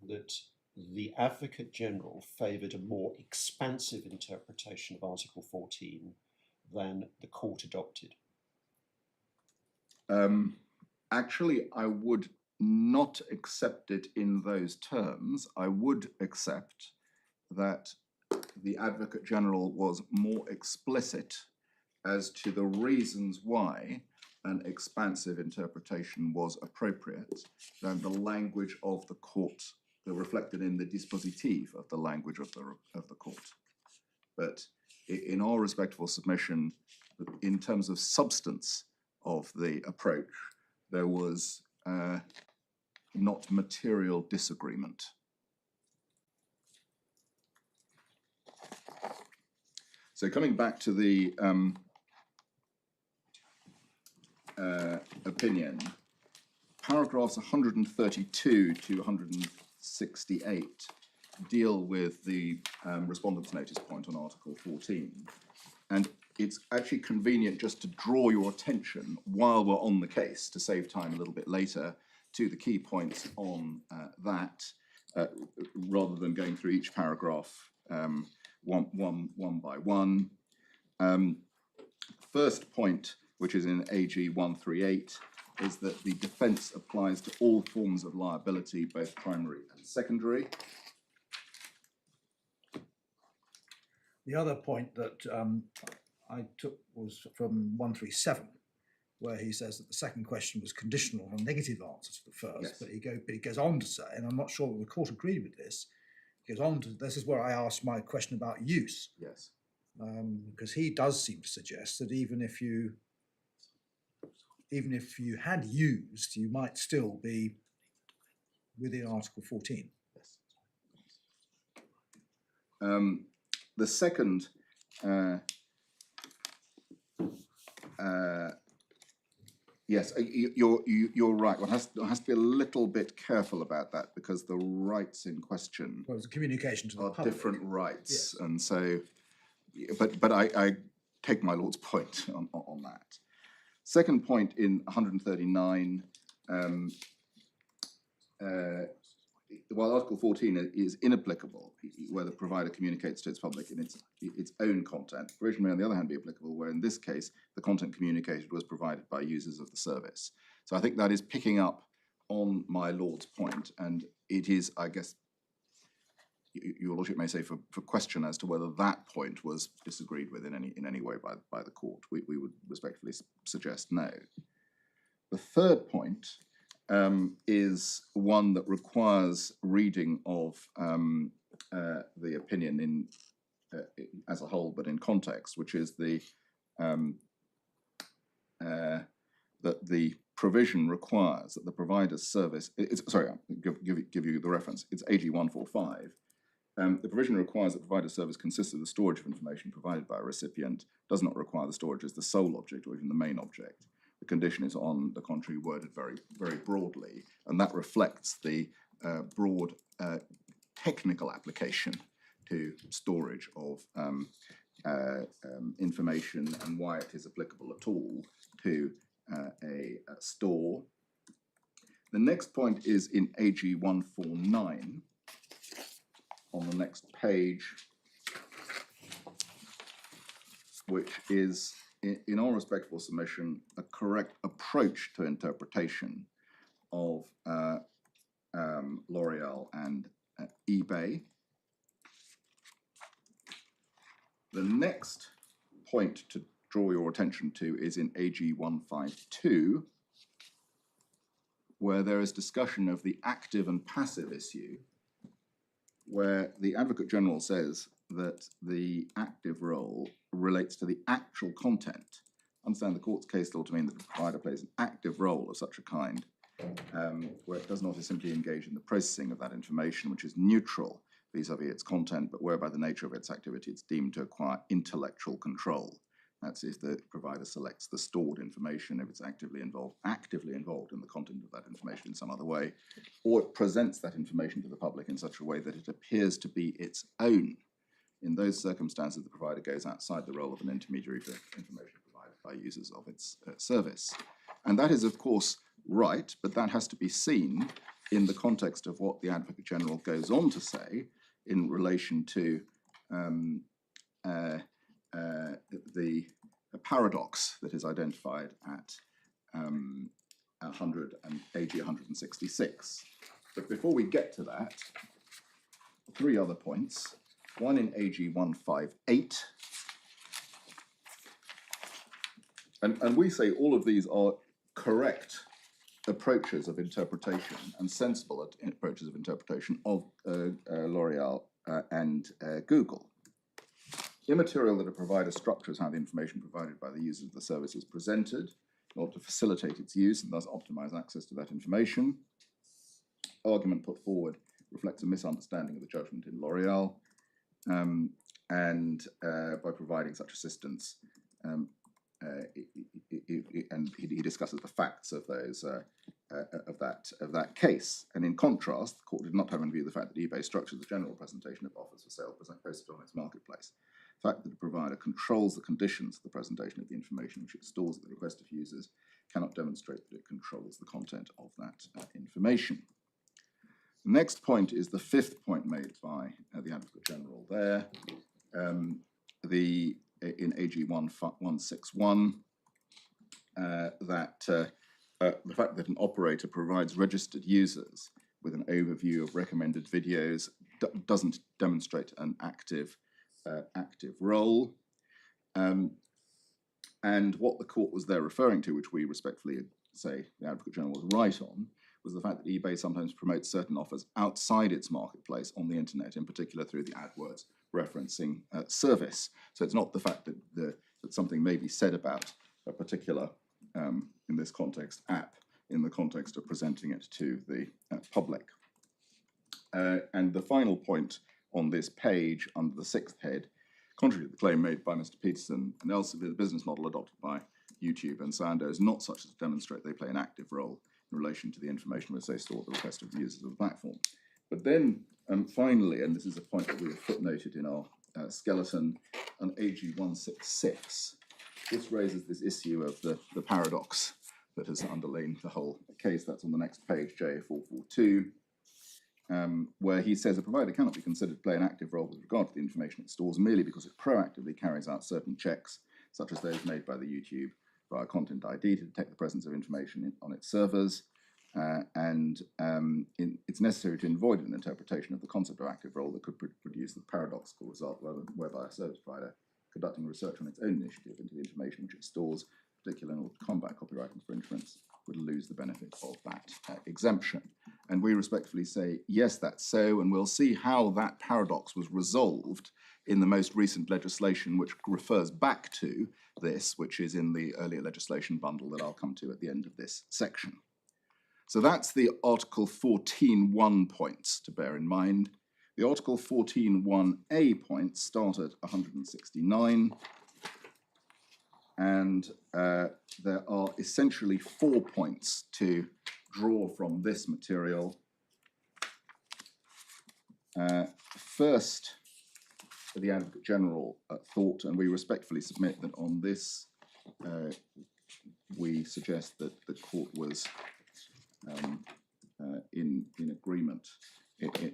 that the Advocate General favoured a more expansive interpretation of Article 14 than the court adopted? Actually, I would not accept it in those terms. I would accept that the Advocate General was more explicit as to the reasons why an expansive interpretation was appropriate than the language of the court, reflected in the dispositif of the language of the court. But in our respectful submission, in terms of substance of the approach, there was not material disagreement. So coming back to the opinion, paragraphs 132 to 168 deal with the respondent's notice point on Article 14. And it's actually convenient just to draw your attention while we're on the case, to save time a little bit later, to the key points on that, rather than going through each paragraph one by one. First point, which is in AG 138, is that the defence applies to all forms of liability, both primary and secondary. The other point that I took was from 137, where he says that the second question was conditional on a negative answer to the first, Yes. but he goes on to say, and I'm not sure that the court agreed with this, he goes on to, this is where I asked my question about use, Yes. because he does seem to suggest that even if you had used, you might still be within Article 14. Yes. The second, yes, you're right. One has to be a little bit careful about that, because the rights in question Well, it's a communication to the are public. different rights, Yes. and so, but I take my lord's point on that. Second point in 139. While Article 14 is inapplicable, where the provider communicates to its public in its own content, provision may on the other hand be applicable where in this case the content communicated was provided by users of the service. So I think that is picking up on my lord's point, and it is, I guess, your lordship may say for question as to whether that point was disagreed with in any way by the court. We would respectfully suggest no. The third point is one that requires reading of the opinion in as a whole, but in context, which is that the provision requires that the provider's service. Sorry, I'll give you the reference. It's AG 145. The provision requires that provider service consists of the storage of information provided by a recipient, does not require the storage as the sole object or even the main object. The condition is, on the contrary, worded very, very broadly, and that reflects the broad technical application to storage of information and why it is applicable at all to a store. The next point is in AG 149 on the next page, which is, in our respectful submission, a correct approach to interpretation of L'Oreal and eBay. The next point to draw your attention to is in AG 152, where there is discussion of the active and passive issue, where the Advocate General says that the active role relates to the actual content. Understand the court's case law to mean that the provider plays an active role of such a kind, where it does not simply engage in the processing of that information, which is neutral vis-a-vis its content, but where by the nature of its activity it's deemed to acquire intellectual control. That's if the provider selects the stored information, if it's actively involved in the content of that information in some other way, or it presents that information to the public in such a way that it appears to be its own. In those circumstances, the provider goes outside the role of an intermediary for information provided by users of its service. And that is, of course, right, but that has to be seen in the context of what the Advocate General goes on to say in relation to the paradox that is identified at 100 and AG 166. But before we get to that, three other points. One in AG 158. And we say all of these are correct approaches of interpretation and sensible approaches of interpretation of L'Oreal and Google. Immaterial that a provider structures how the information provided by the users of the service is presented in order to facilitate its use and thus optimize access to that information. argument put forward reflects a misunderstanding of the judgment in L'Oreal, and by providing such assistance, and he discusses the facts of those of that case. And in contrast, the court did not have in view the fact that eBay structures the general presentation of offers for sale posted on its marketplace. The fact that the provider controls the conditions of the presentation of the information which it stores at the request of users cannot demonstrate that it controls the content of that information. The next point is the fifth point made by the Advocate General there. In AG 161, that the fact that an operator provides registered users with an overview of recommended videos doesn't demonstrate an active role. And what the court was there referring to, which we respectfully say the Advocate General was right on, was the fact that eBay sometimes promotes certain offers outside its marketplace on the internet, in particular through the AdWords referencing service. So it's not the fact that that something may be said about a particular, in this context, app, in the context of presenting it to the public. And the final point on this page, under the sixth head, contrary to the claim made by Mr. Peterson and Elisabeth, the business model adopted by YouTube and Sandoz is not such as to demonstrate they play an active role in relation to the information which they store at the request of the users of the platform. But then, finally, and this is a point that we have footnoted in our skeleton on AG 166, this raises this issue of the paradox that has underlain the whole case. That's on the next page, J442. Where he says a provider cannot be considered to play an active role with regard to the information it stores merely because it proactively carries out certain checks, such as those made by the YouTube via Content ID to detect the presence of information on its servers. It's necessary to avoid an interpretation of the concept of active role that could produce the paradoxical result whereby a service provider conducting research on its own initiative into the information which it stores, particularly in order to combat copyright infringements, would lose the benefit of that exemption. And we respectfully say, yes, that's so, and we'll see how that paradox was resolved in the most recent legislation, which refers back to this, which is in the earlier legislation bundle that I'll come to at the end of this section. So that's the Article 14.1 points to bear in mind. The Article 14.1a points start at 169, and there are essentially 4 points to draw from this material. First, the Advocate General thought, and we respectfully submit that on this, we suggest that the court was in agreement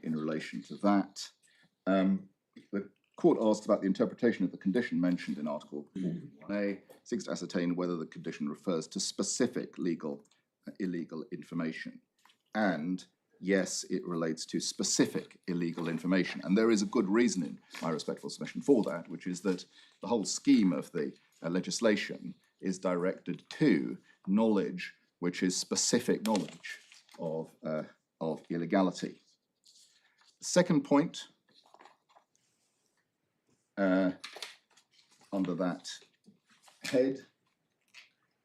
in relation to that. The court asked about the interpretation of the condition mentioned in Article 41A, seeks to ascertain whether the condition refers to specific illegal information. And yes, it relates to specific illegal information. And there is a good reason in my respectful submission for that, which is that the whole scheme of the legislation is directed to knowledge which is specific knowledge of illegality. The second point under that head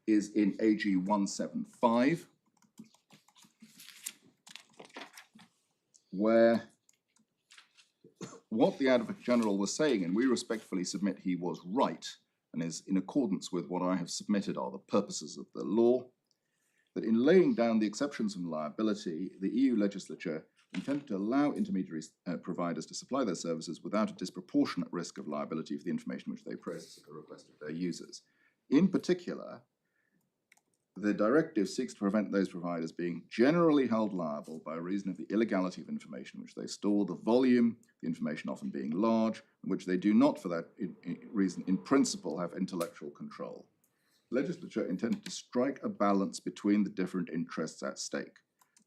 is in AG 175, where what the Advocate General was saying, and we respectfully submit he was right, and is in accordance with what I have submitted are the purposes of the law, that in laying down the exceptions from liability, the EU legislature intended to allow intermediary providers to supply their services without a disproportionate risk of liability for the information which they process at the request of their users. In particular, the directive seeks to prevent those providers being generally held liable by reason of the illegality of information which they store, the volume, the information often being large, and which they do not for that reason in principle have intellectual control. The legislature intended to strike a balance between the different interests at stake.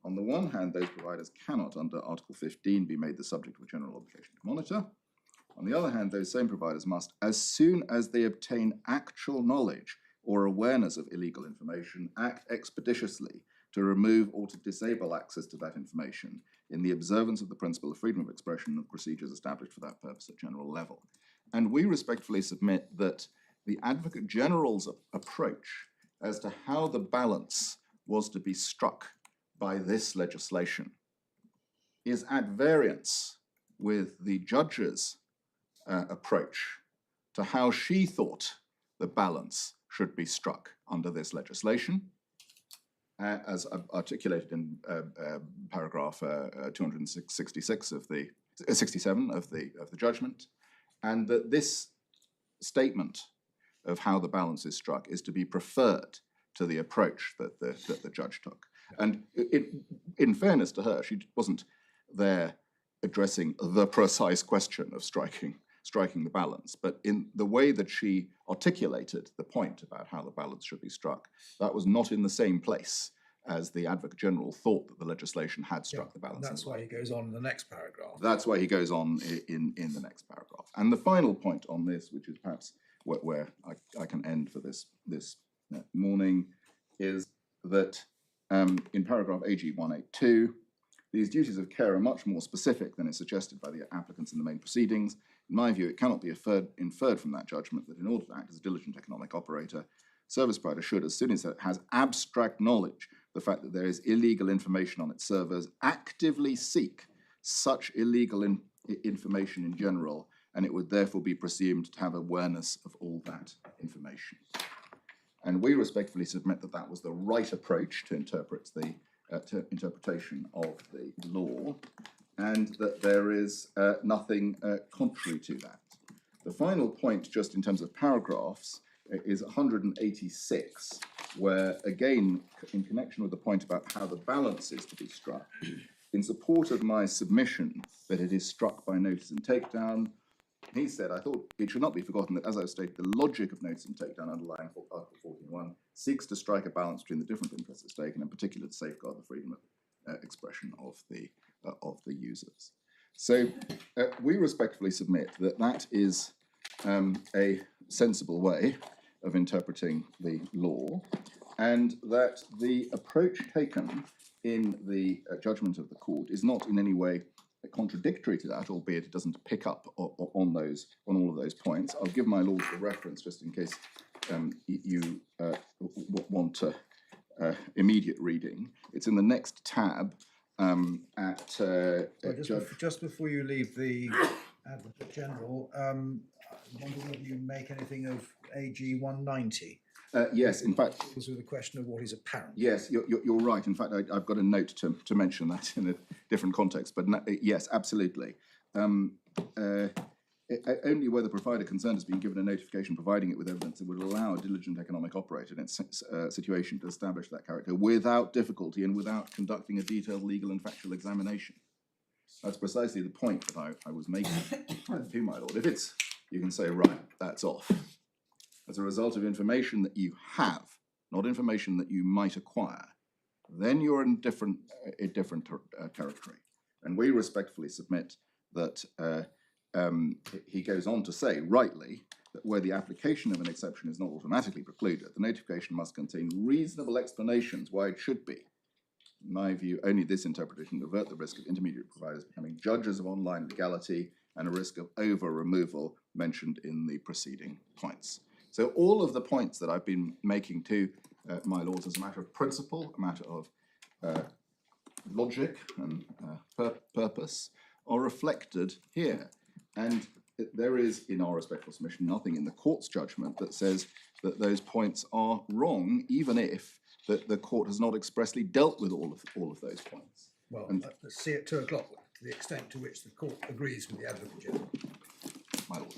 On the one hand, those providers cannot, under Article 15, be made the subject of a general obligation to monitor. On the other hand, those same providers must, as soon as they obtain actual knowledge or awareness of illegal information, act expeditiously to remove or to disable access to that information in the observance of the principle of freedom of expression and procedures established for that purpose at general level. And we respectfully submit that the Advocate General's approach as to how the balance was to be struck by this legislation is at variance with the judge's approach to how she thought the balance should be struck under this legislation, as articulated in paragraph 266 of the 67 of the judgment, and that this statement of how the balance is struck is to be preferred to the approach that the judge took. And in fairness to her, she wasn't there addressing the precise question of striking the balance, but in the way that she articulated the point about how the balance should be struck, that was not in the same place as the Advocate General thought that the legislation had struck the balance. That's why he goes on in the next paragraph. That's why he goes on in the next paragraph. And the final point on this, which is perhaps where I can end for this morning, is that in paragraph AG 182, these duties of care are much more specific than is suggested by the applicants in the main proceedings. In my view, it cannot be inferred from that judgment that in order to act as a diligent economic operator, service provider should, as soon as it has abstract knowledge, the fact that there is illegal information on its servers, actively seek such illegal information in general, and it would therefore be presumed to have awareness of all that information. And we respectfully submit that that was the right approach to interpret the interpretation of the law, and that there is nothing contrary to that. The final point, just in terms of paragraphs, is 186, where, again, in connection with the point about how the balance is to be struck, in support of my submission that it is struck by notice and takedown, he said, I thought it should not be forgotten that, as I've stated, the logic of notice and takedown underlying Article 14.1 seeks to strike a balance between the different interests at stake, and in particular to safeguard the freedom of expression of the users. So we respectfully submit that that is a sensible way of interpreting the law, and that the approach taken in the judgment of the court is not in any way contradictory to that, albeit it doesn't pick up on all of those points. I'll give my lords a reference just in case you want immediate reading. It's in the next tab just before you leave the Advocate General, I wonder whether you make anything of AG 190. Yes, in fact, it was with the question of what is apparent. Yes, you're right. In fact, I've got a note to mention that in a different context. But no, yes, absolutely. Only where the provider concerned has been given a notification providing it with evidence that would allow a diligent economic operator in its situation to establish that character without difficulty and without conducting a detailed legal and factual examination. That's precisely the point that I was making to my lord. If it's, you can say, right, that's off. As a result of information that you have, not information that you might acquire, then you're in different territory. And we respectfully submit that he goes on to say, rightly, that where the application of an exception is not automatically precluded, the notification must contain reasonable explanations why it should be. In my view, only this interpretation will avert the risk of intermediate providers becoming judges of online legality and a risk of over-removal mentioned in the preceding points. So all of the points that I've been making to my lords as a matter of principle, a matter of logic and purpose, are reflected here. And there is, in our respectful submission, nothing in the court's judgment that says that those points are wrong, even if the court has not expressly dealt with all of those points. Well, let's see at 2 o'clock the extent to which the court agrees with the Advocate General. My lord.